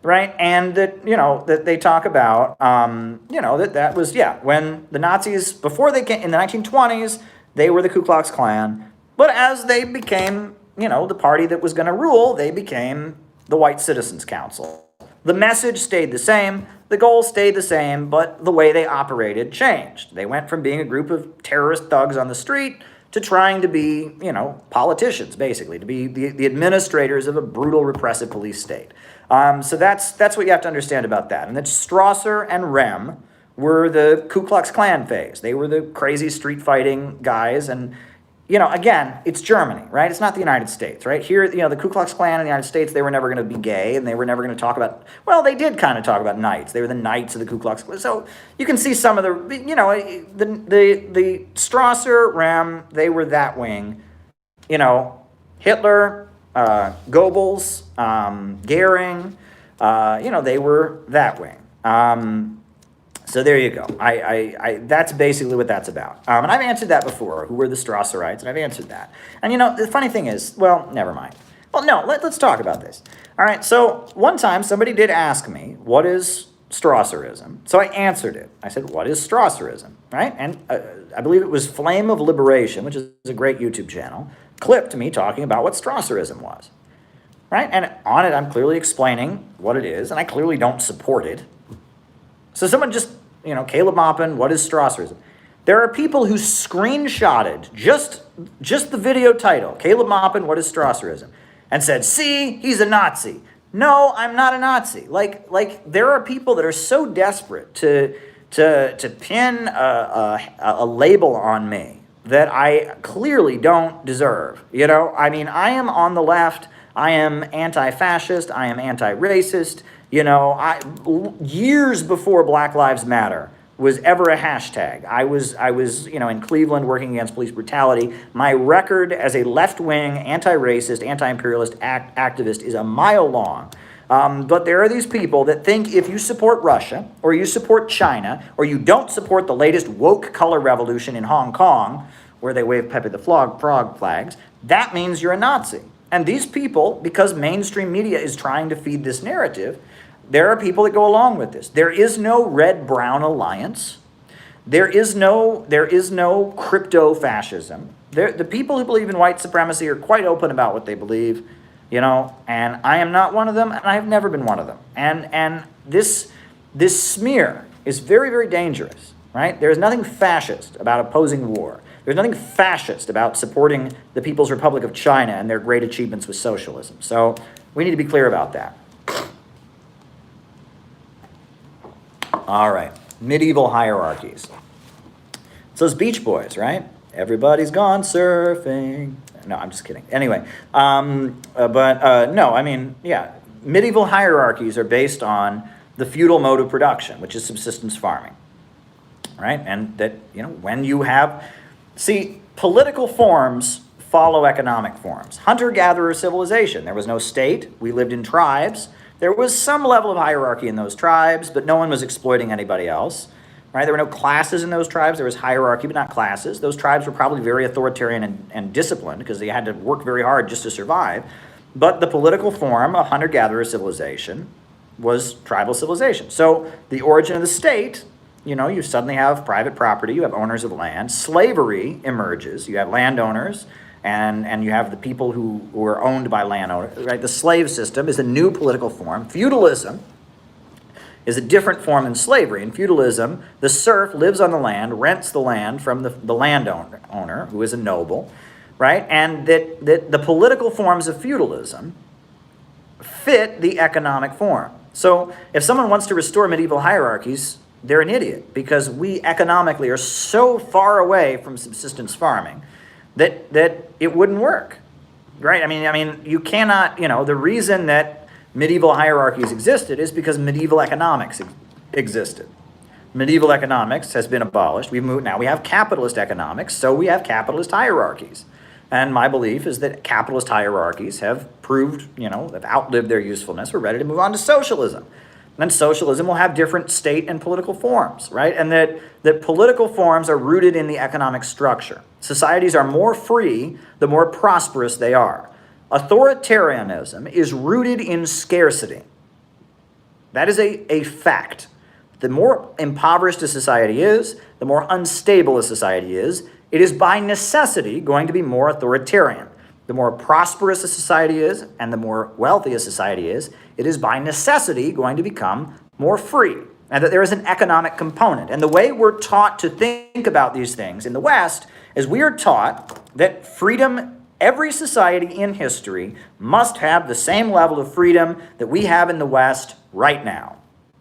right? And that, that they talk about, that was, when the Nazis, before they came, in the 1920s, they were the Ku Klux Klan, but as they became, the party that was going to rule, they became the White Citizens Council. The message stayed the same, the goals stayed the same, but the way they operated changed. They went from being a group of terrorist thugs on the street to trying to be, politicians, basically, to be the administrators of a brutal, repressive police state. So that's what you have to understand about that. And that Strasser and Rem were the Ku Klux Klan phase. They were the crazy street-fighting guys, and again, it's Germany, right? It's not the United States, right? Here, the Ku Klux Klan in the United States, they were never going to be gay, and they were never going to talk about, well, they did kind of talk about knights. They were the knights of the Ku Klux Klan. So you can see some of the Strasser, Rem, they were that wing. Hitler, Goebbels, Goering, they were that wing. So there you go. That's basically what that's about. And I've answered that before. Who were the Strasserites? And I've answered that. And the funny thing is, well, never mind. Well, no, let's talk about this. All right, so one time somebody did ask me, what is Strasserism? So I answered it. I said, what is Strasserism? Right? And I believe it was Flame of Liberation, which is a great YouTube channel, clipped me talking about what Strasserism was. Right? And on it, I'm clearly explaining what it is, and I clearly don't support it. So someone just, Caleb Maupin, what is Strasserism? There are people who screenshotted just the video title, Caleb Maupin, what is Strasserism? And said, see, he's a Nazi. No, I'm not a Nazi. Like there are people that are so desperate to pin a label on me that I clearly don't deserve. I am on the left. I am anti-fascist. I am anti-racist. Years before Black Lives Matter was ever a hashtag. I was in Cleveland working against police brutality. My record as a left-wing, anti-racist, anti-imperialist activist is a mile long. But there are these people that think if you support Russia, or you support China, or you don't support the latest woke color revolution in Hong Kong, where they wave Pepe the Frog flags, that means you're a Nazi. And these people, because mainstream media is trying to feed this narrative, there are people that go along with this. There is no red-brown alliance. There is no crypto-fascism. The people who believe in white supremacy are quite open about what they believe, and I am not one of them, and I have never been one of them. And this smear is very, very dangerous, right? There is nothing fascist about opposing war. There's nothing fascist about supporting the People's Republic of China and their great achievements with socialism. So We need to be clear about that. All right, medieval hierarchies. So those Beach Boys, right? Everybody's gone surfing. No, I'm just kidding. Anyway, no, I mean, yeah, medieval hierarchies are based on the feudal mode of production, which is subsistence farming, right? And that, when you have, see, political forms follow economic forms. Hunter-gatherer civilization, there was no state, we lived in tribes. There was some level of hierarchy in those tribes, but no one was exploiting anybody else, right? There were no classes in those tribes. There was hierarchy, but not classes. Those tribes were probably very authoritarian and disciplined because they had to work very hard just to survive. But the political form of hunter-gatherer civilization was tribal civilization. So the origin of the state, you suddenly have private property, you have owners of land. Slavery emerges. You have landowners, and you have the people who are owned by landowners, right? The slave system is a new political form. Feudalism is a different form than slavery. In feudalism, the serf lives on the land, rents the land from the landowner, who is a noble, right? And that the political forms of feudalism fit the economic form. So if someone wants to restore medieval hierarchies, they're an idiot, because we economically are so far away from subsistence farming that it wouldn't work, right? I mean, you cannot, the reason that medieval hierarchies existed is because medieval economics existed. Medieval economics has been abolished. Now we have capitalist economics, so we have capitalist hierarchies. And my belief is that capitalist hierarchies have proved, have outlived their usefulness. We're ready to move on to socialism. And socialism will have different state and political forms, right? And that political forms are rooted in the economic structure. Societies are more free the more prosperous they are. Authoritarianism is rooted in scarcity. That is a fact. The more impoverished a society is, the more unstable a society is, it is by necessity going to be more authoritarian. The more prosperous a society is and the more wealthy a society is, it is by necessity going to become more free. And that there is an economic component. And the way we're taught to think about these things in the West is we are taught that freedom, every society in history must have the same level of freedom that we have in the West right now.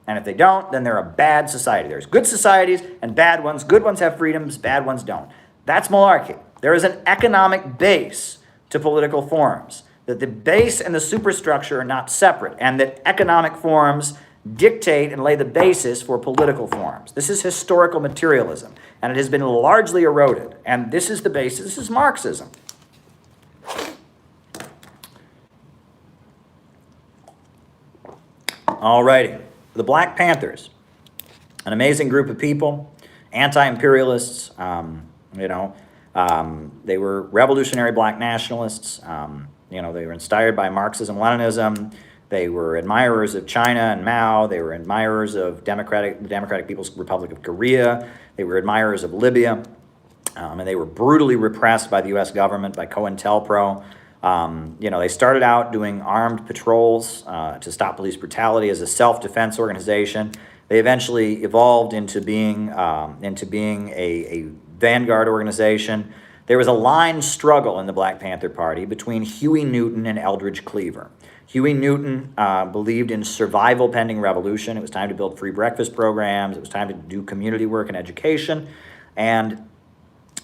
And if they don't, then they're a bad society. There's good societies and bad ones. Good ones have freedoms, bad ones don't. That's malarkey. There is an economic base to political forms, that the base and the superstructure are not separate, and that economic forms dictate and lay the basis for political forms. This is historical materialism, and it has been largely eroded. And this is the basis. This is Marxism. Alrighty, the Black Panthers, an amazing group of people, anti-imperialists, they were revolutionary black nationalists. They were inspired by Marxism, Leninism. They were admirers of China and Mao. They were admirers of the Democratic People's Republic of Korea. They were admirers of Libya. And they were brutally repressed by the U.S. government, by COINTELPRO. They started out doing armed patrols to stop police brutality as a self-defense organization. They eventually evolved into being a vanguard organization. There was a line struggle in the Black Panther Party between Huey Newton and Eldridge Cleaver. Huey Newton believed in survival pending revolution. It was time to build free breakfast programs. It was time to do community work and education. And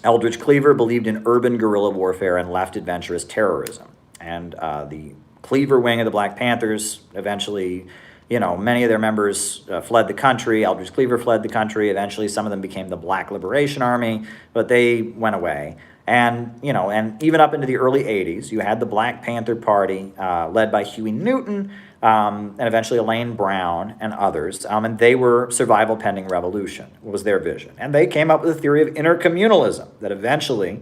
Eldridge Cleaver believed in urban guerrilla warfare and left adventurous terrorism. And the Cleaver wing of the Black Panthers eventually, many of their members fled the country. Eldridge Cleaver fled the country. Eventually, some of them became the Black Liberation Army, but they went away. And, and even up into the early 80s, you had the Black Panther Party led by Huey Newton and eventually Elaine Brown and others. And they were survival pending revolution was their vision. And they came up with a theory of intercommunalism that eventually,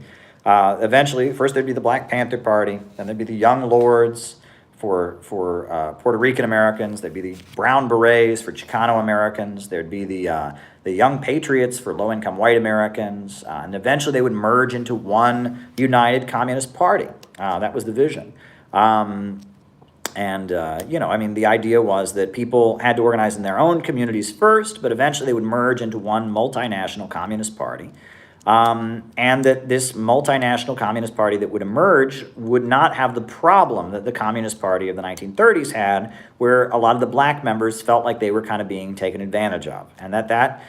first there'd be the Black Panther Party, then there'd be the Young Lords for Puerto Rican Americans, there'd be the Brown Berets for Chicano Americans, there'd be the Young Patriots for low-income white Americans, and eventually they would merge into one united communist party. That was the vision. The idea was that people had to organize in their own communities first, but eventually they would merge into one multinational communist party. And that this multinational Communist Party that would emerge would not have the problem that the Communist Party of the 1930s had, where a lot of the black members felt like they were kind of being taken advantage of. And that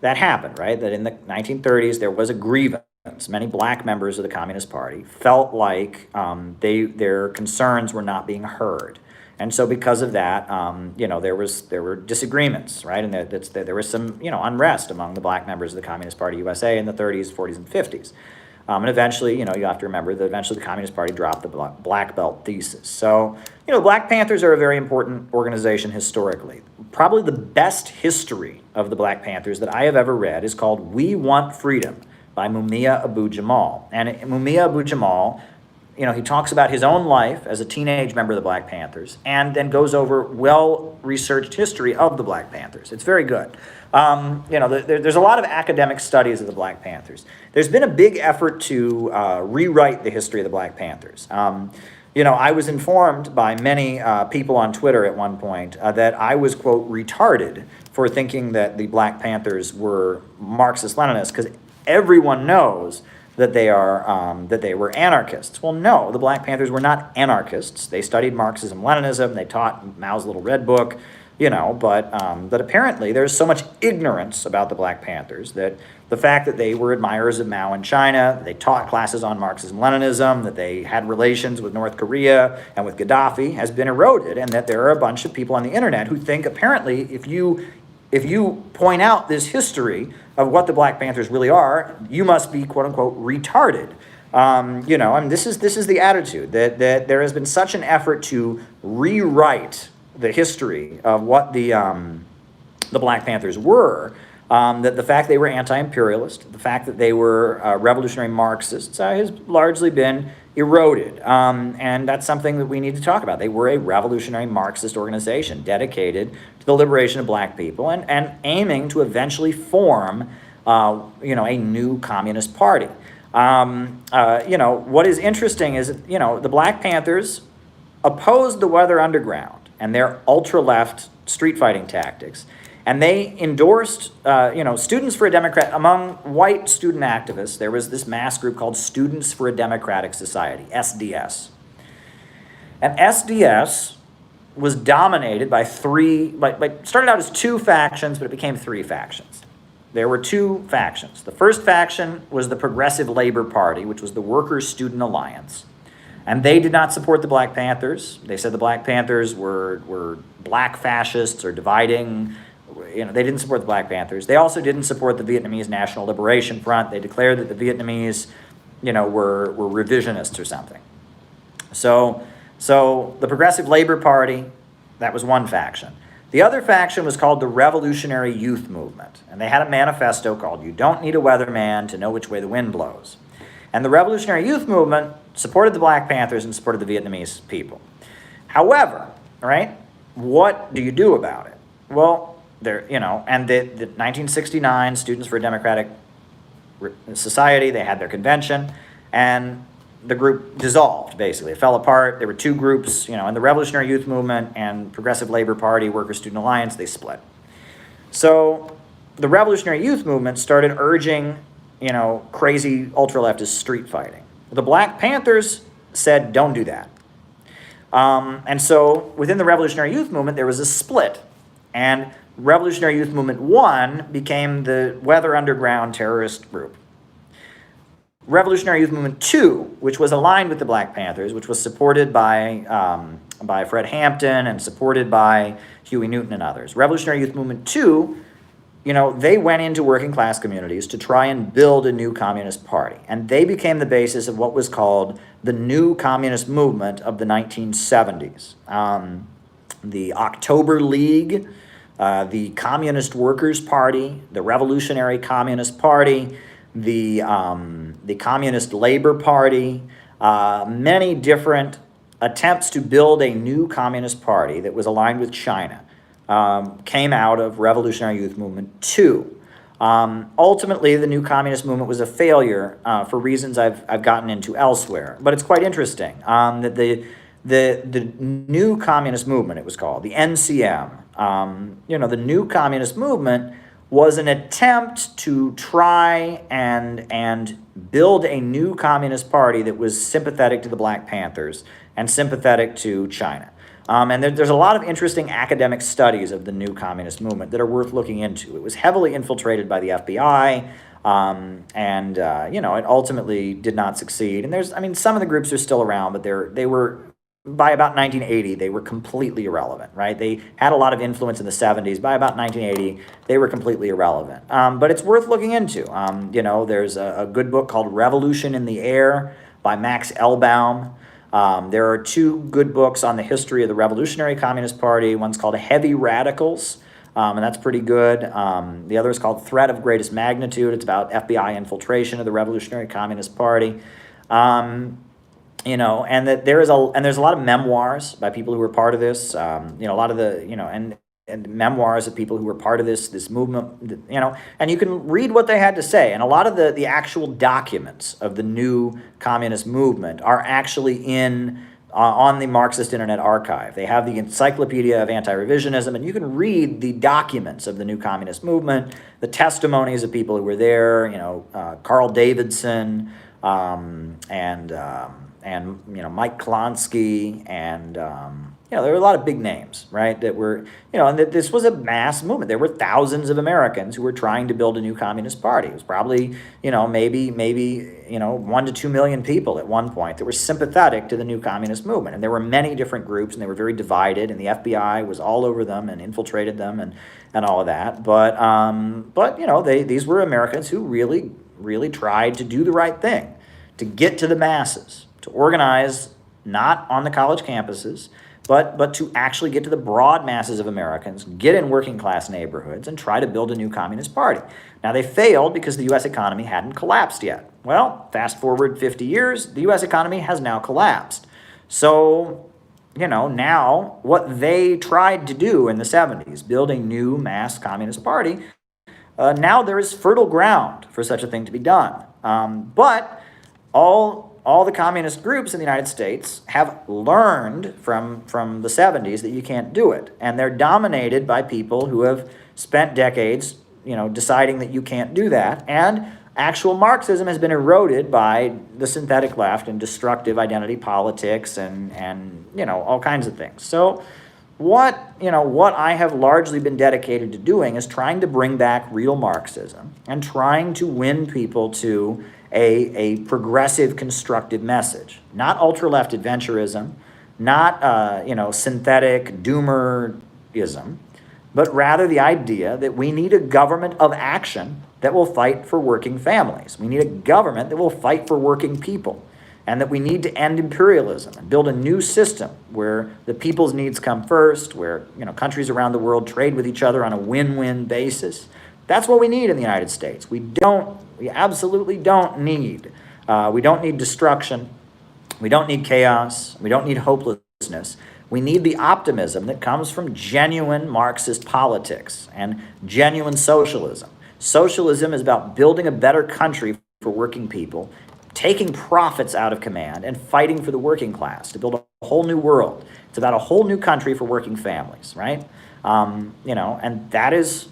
happened, right? That in the 1930s there was a grievance. Many black members of the Communist Party felt like their concerns were not being heard. And so because of that, there were disagreements, right? And there was some, unrest among the black members of the Communist Party USA in the 30s, 40s, and 50s. And eventually, you have to remember that eventually the Communist Party dropped the black belt thesis. So, Black Panthers are a very important organization historically. Probably the best history of the Black Panthers that I have ever read is called We Want Freedom by Mumia Abu-Jamal. And Mumia Abu-Jamal, he talks about his own life as a teenage member of the Black Panthers and then goes over well-researched history of the Black Panthers. It's very good. There's a lot of academic studies of the Black Panthers. There's been a big effort to rewrite the history of the Black Panthers. I was informed by many people on Twitter at one point that I was, quote, retarded for thinking that the Black Panthers were Marxist-Leninists, because everyone knows that they were anarchists. Well, no, the Black Panthers were not anarchists. They studied Marxism-Leninism. They taught Mao's Little Red Book, but apparently there's so much ignorance about the Black Panthers that the fact that they were admirers of Mao in China, they taught classes on Marxism-Leninism, that they had relations with North Korea and with Gaddafi has been eroded, and that there are a bunch of people on the internet who think apparently if you point out this history of what the Black Panthers really are, you must be, quote unquote, retarded. This is the attitude that there has been such an effort to rewrite the history of what the Black Panthers were, that the fact they were anti-imperialist, the fact that they were revolutionary Marxists has largely been eroded. And that's something that we need to talk about. They were a revolutionary Marxist organization dedicated to the liberation of black people and aiming to eventually form a new communist party. What is interesting is, the Black Panthers opposed the Weather Underground and their ultra-left street fighting tactics. And they endorsed, Students for a Democrat, among white student activists, there was this mass group called Students for a Democratic Society, SDS. And SDS was dominated by started out as two factions, but it became three factions. There were two factions. The first faction was the Progressive Labor Party, which was the Workers' Student Alliance. And they did not support the Black Panthers. They said the Black Panthers were black fascists or dividing. They didn't support the Black Panthers. They also didn't support the Vietnamese National Liberation Front. They declared that the Vietnamese, were revisionists or something. So the Progressive Labor Party, that was one faction. The other faction was called the Revolutionary Youth Movement. And they had a manifesto called "You Don't Need a Weatherman to Know Which Way the Wind Blows." And the Revolutionary Youth Movement supported the Black Panthers and supported the Vietnamese people. However, right, what do you do about it? Well, the 1969 Students for a Democratic Society, they had their convention, and the group dissolved, basically. It fell apart. There were two groups, in the Revolutionary Youth Movement and Progressive Labor Party, Workers' Student Alliance, they split. So the Revolutionary Youth Movement started urging crazy ultra-leftist street fighting. The Black Panthers said, don't do that. And so within the Revolutionary Youth Movement, there was a split. And Revolutionary Youth Movement 1 became the Weather Underground terrorist group. Revolutionary Youth Movement 2, which was aligned with the Black Panthers, which was supported by Fred Hampton and supported by Huey Newton and others. Revolutionary Youth Movement 2, they went into working class communities to try and build a new communist party. And they became the basis of what was called the new communist movement of the 1970s. The October League, the Communist Workers' Party, the Revolutionary Communist Party, the Communist Labor Party, many different attempts to build a new communist party that was aligned with China. Came out of Revolutionary Youth Movement 2. Ultimately, the new communist movement was a failure for reasons I've gotten into elsewhere. But it's quite interesting that the new communist movement, it was called, the NCM, the new communist movement was an attempt to try and build a new Communist Party that was sympathetic to the Black Panthers and sympathetic to China. And there's a lot of interesting academic studies of the new communist movement that are worth looking into. It was heavily infiltrated by the FBI, it ultimately did not succeed. And some of the groups are still around, but they were, by about 1980, they were completely irrelevant, right? They had a lot of influence in the 70s. By about 1980, they were completely irrelevant. But it's worth looking into. There's a good book called Revolution in the Air by Max Elbaum. There are two good books on the history of the Revolutionary Communist Party. One's called Heavy Radicals, and that's pretty good. The other is called Threat of Greatest Magnitude. It's about FBI infiltration of the Revolutionary Communist Party. And there's a lot of memoirs by people who were part of this. A lot of the and memoirs of people who were part of this movement, and you can read what they had to say. And a lot of the actual documents of the new communist movement are actually on the Marxist Internet Archive. They have the Encyclopedia of Anti-Revisionism, and you can read the documents of the new communist movement, the testimonies of people who were there, Carl Davidson, and Mike Klonsky, and there were a lot of big names, right, that were, and that this was a mass movement. There were thousands of Americans who were trying to build a new communist party. It was probably, maybe 1 to 2 million people at one point that were sympathetic to the new communist movement. And there were many different groups, and they were very divided, and the FBI was all over them and infiltrated them and all of that. But these were Americans who really, really tried to do the right thing, to get to the masses, to organize not on the college campuses, but to actually get to the broad masses of Americans, get in working class neighborhoods, and try to build a new communist party. Now, they failed because the U.S. economy hadn't collapsed yet. Well, fast forward 50 years, the U.S. economy has now collapsed. So, now what they tried to do in the 70s, build a new mass communist party, now there is fertile ground for such a thing to be done. But all the communist groups in the United States have learned from the 70s that you can't do it. And they're dominated by people who have spent decades, deciding that you can't do that. And actual Marxism has been eroded by the synthetic left and destructive identity politics and all kinds of things. So what I have largely been dedicated to doing is trying to bring back real Marxism and trying to win people to a progressive, constructive message, not ultra-left adventurism, not synthetic doomerism, but rather the idea that we need a government of action that will fight for working families. We need a government that will fight for working people, and that we need to end imperialism and build a new system where the people's needs come first, where countries around the world trade with each other on a win-win basis. That's what we need in the United States. We absolutely don't need, we don't need destruction. We don't need chaos. We don't need hopelessness. We need the optimism that comes from genuine Marxist politics and genuine socialism. Socialism is about building a better country for working people, taking profits out of command, and fighting for the working class to build a whole new world. It's about a whole new country for working families, right? And that is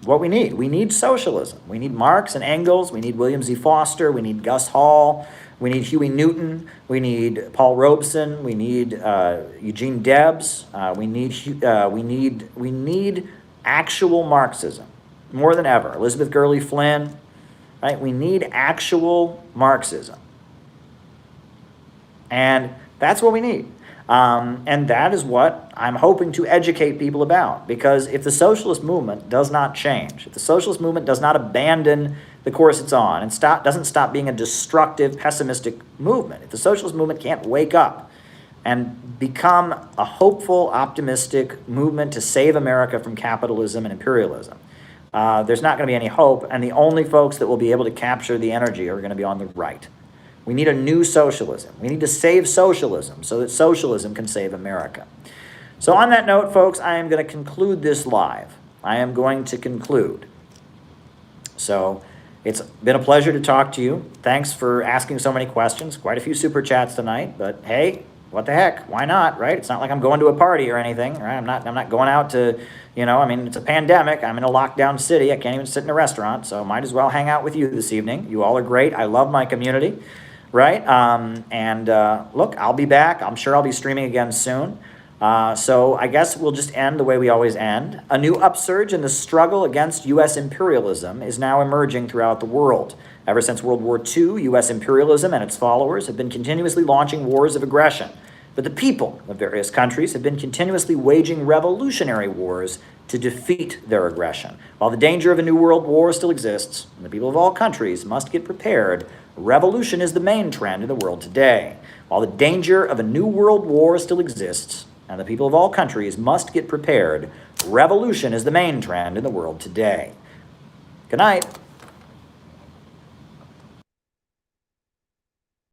what we need. We need socialism. We need Marx and Engels. We need William Z. Foster. We need Gus Hall. We need Huey Newton. We need Paul Robeson. We need Eugene Debs. We need actual Marxism more than ever. Elizabeth Gurley Flynn, right? We need actual Marxism, and that's what we need. And that is what I'm hoping to educate people about. Because if the socialist movement does not change, if the socialist movement does not abandon the course it's on and doesn't stop being a destructive, pessimistic movement, if the socialist movement can't wake up and become a hopeful, optimistic movement to save America from capitalism and imperialism, there's not going to be any hope. And the only folks that will be able to capture the energy are going to be on the right. We need a new socialism. We need to save socialism so that socialism can save America. So on that note, folks, I am going to conclude this live. I am going to conclude. So it's been a pleasure to talk to you. Thanks for asking so many questions. Quite a few super chats tonight, but hey, what the heck? Why not, right? It's not like I'm going to a party or anything, right? I'm not going out to, I mean, it's a pandemic. I'm in a lockdown city. I can't even sit in a restaurant, so might as well hang out with you this evening. You all are great. I love my community, right? Look, I'll be back. I'm sure I'll be streaming again soon. So I guess we'll just end the way we always end. A new upsurge in the struggle against U.S. imperialism is now emerging throughout the world. Ever since World War II, U.S. imperialism and its followers have been continuously launching wars of aggression. But the people of various countries have been continuously waging revolutionary wars to defeat their aggression. While the danger of a new world war still exists, and the people of all countries must get prepared, revolution is the main trend in the world today. While the danger of a new world war still exists, and the people of all countries must get prepared, revolution is the main trend in the world today. Good night.